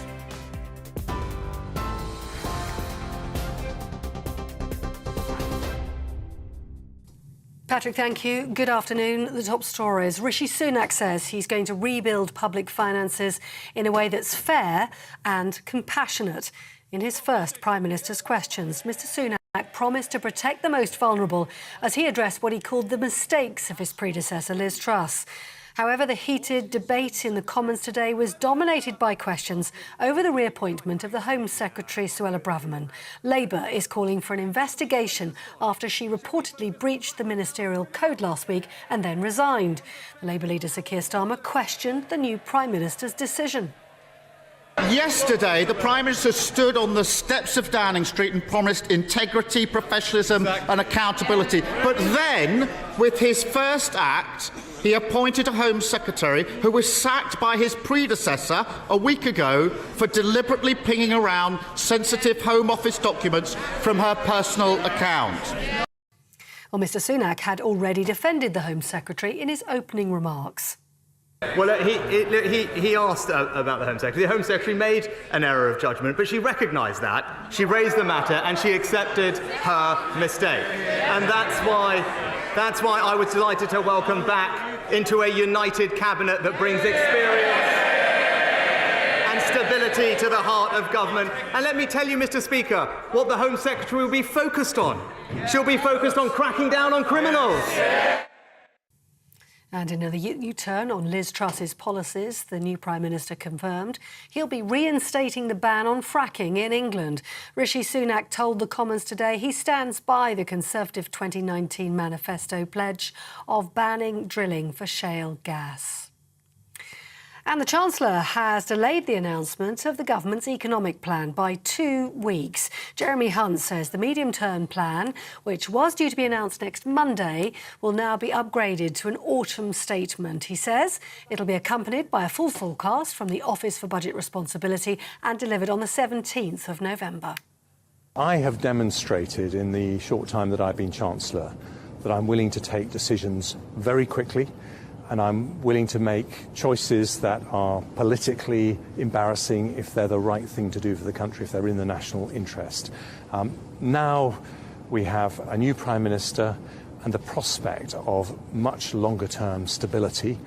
Patrick, thank you. Good afternoon. The top stories. Rishi Sunak says he's going to rebuild public finances in a way that's fair and compassionate. In his first Prime Minister's questions, Mr Sunak promised to protect the most vulnerable as he addressed what he called the mistakes of his predecessor, Liz Truss. However, the heated debate in the Commons today was dominated by questions over the reappointment of the Home Secretary, Suella Braverman. Labour is calling for an investigation after she reportedly breached the ministerial code last week and then resigned. The Labour leader, Sir Keir Starmer, questioned the new Prime Minister's decision. Yesterday, the Prime Minister stood on the steps of Downing Street and promised integrity, professionalism and accountability. But then, with his first act, he appointed a Home Secretary who was sacked by his predecessor a week ago for deliberately pinging around sensitive Home Office documents from her personal account. Well, Mr Sunak had already defended the Home Secretary in his opening remarks. Well, he asked about the Home Secretary. The Home Secretary made an error of judgment, but she recognised that. She raised the matter and she accepted her mistake. And that's why I was delighted to welcome back into a united cabinet that brings experience and stability to the heart of government. And let me tell you, Mr Speaker, what the Home Secretary will be focused on. She'll be focused on cracking down on criminals. And another U-turn on Liz Truss's policies, the new Prime Minister confirmed he'll be reinstating the ban on fracking in England. Rishi Sunak told the Commons today he stands by the Conservative 2019 manifesto pledge of banning drilling for shale gas. And the Chancellor has delayed the announcement of the government's economic plan by 2 weeks. Jeremy Hunt says the medium-term plan, which was due to be announced next Monday, will now be upgraded to an autumn statement. He says it'll be accompanied by a full forecast from the Office for Budget Responsibility and delivered on the 17th of November. I have demonstrated in the short time that I've been Chancellor that I'm willing to take decisions very quickly, and I'm willing to make choices that are politically embarrassing if they're the right thing to do for the country, if they're in the national interest. Now we have a new Prime Minister and the prospect of much longer term stability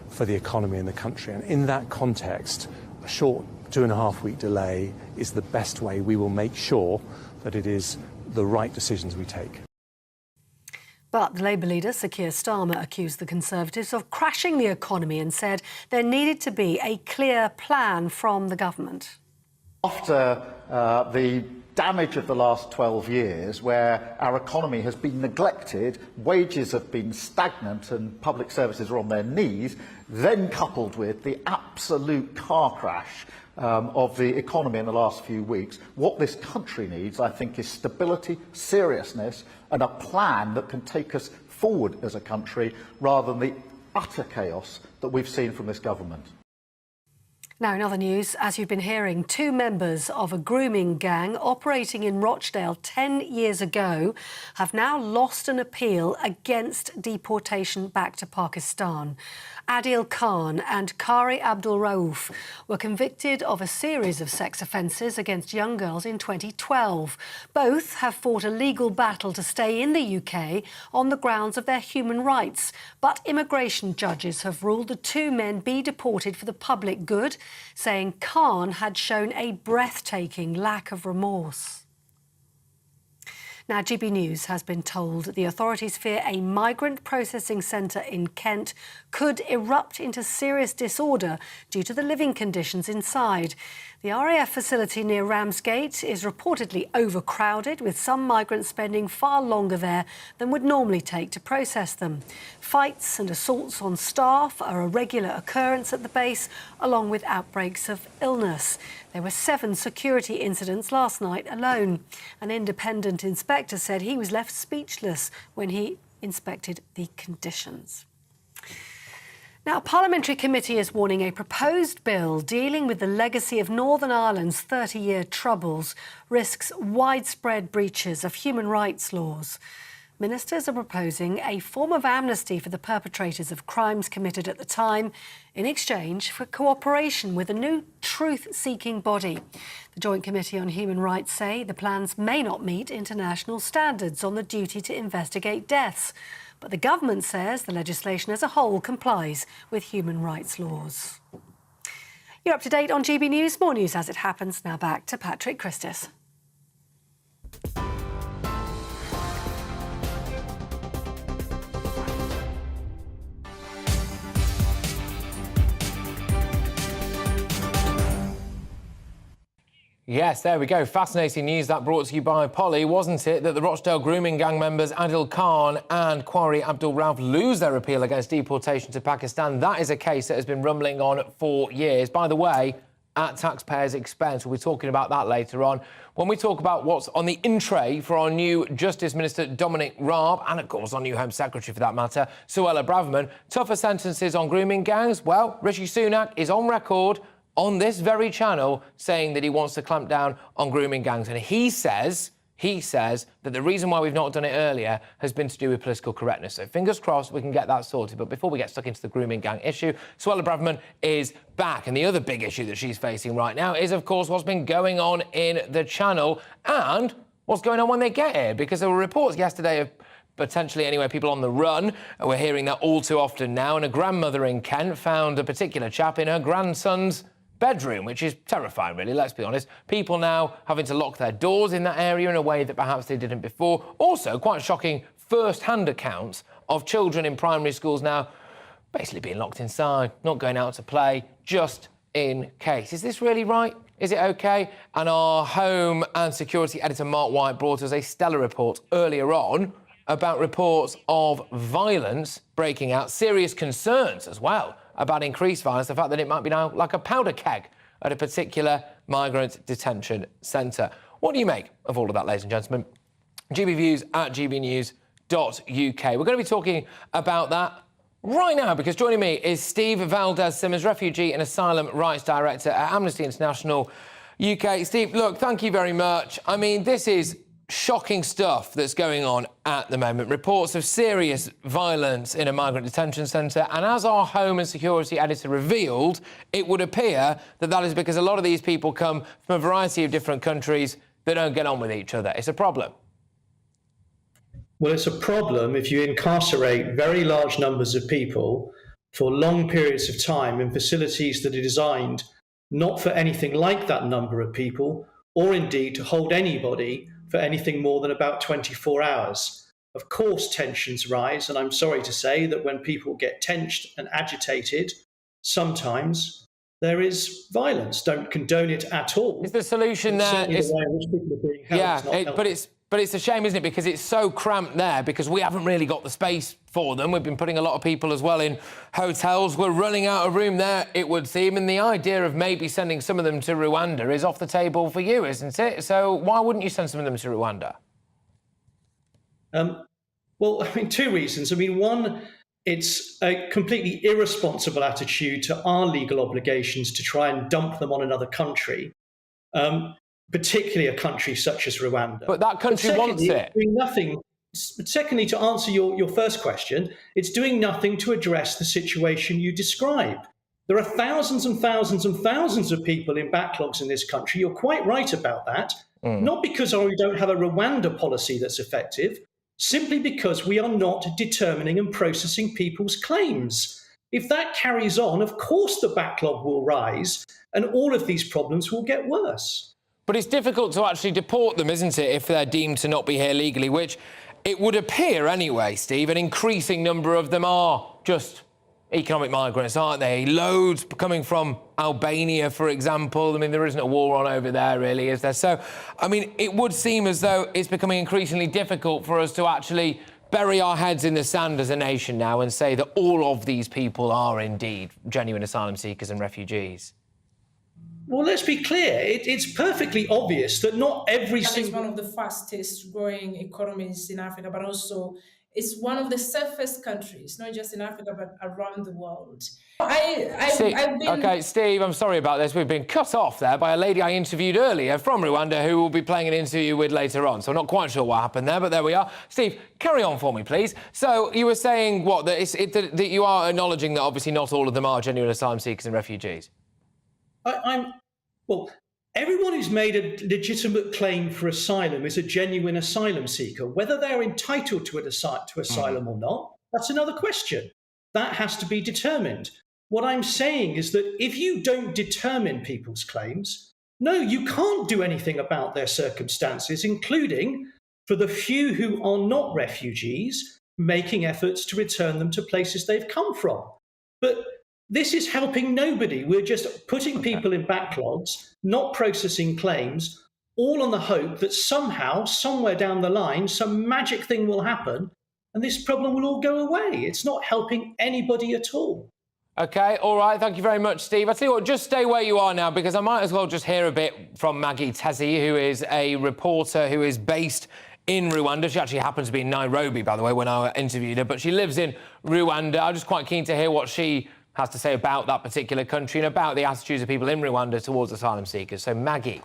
for the economy in the country. And in that context, a short 2.5-week delay is the best way we will make sure that it is the right decisions we take. But the Labour leader, Sir Keir Starmer, accused the Conservatives of crashing the economy and said there needed to be a clear plan from the government. After the damage of the last 12 years, where our economy has been neglected, wages have been stagnant and public services are on their knees, then coupled with the absolute car crash of the economy in the last few weeks, what this country needs, I think, is stability, seriousness, and a plan that can take us forward as a country rather than the utter chaos that we've seen from this government. Now, in other news, as you've been hearing, 2 members of a grooming gang operating in Rochdale 10 years ago have now lost an appeal against deportation back to Pakistan. Adil Khan and Qari Abdul Rauf were convicted of a series of sex offences against young girls in 2012. Both have fought a legal battle to stay in the UK on the grounds of their human rights. But immigration judges have ruled the 2 men be deported for the public good, saying Khan had shown a breathtaking lack of remorse. Now, GB News has been told the authorities fear a migrant processing centre in Kent could erupt into serious disorder due to the living conditions inside. The RAF facility near Ramsgate is reportedly overcrowded, with some migrants spending far longer there than would normally take to process them. Fights and assaults on staff are a regular occurrence at the base, along with outbreaks of illness. There were 7 security incidents last night alone. An independent inspector said he was left speechless when he inspected the conditions. Now, a parliamentary committee is warning a proposed bill dealing with the legacy of Northern Ireland's 30-year troubles risks widespread breaches of human rights laws. Ministers are proposing a form of amnesty for the perpetrators of crimes committed at the time in exchange for cooperation with a new truth-seeking body. The Joint Committee on Human Rights say the plans may not meet international standards on the duty to investigate deaths. But the government says the legislation as a whole complies with human rights laws. You're up to date on GB News. More news as it happens. Now back to Patrick Christys. Yes, there we go. Fascinating news that brought to you by Polly, wasn't it? That the Rochdale grooming gang members Adil Khan and Qari Abdul Rauf lose their appeal against deportation to Pakistan. That is a case that has been rumbling on for years. By the way, at taxpayers' expense. We'll be talking about that later on. When we talk about what's on the in tray for our new Justice Minister Dominic Raab, and of course our new Home Secretary for that matter, Suella Braverman, tougher sentences on grooming gangs. Well, Rishi Sunak is on record on this very channel saying that he wants to clamp down on grooming gangs. And he says that the reason why we've not done it earlier has been to do with political correctness. So fingers crossed we can get that sorted. But before we get stuck into the grooming gang issue, Suella Braverman is back. And the other big issue that she's facing right now is, of course, what's been going on in the channel and what's going on when they get here. Because there were reports yesterday of potentially, anyway, people on the run. We're hearing that all too often now. And a grandmother in Kent found a particular chap in her grandson's bedroom, which is terrifying, really, let's be honest. People now having to lock their doors in that area in a way that perhaps they didn't before. Also, quite shocking first-hand accounts of children in primary schools now basically being locked inside, not going out to play, just in case. Is this really right? Is it OK? And our Home and Security editor, Mark White, brought us a stellar report earlier on about reports of violence breaking out, serious concerns as well about increased violence, the fact that it might be now like a powder keg at a particular migrant detention centre. What do you make of all of that, ladies and gentlemen? GBviews at gbnews.uk. We're going to be talking about that right now, because joining me is Steve Valdez-Simmons, Refugee and Asylum Rights Director at Amnesty International UK. Steve, look, thank you very much. I mean, this is shocking stuff that's going on at the moment. Reports of serious violence in a migrant detention centre. And as our Home and Security editor revealed, it would appear that that is because a lot of these people come from a variety of different countries that don't get on with each other. It's a problem. Well, it's a problem if you incarcerate very large numbers of people for long periods of time in facilities that are designed not for anything like that number of people, or indeed to hold anybody for anything more than about 24 hours. Of course, tensions rise, and I'm sorry to say that when people get tensed and agitated, sometimes there is violence. Don't condone it at all. Is the solution there? Is, the way in which people are being held but it's a shame, isn't it? Because it's so cramped there, because we haven't really got the space for them. We've been putting a lot of people as well in hotels. We're running out of room there, it would seem. And the idea of maybe sending some of them to Rwanda is off the table for you, isn't it? So why wouldn't you send some of them to Rwanda? Well, I mean, two reasons. I mean, one, it's a completely irresponsible attitude to our legal obligations to try and dump them on another country, particularly a country such as Rwanda. But that country wants it. Doing nothing. Secondly, to answer your first question, it's doing nothing to address the situation you describe. There are thousands and thousands and thousands of people in backlogs in this country. You're quite right about that. Not because we don't have a Rwanda policy that's effective, simply because we are not determining and processing people's claims. If that carries on, of course the backlog will rise and all of these problems will get worse. But it's difficult to actually deport them, isn't it, if they're deemed to not be here legally, which it would appear anyway, Steve, an increasing number of them are just economic migrants, aren't they? Loads coming from Albania, for example. I mean, there isn't a war on over there, really, is there? So, I mean, it would seem as though it's becoming increasingly difficult for us to actually bury our heads in the sand as a nation now and say that all of these people are indeed genuine asylum seekers and refugees. Well, let's be clear. It's perfectly obvious that not every It's single... one of the fastest growing economies in Africa, but also it's one of the safest countries, not just in Africa, but around the world. OK, Steve, I'm sorry about this. We've been cut off there by a lady I interviewed earlier from Rwanda who we'll be playing an interview with later on. So I'm not quite sure what happened there, but there we are. Steve, carry on for me, please. So you were saying, what, that you are acknowledging that obviously not all of them are genuine asylum seekers and refugees? Well, everyone who's made a legitimate claim for asylum is a genuine asylum seeker. Whether they're entitled to asylum or not, that's another question. That has to be determined. What I'm saying is that if you don't determine people's claims, no, you can't do anything about their circumstances, including, for the few who are not refugees, making efforts to return them to places they've come from. But this is helping nobody. We're just putting people in backlogs, not processing claims, all on the hope that somehow, somewhere down the line, some magic thing will happen and this problem will all go away. It's not helping anybody at all. OK, all right, thank you very much, Steve. I tell you what, just stay where you are now, because I might as well just hear a bit from Maggie Tezi, who is a reporter who is based in Rwanda. She actually happens to be in Nairobi, by the way, when I interviewed her, but she lives in Rwanda. I'm just quite keen to hear what she has to say about that particular country and about the attitudes of people in Rwanda towards asylum seekers. So, Maggie.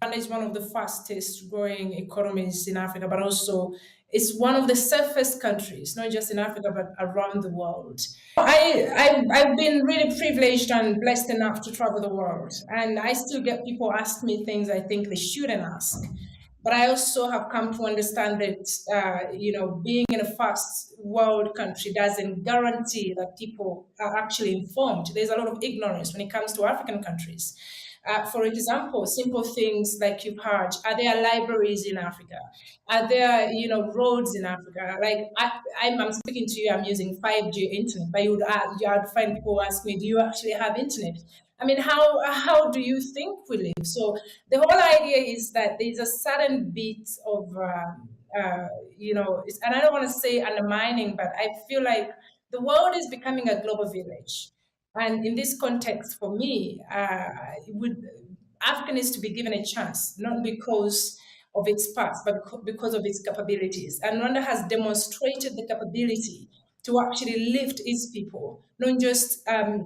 Rwanda is one of the fastest growing economies in Africa, but also it's one of the safest countries, not just in Africa, but around the world. I've been really privileged and blessed enough to travel the world, and I still get people ask me things I think they shouldn't ask. But I also have come to understand that, being in a fast world country doesn't guarantee that people are actually informed. There's a lot of ignorance when it comes to African countries. For example, simple things like you've heard, are there libraries in Africa? Are there, roads in Africa? Like I'm speaking to you, I'm using 5G internet, but you'd find people ask me, do you actually have internet? I mean, how do you think we live? So the whole idea is that there's a certain bit of, and I don't want to say undermining, but I feel like the world is becoming a global village. And in this context, for me, Africa needs to be given a chance, not because of its past, but because of its capabilities. And Rwanda has demonstrated the capability to actually lift its people, not just out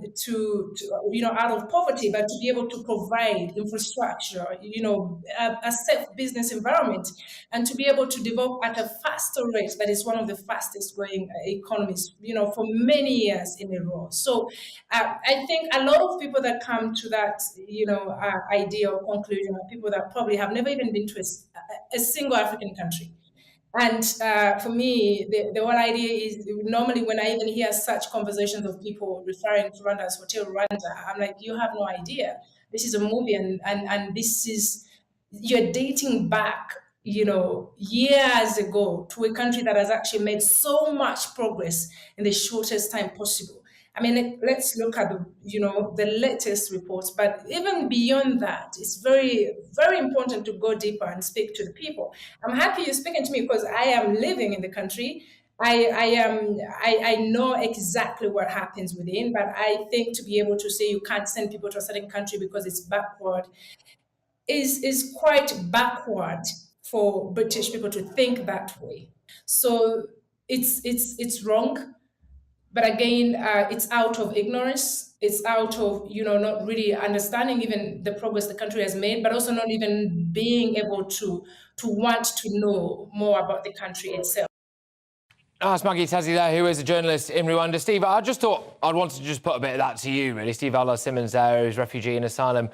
of poverty, but to be able to provide infrastructure, a safe business environment, and to be able to develop at a faster rate. That is one of the fastest growing economies, for many years in a row. So I think a lot of people that come to that, idea or conclusion are people that probably have never even been to a single African country. And for me, the whole idea is normally when I even hear such conversations of people referring to Rwanda as Hotel Rwanda, I'm like, you have no idea. This is a movie and this is, you're dating back, years ago to a country that has actually made so much progress in the shortest time possible. I mean, let's look at the latest reports, but even beyond that, it's very, very important to go deeper and speak to the people. I'm happy you're speaking to me because I am living in the country. I know exactly what happens within, but I think to be able to say you can't send people to a certain country because it's backward is quite backward for British people to think that way. So it's wrong. But again, it's out of ignorance. It's out of, not really understanding even the progress the country has made, but also not even being able to want to know more about the country itself. That's Maggie Tazzi there, who is a journalist in Rwanda. Steve, I just thought I'd wanted to just put a bit of that to you, really. Steve Simmons there, who's refugee and asylum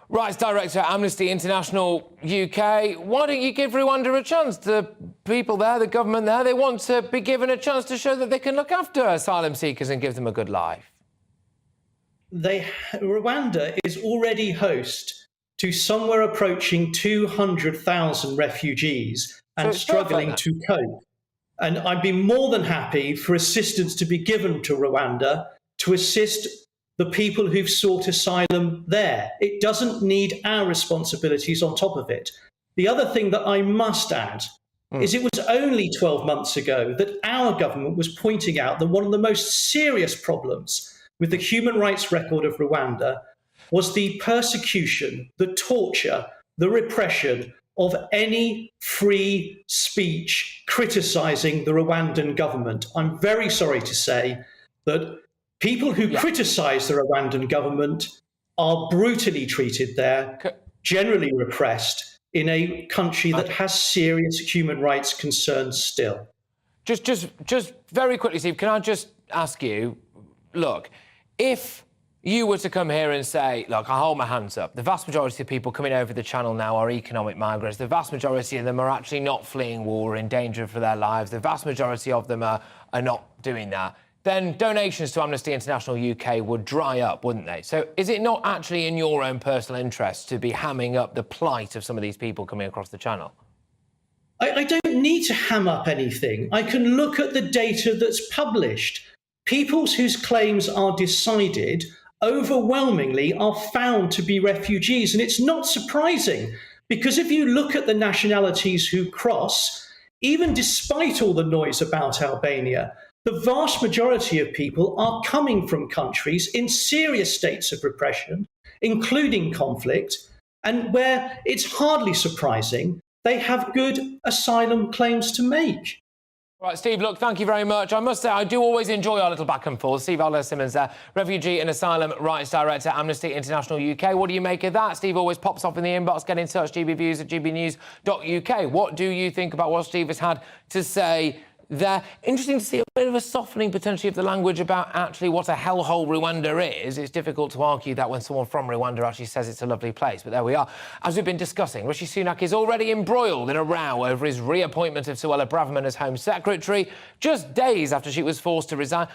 rights director at Amnesty International UK. Why don't you give Rwanda a chance? The people there, the government there, they want to be given a chance to show that they can look after asylum seekers and give them a good life. Rwanda is already host to somewhere approaching 200,000 refugees and struggling to cope. And I'd be more than happy for assistance to be given to Rwanda to assist the people who've sought asylum there. It doesn't need our responsibilities on top of it. The other thing that I must add is it was only 12 months ago that our government was pointing out that one of the most serious problems with the human rights record of Rwanda was the persecution, the torture, the repression of any free speech criticising the Rwandan government. I'm very sorry to say that people who criticise the Rwandan government are brutally treated there, generally repressed, in a country that has serious human rights concerns still. Just very quickly, Steve, can I just ask you, look, if you were to come here and say, look, I hold my hands up, the vast majority of people coming over the channel now are economic migrants. The vast majority of them are actually not fleeing war or in danger for their lives. The vast majority of them are not doing that. Then donations to Amnesty International UK would dry up, wouldn't they? So is it not actually in your own personal interest to be hamming up the plight of some of these people coming across the channel? I don't need to ham up anything. I can look at the data that's published. Peoples whose claims are decided overwhelmingly are found to be refugees. And it's not surprising, because if you look at the nationalities who cross, even despite all the noise about Albania, the vast majority of people are coming from countries in serious states of repression, including conflict, and where it's hardly surprising they have good asylum claims to make. Right, Steve, look, thank you very much. I must say, I do always enjoy our little back and forth. Steve Simmons, Refugee and Asylum Rights Director, Amnesty International UK. What do you make of that? Steve always pops up in the inbox. Get in touch, gbviews@gbnews.uk. What do you think about what Steve has had to say there? Interesting to see a bit of a softening potentially of the language about actually what a hellhole Rwanda is. It's difficult to argue that when someone from Rwanda actually says it's a lovely place, but there we are. As we've been discussing, Rishi Sunak is already embroiled in a row over his reappointment of Suella Braverman as Home Secretary, just days after she was forced to resign.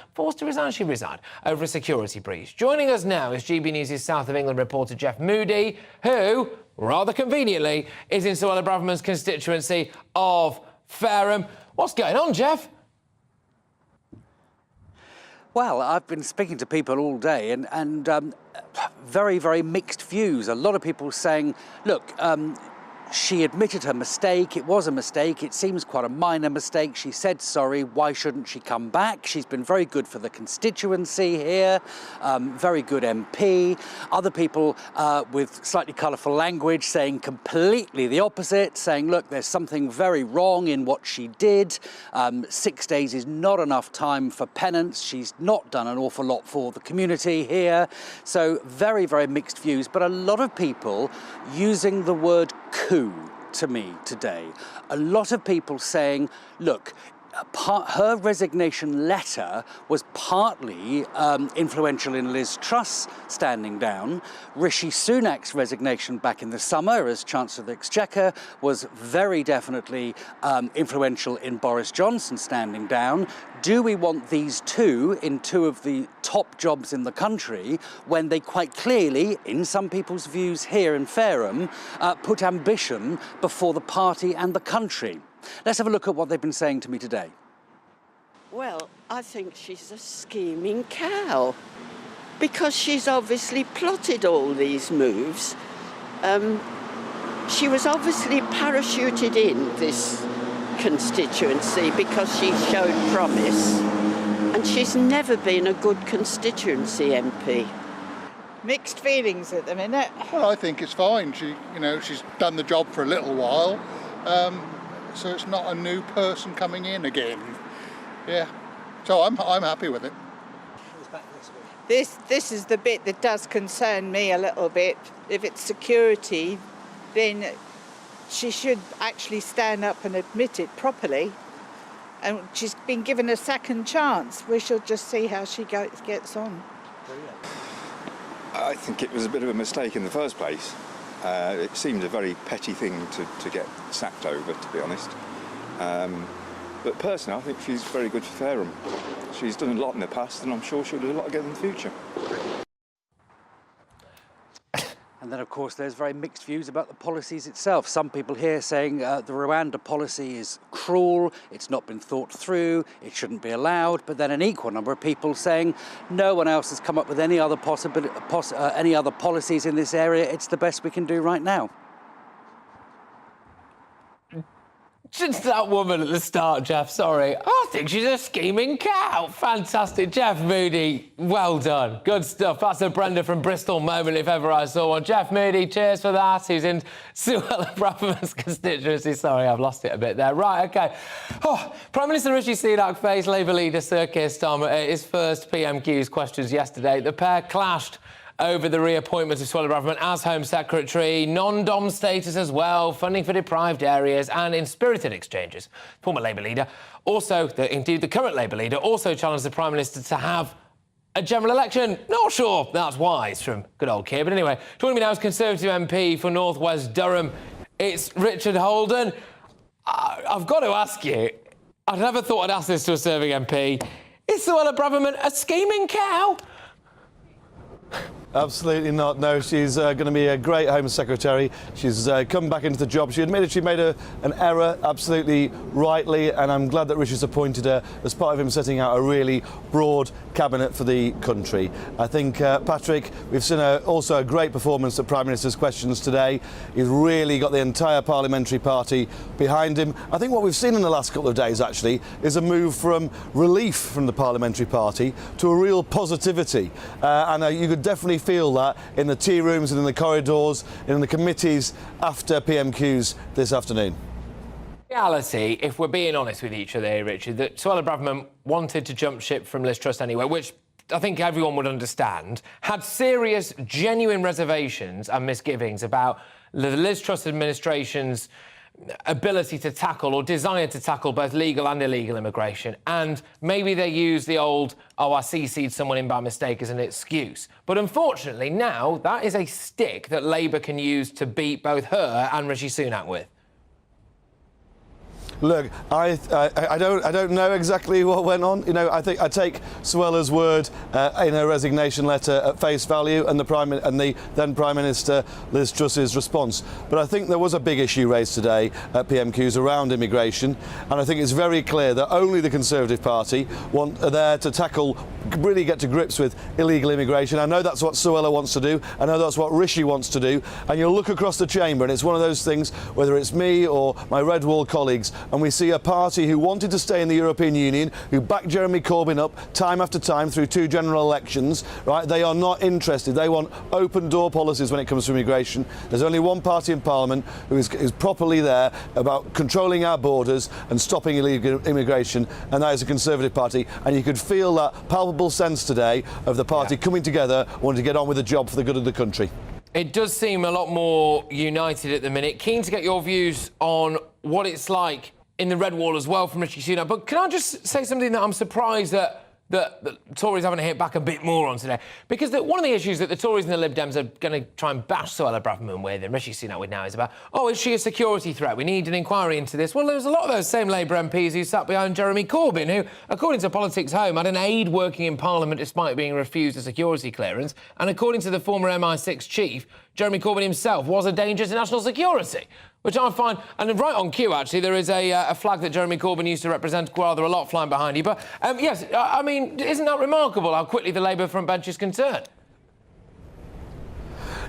She resigned over a security breach. Joining us now is GB News' South of England reporter Jeff Moody, who, rather conveniently, is in Suella Braverman's constituency of Fareham. What's going on, Jeff? Well, I've been speaking to people all day and very, very mixed views. A lot of people saying, look, she admitted her mistake. It was a mistake. It seems quite a minor mistake. She said sorry. Why shouldn't she come back? She's been very good for the constituency here, very good MP. Other people with slightly colourful language saying completely the opposite, saying, look, there's something very wrong in what she did. 6 days is not enough time for penance. She's not done an awful lot for the community here. So very, very mixed views. But a lot of people using the word coup to me today. A lot of people saying, look, her resignation letter was partly influential in Liz Truss standing down. Rishi Sunak's resignation back in the summer as Chancellor of the Exchequer was very definitely influential in Boris Johnson standing down. Do we want these two in two of the top jobs in the country when they quite clearly, in some people's views here in Fareham, put ambition before the party and the country? Let's have a look at what they've been saying to me today. Well, I think she's a scheming cow because she's obviously plotted all these moves. She was obviously parachuted in this constituency because she showed promise, and she's never been a good constituency MP. Mixed feelings at the minute. Well, I think it's fine. She's done the job for a little while. So it's not a new person coming in again. Yeah. So I'm happy with it. This is the bit that does concern me a little bit. If it's security, then she should actually stand up and admit it properly. And she's been given a second chance. We shall just see how she gets on. I think it was a bit of a mistake in the first place. It seemed a very petty thing to get sacked over, to be honest. But personally, I think she's very good for Fareham. She's done a lot in the past, and I'm sure she'll do a lot again in the future. And then, of course, there's very mixed views about the policies itself. Some people here saying the Rwanda policy is cruel, it's not been thought through, it shouldn't be allowed. But then an equal number of people saying no one else has come up with any other policies in this area. It's the best we can do right now. Just that woman at the start, Jeff, sorry. I think she's a scheming cow. Fantastic. Jeff Moody, well done. Good stuff. That's a Brenda from Bristol moment, if ever I saw one. Jeff Moody, cheers for that. Who's in Suella Braverman's constituency. Sorry, I've lost it a bit there. Right, OK. Oh, Prime Minister Rishi Sunak faced Labour leader Sir Keir Starmer at his first PMQs questions yesterday. The pair clashed over the reappointment of Suella Braverman as Home Secretary, non-dom status as well, funding for deprived areas, and in spirited exchanges. Former Labour leader, indeed the current Labour leader, also challenged the Prime Minister to have a general election. Not sure that's wise from good old Keir. But anyway, joining me now is Conservative MP for North West Durham. It's Richard Holden. I've got to ask you, I never thought I'd ask this to a serving MP. Is Suella Braverman a scheming cow? Absolutely not. No, she's going to be a great Home Secretary. She's come back into the job. She admitted she made an error, absolutely rightly, and I'm glad that Rishi's appointed her as part of him setting out a really broad cabinet for the country. I think, Patrick, we've seen also a great performance at Prime Minister's questions today. He's really got the entire parliamentary party behind him. I think what we've seen in the last couple of days, actually, is a move from relief from the parliamentary party to a real positivity. And you could definitely feel that in the tea rooms and in the corridors and in the committees after PMQs this afternoon. Reality, if we're being honest with each other here, Richard, that Suella Braverman wanted to jump ship from Liz Truss anyway, which I think everyone would understand, had serious, genuine reservations and misgivings about the Liz Truss administration's ability to tackle or desire to tackle both legal and illegal immigration, and maybe they use the old I CC'd someone in by mistake as an excuse. But unfortunately now that is a stick that Labour can use to beat both her and Rishi Sunak with. Look, I don't know exactly what went on. You know, I think I take Suella's word in her resignation letter at face value, and the then Prime Minister Liz Truss's response. But I think there was a big issue raised today at PMQs around immigration, and I think it's very clear that only the Conservative Party are there to really get to grips with illegal immigration. I know that's what Suella wants to do. I know that's what Rishi wants to do. And you'll look across the chamber, and it's one of those things, whether it's me or my Red Wall colleagues, and we see a party who wanted to stay in the European Union, who backed Jeremy Corbyn up time after time through 2 general elections, right? They are not interested. They want open door policies when it comes to immigration. There's only one party in Parliament who is properly there about controlling our borders and stopping illegal immigration, and that is the Conservative Party. And you could feel that palpable sense today of the party coming together, wanting to get on with the job for the good of the country. It does seem a lot more united at the minute. Keen to get your views on what it's like in the Red Wall as well from Rishi Sunak. But can I just say something that I'm surprised that the Tories haven't hit back a bit more on today? Because one of the issues that the Tories and the Lib Dems are going to try and bash Suella Braverman with, and Rishi Sunak with now, is about, is she a security threat? We need an inquiry into this. Well, there's a lot of those same Labour MPs who sat behind Jeremy Corbyn, who, according to Politics Home, had an aide working in Parliament despite being refused a security clearance. And according to the former MI6 chief, Jeremy Corbyn himself was a danger to national security, which I find, and right on cue, actually, there is a flag that Jeremy Corbyn used to represent rather a lot flying behind you. But, yes, I mean, isn't that remarkable how quickly the Labour front bench is concerned?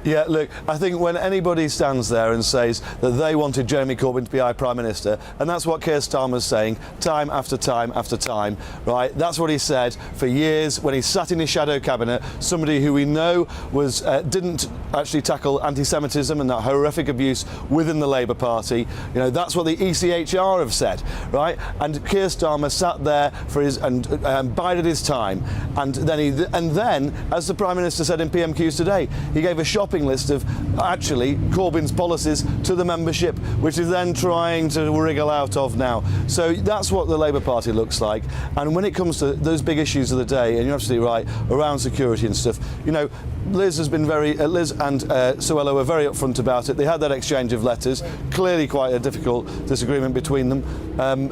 Yeah, look, I think when anybody stands there and says that they wanted Jeremy Corbyn to be our Prime Minister, and that's what Keir Starmer's saying time after time after time, right? That's what he said for years when he sat in his shadow cabinet, somebody who we know was didn't actually tackle anti-Semitism and that horrific abuse within the Labour Party. You know, that's what the ECHR have said, right? And Keir Starmer sat there for his and bided his time, and then, as the Prime Minister said in PMQs today, he gave a shopping list of actually Corbyn's policies to the membership, which is then trying to wriggle out of now. So that's what the Labour Party looks like. And when it comes to those big issues of the day, and you're absolutely right, around security and stuff, you know, Liz and Suella were very upfront about it. They had that exchange of letters, clearly quite a difficult disagreement between them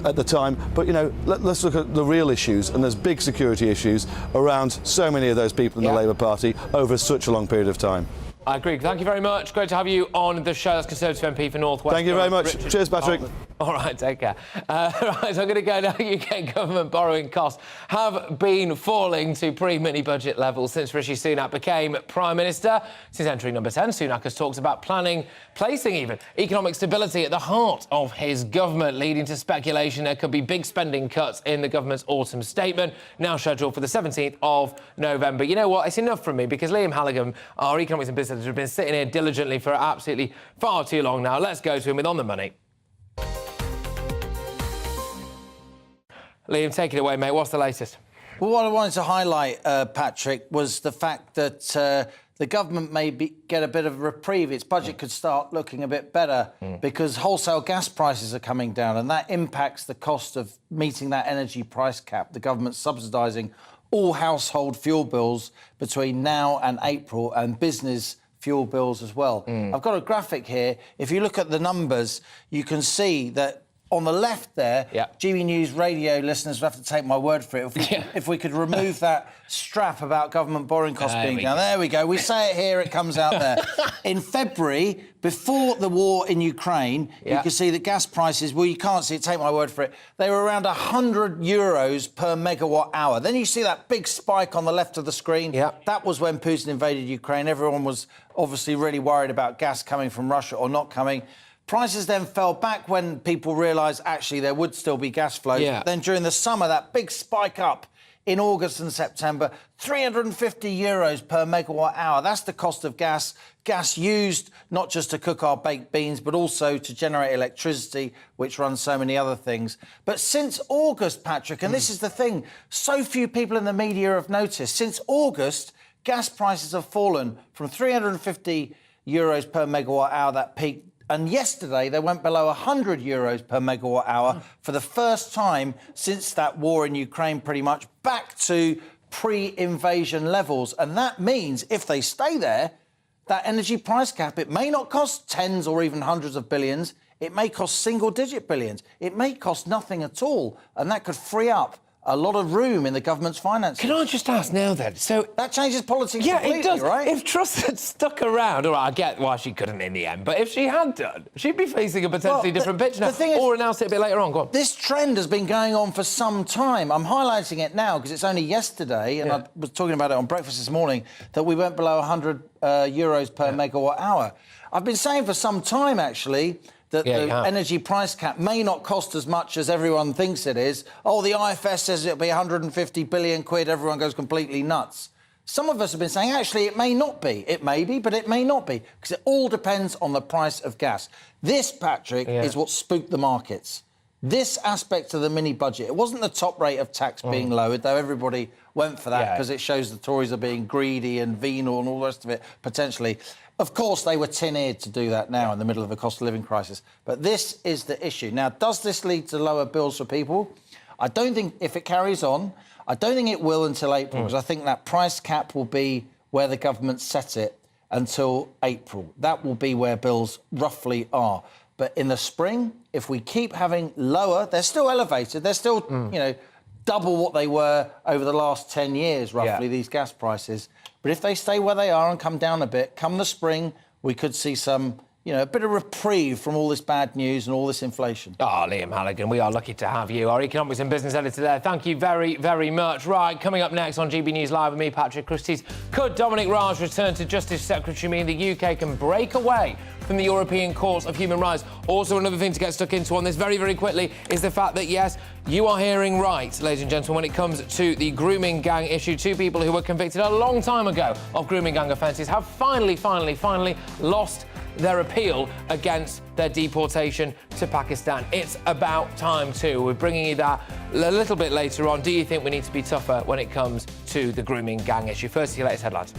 at the time. But, you know, let's look at the real issues, and there's big security issues around so many of those people in the Labour Party over such a long period of time. I agree. Thank you very much. Great to have you on the show. That's Conservative MP for North West. Thank you very much. Richard. Cheers, Patrick. All right, take care. Right, so I'm going to go now. UK government borrowing costs have been falling to pre-mini budget levels since Rishi Sunak became Prime Minister. Since entry number 10, Sunak has talked about placing even economic stability at the heart of his government, leading to speculation there could be big spending cuts in the government's autumn statement, now scheduled for the 17th of November. You know what? It's enough from me, because Liam Halligan, our economics and business, has been sitting here diligently for absolutely far too long now. Let's go to him with On the Money. Liam, take it away, mate. What's the latest? Well, what I wanted to highlight, Patrick, was the fact that the government may get a bit of a reprieve. Its budget could start looking a bit better because wholesale gas prices are coming down, and that impacts the cost of meeting that energy price cap. The government's subsidising all household fuel bills between now and April, and business fuel bills as well. I've got a graphic here. If you look at the numbers, you can see that on the left there, GBNews radio listeners will have to take my word for it. If we could remove that strap about government borrowing costs being down. There we go. We say it here, it comes out there. In February, before the war in Ukraine, you can see that gas prices, well, you can't see it, take my word for it, they were around €100 per megawatt hour. Then you see that big spike on the left of the screen. That was when Putin invaded Ukraine. Everyone was obviously really worried about gas coming from Russia or not coming. Prices then fell back when people realised actually there would still be gas flows. Then during the summer, that big spike up in August and September, €350 per megawatt hour. That's the cost of gas. Gas used not just to cook our baked beans, but also to generate electricity, which runs so many other things. But since August, Patrick, and this is the thing, so few people in the media have noticed, since August, gas prices have fallen from €350 per megawatt hour, that peak, and yesterday they went below €100 per megawatt hour for the first time since that war in Ukraine, pretty much back to pre-invasion levels. And that means if they stay there, that energy price cap, it may not cost tens or even hundreds of billions. It may cost single-digit billions. It may cost nothing at all. And that could free up a lot of room in the government's finances. Can I just ask now then? So that changes politics completely, it does. Right? If Truss had stuck around, all right, I get why she couldn't in the end, but if she had done, she'd be facing a potentially different pitch now, or announce it a bit later on. Go on. This trend has been going on for some time. I'm highlighting it now because it's only yesterday, and I was talking about it on breakfast this morning, that we went below €100 per megawatt hour. I've been saying for some time, actually, that the energy price cap may not cost as much as everyone thinks it is. Oh, the IFS says it'll be 150 billion quid. Everyone goes completely nuts. Some of us have been saying, actually, it may not be. It may be, but it may not be, because it all depends on the price of gas. This, Patrick, is what spooked the markets. This aspect of the mini-budget, it wasn't the top rate of tax being lowered, though everybody went for that because it shows the Tories are being greedy and venal and all the rest of it, potentially. Of course, they were tin-eared to do that now in the middle of a cost-of-living crisis. But this is the issue. Now, does this lead to lower bills for people? I don't think, if it carries on, I don't think it will until April, because I think that price cap will be where the government set it until April. That will be where bills roughly are. But in the spring, if we keep having lower, they're still elevated, they're still, you know, double what they were over the last 10 years, roughly, these gas prices. But if they stay where they are and come down a bit, come the spring, we could see some, a bit of reprieve from all this bad news and all this inflation. Oh, Liam Halligan, we are lucky to have you, our economics and business editor there. Thank you very, very much. Right, coming up next on GB News Live with me, Patrick Christys. Could Dominic Raab's return to Justice Secretary mean the UK can break away from the European Court of Human Rights? Also, another thing to get stuck into on this very, very quickly is the fact that, yes, you are hearing right, ladies and gentlemen, when it comes to the grooming gang issue. 2 people who were convicted a long time ago of grooming gang offences have finally lost their appeal against their deportation to Pakistan. It's about time too. We're bringing you that a little bit later on. Do you think we need to be tougher when it comes to the grooming gang issue? First, your latest headlines.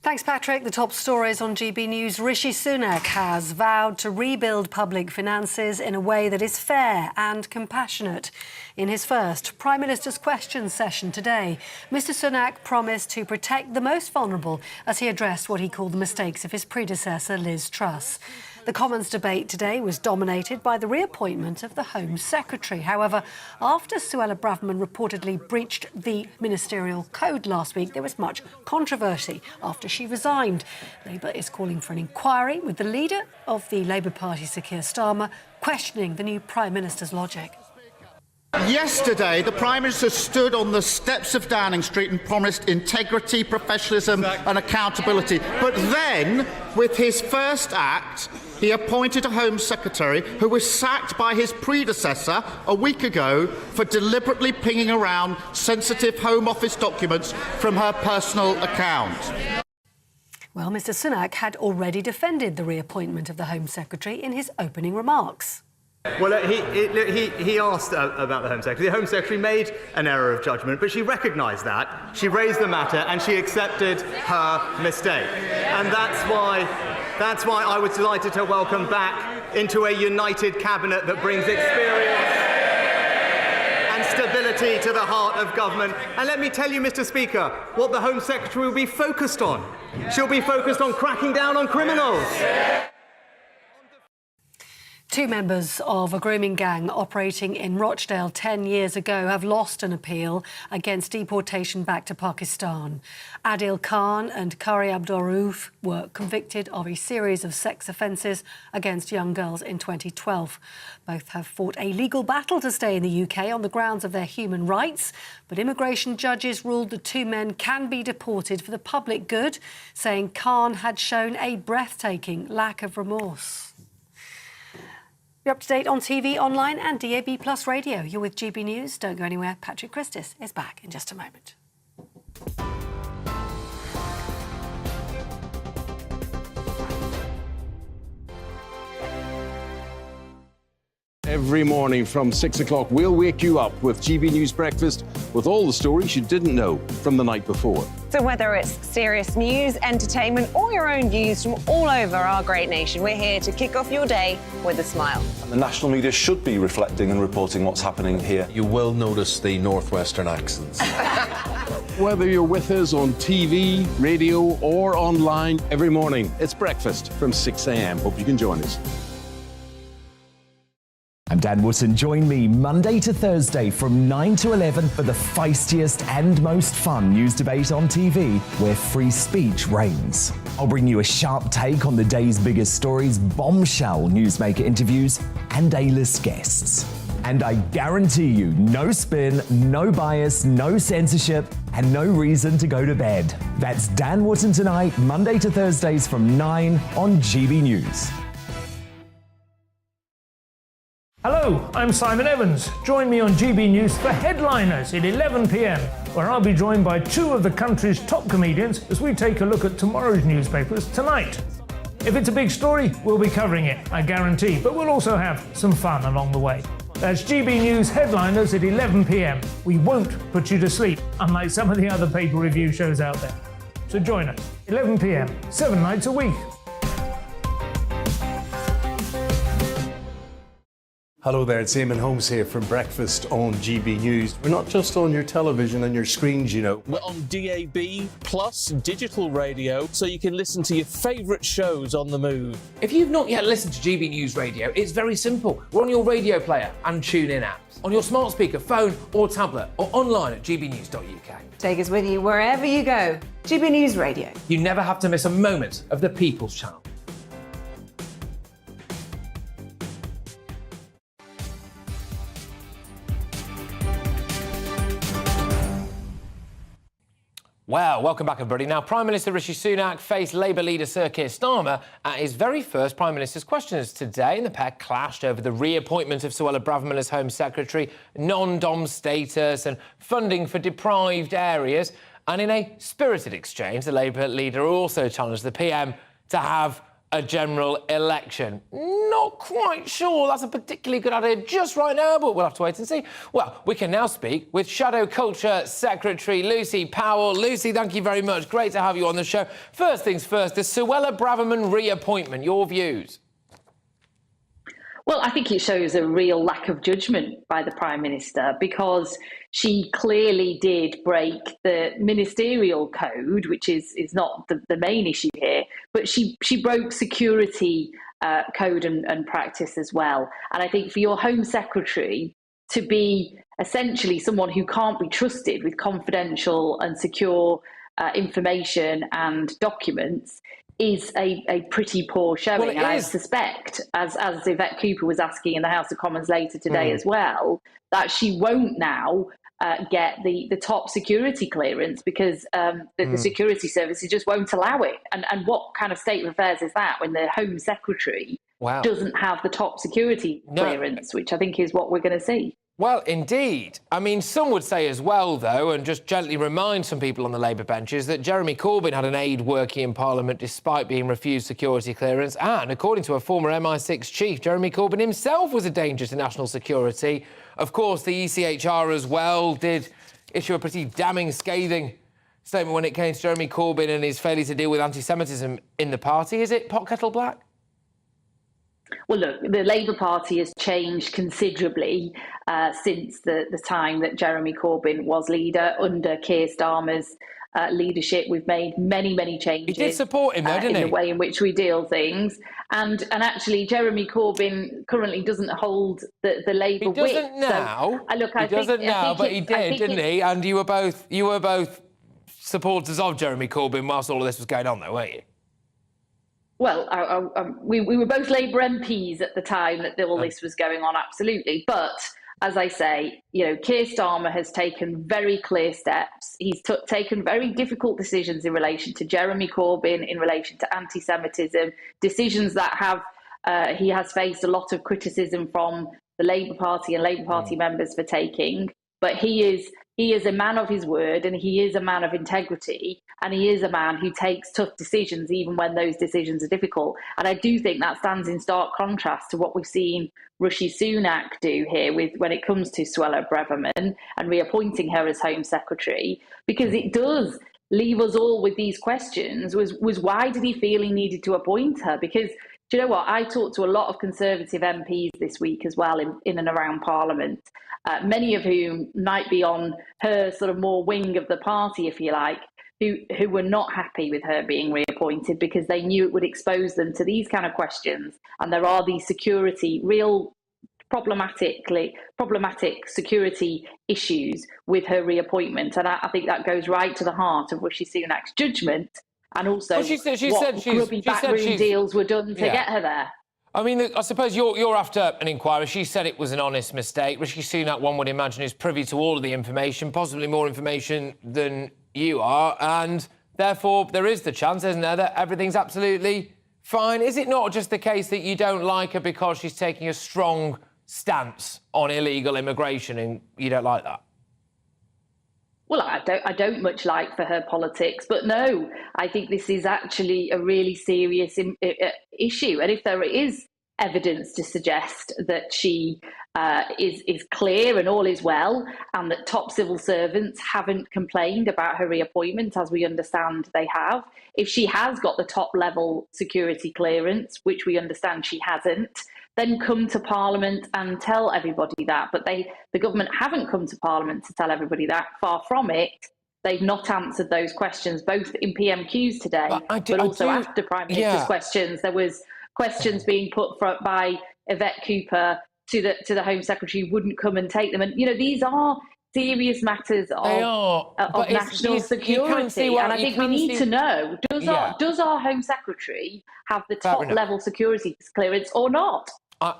Thanks, Patrick. The top stories on GB News. Rishi Sunak has vowed to rebuild public finances in a way that is fair and compassionate. In his first Prime Minister's Questions session today, Mr Sunak promised to protect the most vulnerable as he addressed what he called the mistakes of his predecessor, Liz Truss. The Commons debate today was dominated by the reappointment of the Home Secretary. However, after Suella Braverman reportedly breached the ministerial code last week, there was much controversy after she resigned. Labour is calling for an inquiry, with the leader of the Labour Party, Sir Keir Starmer, questioning the new Prime Minister's logic. Yesterday, the Prime Minister stood on the steps of Downing Street and promised integrity, professionalism and accountability. But then, with his first act, he appointed a Home Secretary who was sacked by his predecessor a week ago for deliberately pinging around sensitive Home Office documents from her personal account. Well, Mr Sunak had already defended the reappointment of the Home Secretary in his opening remarks. Well, he asked about the Home Secretary. The Home Secretary made an error of judgment, but she recognised that. She raised the matter and she accepted her mistake. And that's why I was delighted to welcome back into a united cabinet that brings experience and stability to the heart of government. And let me tell you, Mr Speaker, what the Home Secretary will be focused on. She'll be focused on cracking down on criminals. 2 members of a grooming gang operating in Rochdale 10 years ago have lost an appeal against deportation back to Pakistan. Adil Khan and Kari Abdurrauf were convicted of a series of sex offences against young girls in 2012. Both have fought a legal battle to stay in the UK on the grounds of their human rights, but immigration judges ruled the 2 men can be deported for the public good, saying Khan had shown a breathtaking lack of remorse. You're up to date on TV, online and DAB+ radio. You're with GB News. Don't go anywhere. Patrick Christys is back in just a moment. Every morning from 6 o'clock, we'll wake you up with GB News Breakfast with all the stories you didn't know from the night before. So whether it's serious news, entertainment or your own views from all over our great nation, we're here to kick off your day with a smile. And the national media should be reflecting and reporting what's happening here. You will notice the northwestern accents. Whether you're with us on TV, radio or online, every morning it's breakfast from 6 a.m. Hope you can join us. I'm Dan Wootton. Join me Monday to Thursday from 9 to 11 for the feistiest and most fun news debate on TV, where free speech reigns. I'll bring you a sharp take on the day's biggest stories, bombshell newsmaker interviews, and A-list guests. And I guarantee you, no spin, no bias, no censorship, and no reason to go to bed. That's Dan Wootton tonight, Monday to Thursdays from 9 on GB News. Hello, I'm Simon Evans. Join me on GB News for Headliners at 11 p.m, where I'll be joined by 2 of the country's top comedians as we take a look at tomorrow's newspapers tonight. If it's a big story, we'll be covering it, I guarantee, but we'll also have some fun along the way. That's GB News Headliners at 11 p.m. We won't put you to sleep, unlike some of the other paper review shows out there. So join us, 11 p.m, 7 nights a week. Hello there, it's Eamon Holmes here from Breakfast on GB News. We're not just on your television and your screens, you know. We're on DAB plus digital radio, so you can listen to your favourite shows on the move. If you've not yet listened to GB News Radio, it's very simple. We're on your radio player and tune-in apps. on your smart speaker, phone or tablet, or online at gbnews.uk. Take us with you wherever you go. GB News Radio. You never have to miss a moment of the People's Channel. Well, welcome back, everybody. Now, Prime Minister Rishi Sunak faced Labour leader Sir Keir Starmer at his very first Prime Minister's Questions today, and the pair clashed over the reappointment of Suella Braverman as Home Secretary, non-dom status and funding for deprived areas. And in a spirited exchange, the Labour leader also challenged the PM to have a general election. Not quite sure that's a particularly good idea just right now, but we'll have to wait and see. Well, we can now speak with Shadow Culture Secretary Lucy Powell. Lucy, thank you very much. Great to have you on the show. First things first, the Suella Braverman reappointment, your views? Well, I think it shows a real lack of judgment by the Prime Minister, because she clearly did break the ministerial code, which is not the main issue here, but she broke security code and practice as well. And I think for your Home Secretary to be essentially someone who can't be trusted with confidential and secure information and documents is a pretty poor showing. Well, and I suspect, as Yvette Cooper was asking in the House of Commons later today as well, that she won't now get the top security clearance because the security services just won't allow it. And what kind of state of affairs is that when the Home Secretary doesn't have the top security clearance, which I think is what we're going to see? Well, indeed. I mean, some would say as well, though, and just gently remind some people on the Labour benches, that Jeremy Corbyn had an aide working in Parliament despite being refused security clearance. And according to a former MI6 chief, Jeremy Corbyn himself was a danger to national security. Of course, the ECHR as well did issue a pretty damning, scathing statement when it came to Jeremy Corbyn and his failure to deal with anti-Semitism in the party. Is it pot kettle black? Well, look, the Labour Party has changed considerably since the time that Jeremy Corbyn was leader. Under Keir Starmer's leadership, we've made many changes. He did support him, though, didn't he? In the way in which we deal things. And actually, Jeremy Corbyn currently doesn't hold the Labour whip. He doesn't now. He doesn't now, but he did, didn't he? And you were both supporters of Jeremy Corbyn whilst all of this was going on, though, weren't you? Well, we were both Labour MPs at the time that all this was going on, absolutely. But as I say, Keir Starmer has taken very clear steps. He's taken very difficult decisions in relation to Jeremy Corbyn, in relation to anti-Semitism, decisions that he has faced a lot of criticism from the Labour Party and Labour Party members for taking. But he is a man of his word, and he is a man of integrity, and he is a man who takes tough decisions even when those decisions are difficult. And I do think that stands in stark contrast to what we've seen Rishi Sunak do here when it comes to Suella Braverman and reappointing her as Home Secretary, because it does leave us all with these questions. Was why did he feel he needed to appoint her? Because do you know what? I talked to a lot of Conservative MPs this week as well in and around Parliament, many of whom might be on her sort of more wing of the party, if you like, who were not happy with her being reappointed because they knew it would expose them to these kind of questions. And there are these real problematic security issues with her reappointment. And I think that goes right to the heart of Rishi Sunak's judgment, and also grubby backroom deals were done to get her there. I mean, I suppose you're after an inquiry. She said it was an honest mistake. Rishi Sunak, one would imagine, is privy to all of the information, possibly more information than you are, and therefore there is the chance, isn't there, that everything's absolutely fine. Is it not just the case that you don't like her because she's taking a strong stance on illegal immigration and you don't like that? Well, I don't much like for her politics, but no, I think this is actually a really serious issue. And if there is evidence to suggest that she is clear and all is well, and that top civil servants haven't complained about her reappointment, as we understand they have, if she has got the top level security clearance, which we understand she hasn't, then come to Parliament and tell everybody that. But the government haven't come to Parliament to tell everybody that. Far from it. They've not answered those questions, both in PMQs today, but also after Prime Minister's questions. There was questions being put by Yvette Cooper to the Home Secretary wouldn't come and take them. And, you know, these are serious matters of national security. And I think we need to know, does our Home Secretary have the top level security clearance or not?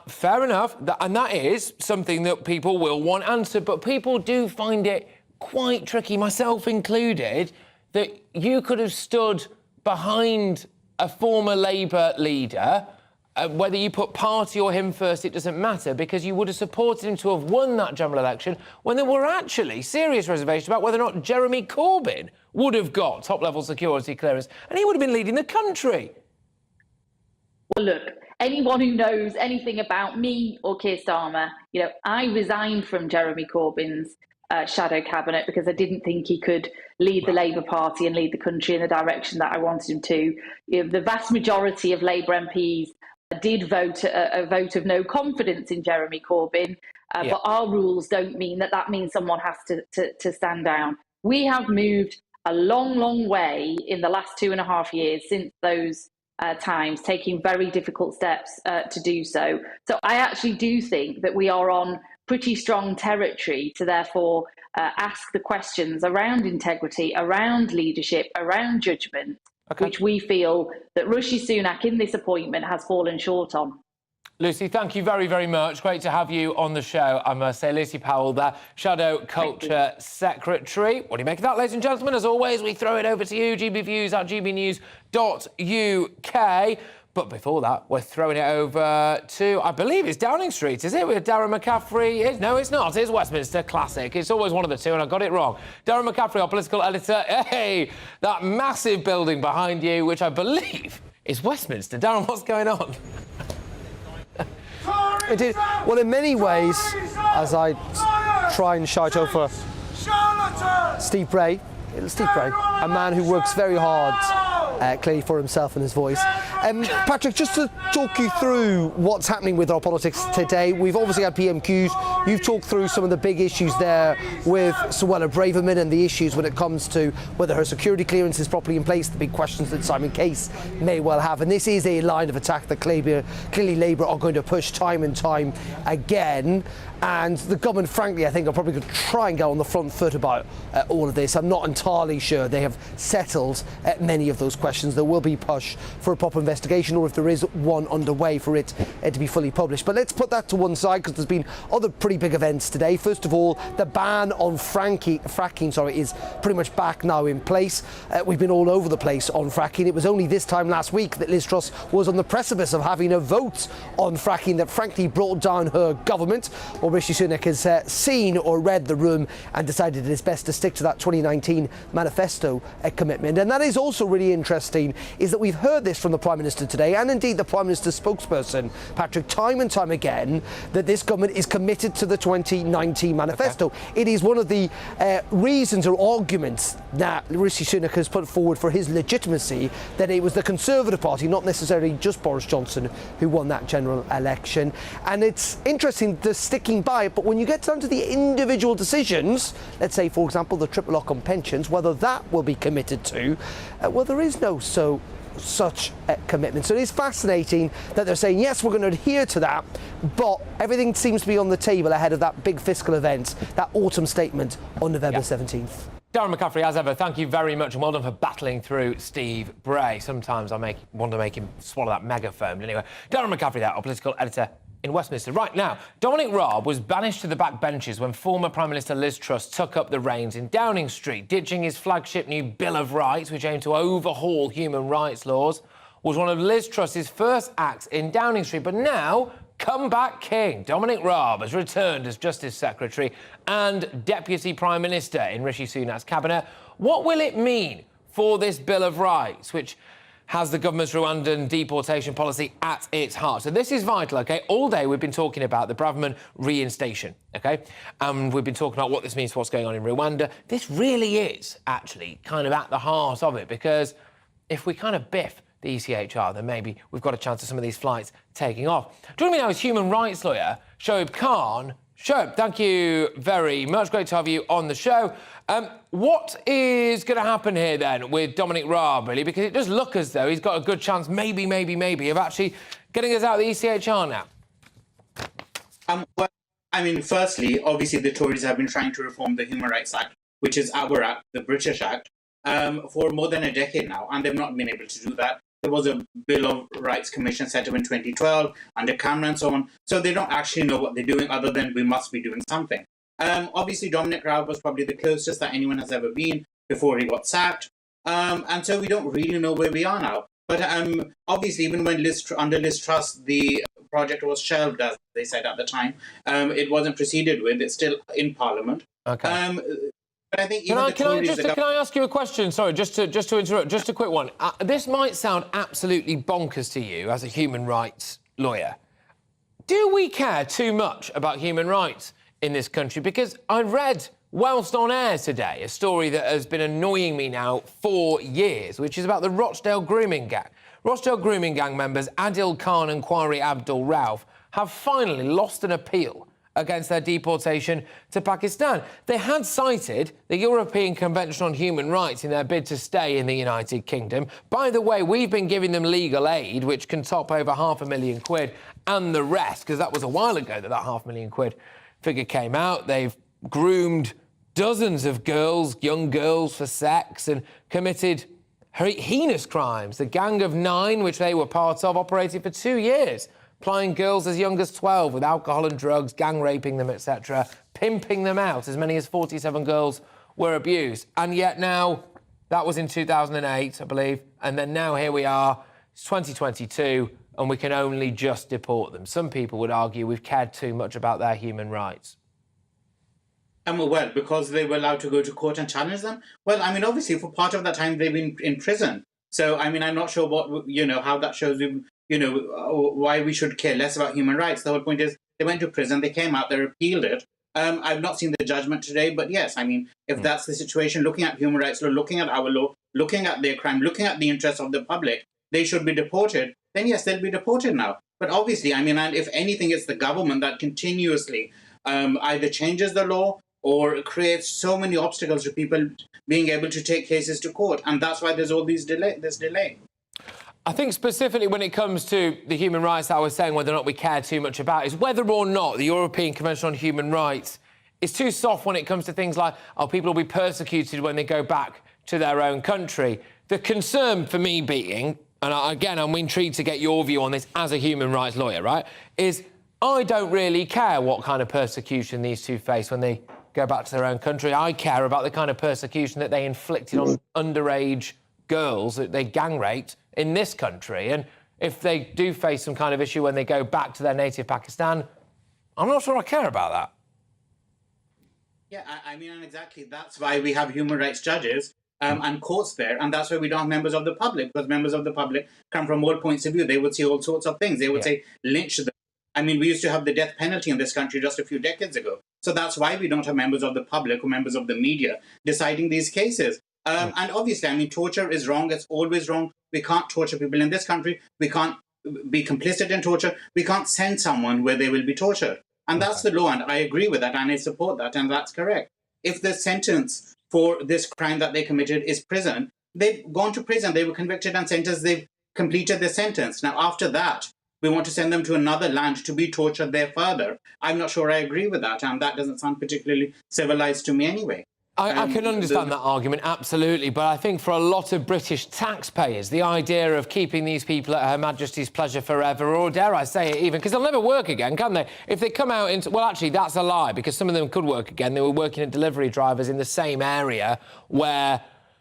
Fair enough. And that is something that people will want answered. But people do find it quite tricky, myself included, that you could have stood behind a former Labour leader. Whether you put party or him first, it doesn't matter, because you would have supported him to have won that general election when there were actually serious reservations about whether or not Jeremy Corbyn would have got top-level security clearance, and he would have been leading the country. Well, look, anyone who knows anything about me or Keir Starmer, you know, I resigned from Jeremy Corbyn's shadow cabinet because I didn't think he could lead the Labour Party and lead the country in the direction that I wanted him to. You know, the vast majority of Labour MPs did vote a vote of no confidence in Jeremy Corbyn, but our rules don't mean that means someone has to stand down. We have moved a long, long way in the last 2.5 years since those times, taking very difficult steps to do so. So I actually do think that we are on pretty strong territory to therefore ask the questions around integrity, around leadership, around judgment, which we feel that Rishi Sunak in this appointment has fallen short on. Lucy, thank you very, very much. Great to have you on the show. I must say, Lucy Powell there, Shadow Culture Secretary. What do you make of that, ladies and gentlemen? As always, we throw it over to you, gbviews at gbnews.uk. But before that, we're throwing it over to, I believe it's Downing Street, is it? With Darren McCaffrey. No, it's not. It's Westminster Classic. It's always one of the two, and I got it wrong. Darren McCaffrey, our political editor. Hey, that massive building behind you, which I believe is Westminster. Darren, what's going on? It is. Well, in many ways, as I try and shout over Steve Bray, a man who works very hard, clearly for himself and his voice. Patrick, just to talk you through what's happening with our politics today, we've obviously had PMQs. You've talked through some of the big issues there with Suella Braverman and the issues when it comes to whether her security clearance is properly in place, the big questions that Simon Case may well have. And this is a line of attack that clearly Labour are going to push time and time again. And the government, frankly, I think are probably going to try and get on the front foot about all of this. I'm not entirely sure they have settled many of those questions. There will be push for a proper investigation, or if there is one underway, for it to be fully published. But let's put that to one side, because there's been other pretty big events today. First of all, the ban on fracking is pretty much back now in place. We've been all over the place on fracking. It was only this time last week that Liz Truss was on the precipice of having a vote on fracking that frankly brought down her government. Well, Rishi Sunak has seen or read the room and decided it is best to stick to that 2019 manifesto commitment. And that is also really interesting, is that we've heard this from the Prime Minister today, and indeed the Prime Minister's spokesperson, Patrick, time and time again, that this government is committed to the 2019 manifesto. It is one of the reasons or arguments that Rishi Sunak has put forward for his legitimacy, that it was the Conservative Party, not necessarily just Boris Johnson, who won that general election. And it's interesting, the sticking by it, but when you get down to the individual decisions, let's say, for example, the triple lock on pensions, whether that will be committed to, well, there is no such commitment. So it is fascinating that they're saying, yes, we're going to adhere to that, but everything seems to be on the table ahead of that big fiscal event, that autumn statement on November 17th. Darren McCaffrey, as ever, thank you very much, and well done for battling through Steve Bray. Sometimes I want to make him swallow that megaphone. Anyway, Darren McCaffrey there, our political editor in Westminster. Right now, Dominic Raab was banished to the back benches when former Prime Minister Liz Truss took up the reins in Downing Street. Ditching his flagship new Bill of Rights, which aimed to overhaul human rights laws, was one of Liz Truss's first acts in Downing Street. But now, comeback king Dominic Raab has returned as Justice Secretary and Deputy Prime Minister in Rishi Sunak's cabinet. What will it mean for this Bill of Rights, which has the government's Rwandan deportation policy at its heart? So this is vital, OK? All day we've been talking about the Braverman reinstation, OK? And we've been talking about what this means for what's going on in Rwanda. This really is actually kind of at the heart of it, because if we kind of biff the ECHR, then maybe we've got a chance of some of these flights taking off. Joining me now is human rights lawyer Shoaib Khan. Shoaib, thank you very much. Great to have you on the show. What is going to happen here, then, with Dominic Raab, really? Because it does look as though he's got a good chance, maybe, of actually getting us out of the ECHR now. Well, I mean, firstly, obviously the Tories have been trying to reform the Human Rights Act, which is our act, the British Act, for more than a decade now, and they've not been able to do that. There was a Bill of Rights Commission set up in 2012 under Cameron and so on. So they don't actually know what they're doing other than we must be doing something. Obviously, Dominic Raab was probably the closest that anyone has ever been before he got sacked. And so we don't really know where we are now. But obviously, even when under Liz Truss, the project was shelved, as they said at the time, it wasn't proceeded with. It's still in Parliament. Okay. But I think can I ask you a question? Sorry, just to interrupt, just a quick one. This might sound absolutely bonkers to you as a human rights lawyer. Do we care too much about human rights in this country? Because I read whilst on air today a story that has been annoying me now for years, which is about the Rochdale grooming gang. Rochdale grooming gang members Adil Khan and Qari Abdul Rauf have finally lost an appeal against their deportation to Pakistan. They had cited the European Convention on Human Rights in their bid to stay in the United Kingdom. By the way, we've been giving them legal aid, which can top over £500,000 and the rest, because that was a while ago that £500,000 figure came out. They've groomed dozens of girls, young girls, for sex and committed heinous crimes. The Gang of Nine, which they were part of, operated for 2 years, plying girls as young as 12 with alcohol and drugs, gang raping them, etc., pimping them out. As many as 47 girls were abused. And yet now, that was in 2008, I believe, and then now here we are, it's 2022, and we can only just deport them. Some people would argue we've cared too much about their human rights. Well, because they were allowed to go to court and challenge them? Well, I mean, obviously, for part of that time, they've been in prison. So, I mean, I'm not sure what, how that shows you, why we should care less about human rights. The whole point is they went to prison, they came out, they appealed it. I've not seen the judgment today, but yes, I mean, if that's the situation, looking at human rights law, looking at our law, looking at their crime, looking at the interests of the public, they should be deported, then yes, they'll be deported now. But obviously, I mean, and if anything, it's the government that continuously either changes the law or creates so many obstacles to people being able to take cases to court. And that's why there's all this delay. I think specifically when it comes to the human rights that I was saying whether or not we care too much about is whether or not the European Convention on Human Rights is too soft when it comes to things like, people will be persecuted when they go back to their own country. The concern for me being, and again, I'm intrigued to get your view on this as a human rights lawyer, right, is I don't really care what kind of persecution these two face when they go back to their own country. I care about the kind of persecution that they inflicted on underage girls that they gang raped in this country. And if they do face some kind of issue when they go back to their native Pakistan, I'm not sure I care about that. Yeah, I mean, and exactly that's why we have human rights judges and courts there, and that's why we don't have members of the public, because members of the public come from all points of view. They would see all sorts of things. They would say, lynch them. I mean, we used to have the death penalty in this country just a few decades ago. So that's why we don't have members of the public or members of the media deciding these cases. And obviously, I mean, torture is wrong. It's always wrong. We can't torture people in this country. We can't be complicit in torture. We can't send someone where they will be tortured. And that's the law, and I agree with that, and I support that, and that's correct. If the sentence for this crime that they committed is prison, they've gone to prison, they were convicted and sentenced, they've completed their sentence. Now, after that, we want to send them to another land to be tortured there further. I'm not sure I agree with that, and that doesn't sound particularly civilized to me anyway. I can understand that argument, absolutely, but I think for a lot of British taxpayers, the idea of keeping these people at Her Majesty's pleasure forever, or dare I say it even, because they'll never work again, can they? If they come out into... Well, actually, that's a lie, because some of them could work again. They were working as delivery drivers in the same area where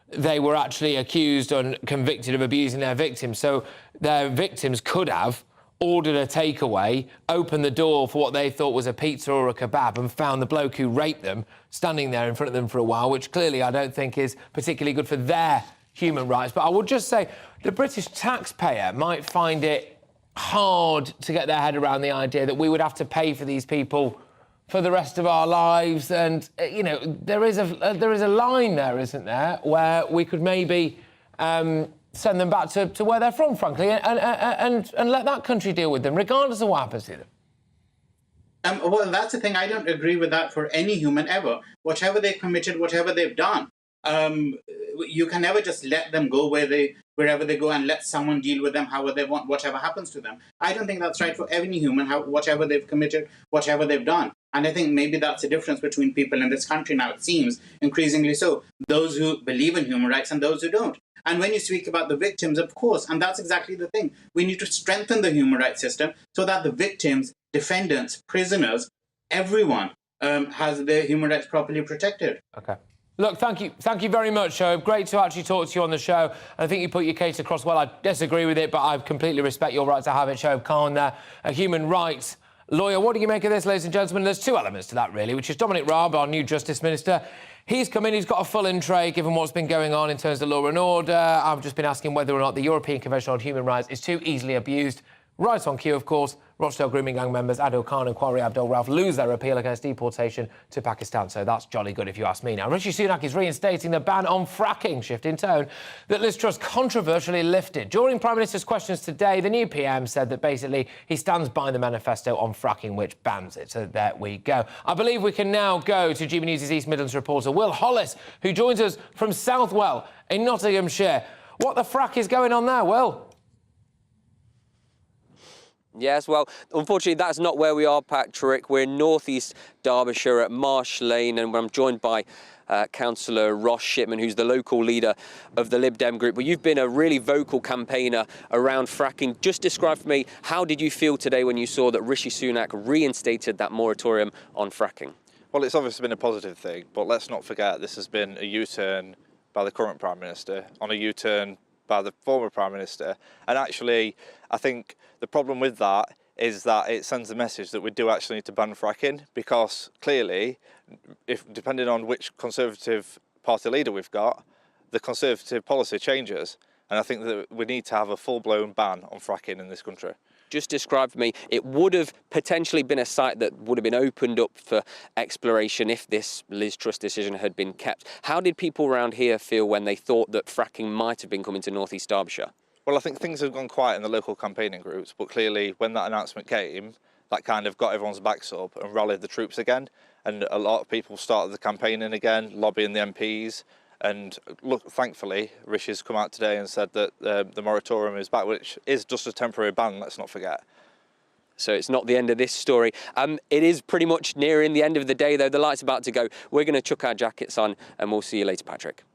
they were actually accused and convicted of abusing their victims, so their victims could have ordered a takeaway, opened the door for what they thought was a pizza or a kebab and found the bloke who raped them standing there in front of them for a while, which clearly I don't think is particularly good for their human rights. But I would just say the British taxpayer might find it hard to get their head around the idea that we would have to pay for these people for the rest of our lives. And, there is a line there, isn't there, where we could maybe... send them back to where they're from, frankly, and let that country deal with them, regardless of what happens to them. Well, that's the thing. I don't agree with that for any human ever. Whatever they've committed, whatever they've done, you can never just let them go where they wherever they go and let someone deal with them however they want, whatever happens to them. I don't think that's right for any human, whatever they've committed, whatever they've done. And I think maybe that's the difference between people in this country now, it seems, increasingly so. Those who believe in human rights and those who don't. And when you speak about the victims, of course, and that's exactly the thing. We need to strengthen the human rights system so that the victims, defendants, prisoners, everyone has their human rights properly protected. OK. Look, thank you very much, Shoaib. Great to actually talk to you on the show. I think you put your case across well. I disagree with it, but I completely respect your right to have it. Shoaib Khan there, a human rights lawyer. What do you make of this, ladies and gentlemen? There's two elements to that, really, which is Dominic Raab, our new Justice Minister. He's come in, he's got a full in tray, given what's been going on in terms of law and order. I've just been asking whether or not the European Convention on Human Rights is too easily abused. Right on cue, of course, Rochdale grooming gang members Adil Khan and Quarry Abdul Rauf lose their appeal against deportation to Pakistan, so that's jolly good if you ask me. Now, Rishi Sunak is reinstating the ban on fracking, shift in tone, that Liz Truss controversially lifted. During Prime Minister's questions today, the new PM said that basically he stands by the manifesto on fracking, which bans it. So there we go. I believe we can now go to GBNews' East Midlands reporter Will Hollis, who joins us from Southwell in Nottinghamshire. What the frack is going on there, Will? Yes, well, unfortunately, that's not where we are, Patrick. We're in northeast Derbyshire at Marsh Lane, and I'm joined by Councillor Ross Shipman, who's the local leader of the Lib Dem group. Well, you've been a really vocal campaigner around fracking. Just describe for me, how did you feel today when you saw that Rishi Sunak reinstated that moratorium on fracking? Well, it's obviously been a positive thing, but let's not forget this has been a U-turn by the current Prime Minister on a U-turn by the former Prime Minister. And actually, I think the problem with that is that it sends a message that we do actually need to ban fracking, because clearly, depending on which Conservative Party leader we've got, the Conservative policy changes. And I think that we need to have a full-blown ban on fracking in this country. Just describe for me, it would have potentially been a site that would have been opened up for exploration if this Liz Truss decision had been kept. How did people around here feel when they thought that fracking might have been coming to North East Derbyshire? Well, I think things have gone quiet in the local campaigning groups, but clearly when that announcement came, that kind of got everyone's backs up and rallied the troops again. And a lot of people started the campaigning again, lobbying the MPs. And look, thankfully, Rishi's come out today and said that the moratorium is back, which is just a temporary ban, let's not forget. So it's not the end of this story. It is pretty much nearing the end of the day, though. The light's about to go. We're going to chuck our jackets on, and we'll see you later, Patrick.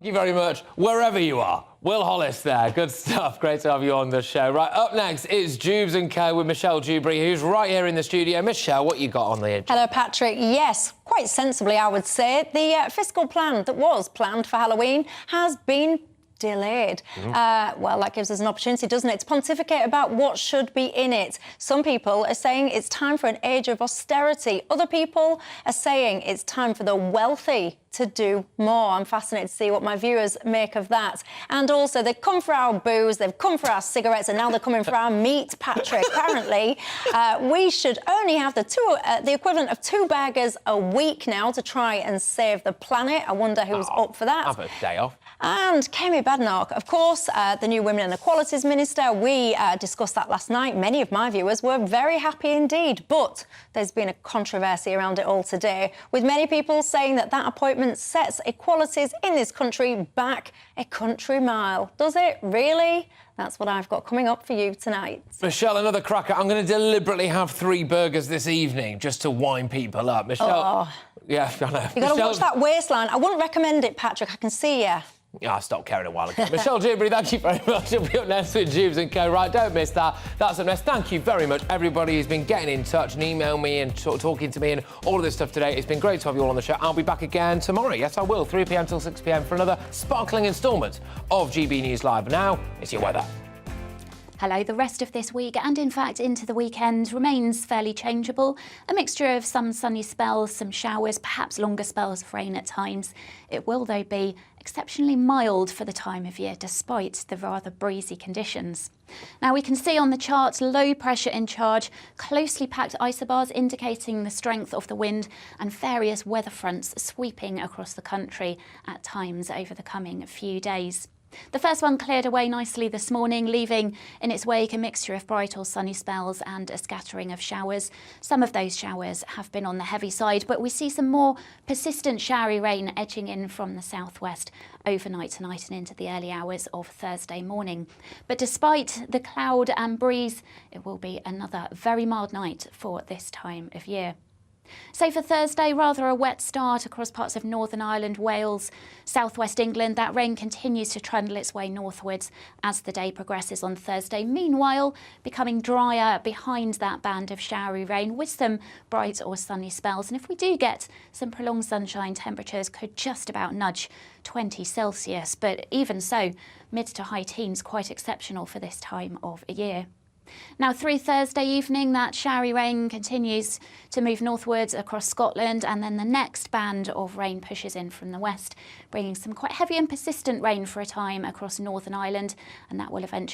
Thank you very much, wherever you are. Will Hollis there, good stuff. Great to have you on the show. Right, up next, it's Jubes & Co with Michelle Dewberry, who's right here in the studio. Michelle, what you got on the agenda? Hello, Patrick. Yes, quite sensibly, I would say. The fiscal plan that was planned for Halloween has been delayed. Well, that gives us an opportunity, doesn't it, to pontificate about what should be in it. Some people are saying it's time for an age of austerity. Other people are saying it's time for the wealthy to do more. I'm fascinated to see what my viewers make of that. And also, they've come for our booze, they've come for our cigarettes, and now they're coming for our meat, Patrick. Apparently, we should only have the equivalent of 2 burgers a week now to try and save the planet. I wonder who's up for that. Have a day off. And Kemi Badenoch, of course, the new Women and Equalities Minister. We discussed that last night. Many of my viewers were very happy indeed. But there's been a controversy around it all today, with many people saying that that appointment sets equalities in this country back a country mile. Does it really? That's what I've got coming up for you tonight. Michelle, another cracker. I'm going to deliberately have 3 burgers this evening just to wind people up. Michelle... Yeah, I know. You've got to watch that waistline. I wouldn't recommend it, Patrick. I can see you. Yeah, I stopped caring a while ago. Michelle Dewberry, thank you very much. You'll be up next with Jubes & Co. Right, don't miss that. That's up next. Thank you very much, everybody who's been getting in touch and emailing me and talking to me and all of this stuff today. It's been great to have you all on the show. I'll be back again tomorrow. Yes, I will. 3 p.m. till 6 p.m. for another sparkling instalment of GB News Live. Now, it's your weather. Hello, the rest of this week and in fact into the weekend remains fairly changeable. A mixture of some sunny spells, some showers, perhaps longer spells of rain at times. It will though be exceptionally mild for the time of year despite the rather breezy conditions. Now we can see on the chart low pressure in charge, closely packed isobars indicating the strength of the wind and various weather fronts sweeping across the country at times over the coming few days. The first one cleared away nicely this morning, leaving in its wake a mixture of bright or sunny spells and a scattering of showers. Some of those showers have been on the heavy side, but we see some more persistent showery rain edging in from the southwest overnight tonight and into the early hours of Thursday morning. But despite the cloud and breeze, it will be another very mild night for this time of year. So for Thursday, rather a wet start across parts of Northern Ireland, Wales, southwest England. That rain continues to trundle its way northwards as the day progresses on Thursday. Meanwhile, becoming drier behind that band of showery rain with some bright or sunny spells. And if we do get some prolonged sunshine, temperatures could just about nudge 20 Celsius. But even so, mid to high teens, quite exceptional for this time of year. Now, through Thursday evening, that showery rain continues to move northwards across Scotland, and then the next band of rain pushes in from the west, bringing some quite heavy and persistent rain for a time across Northern Ireland, and that will eventually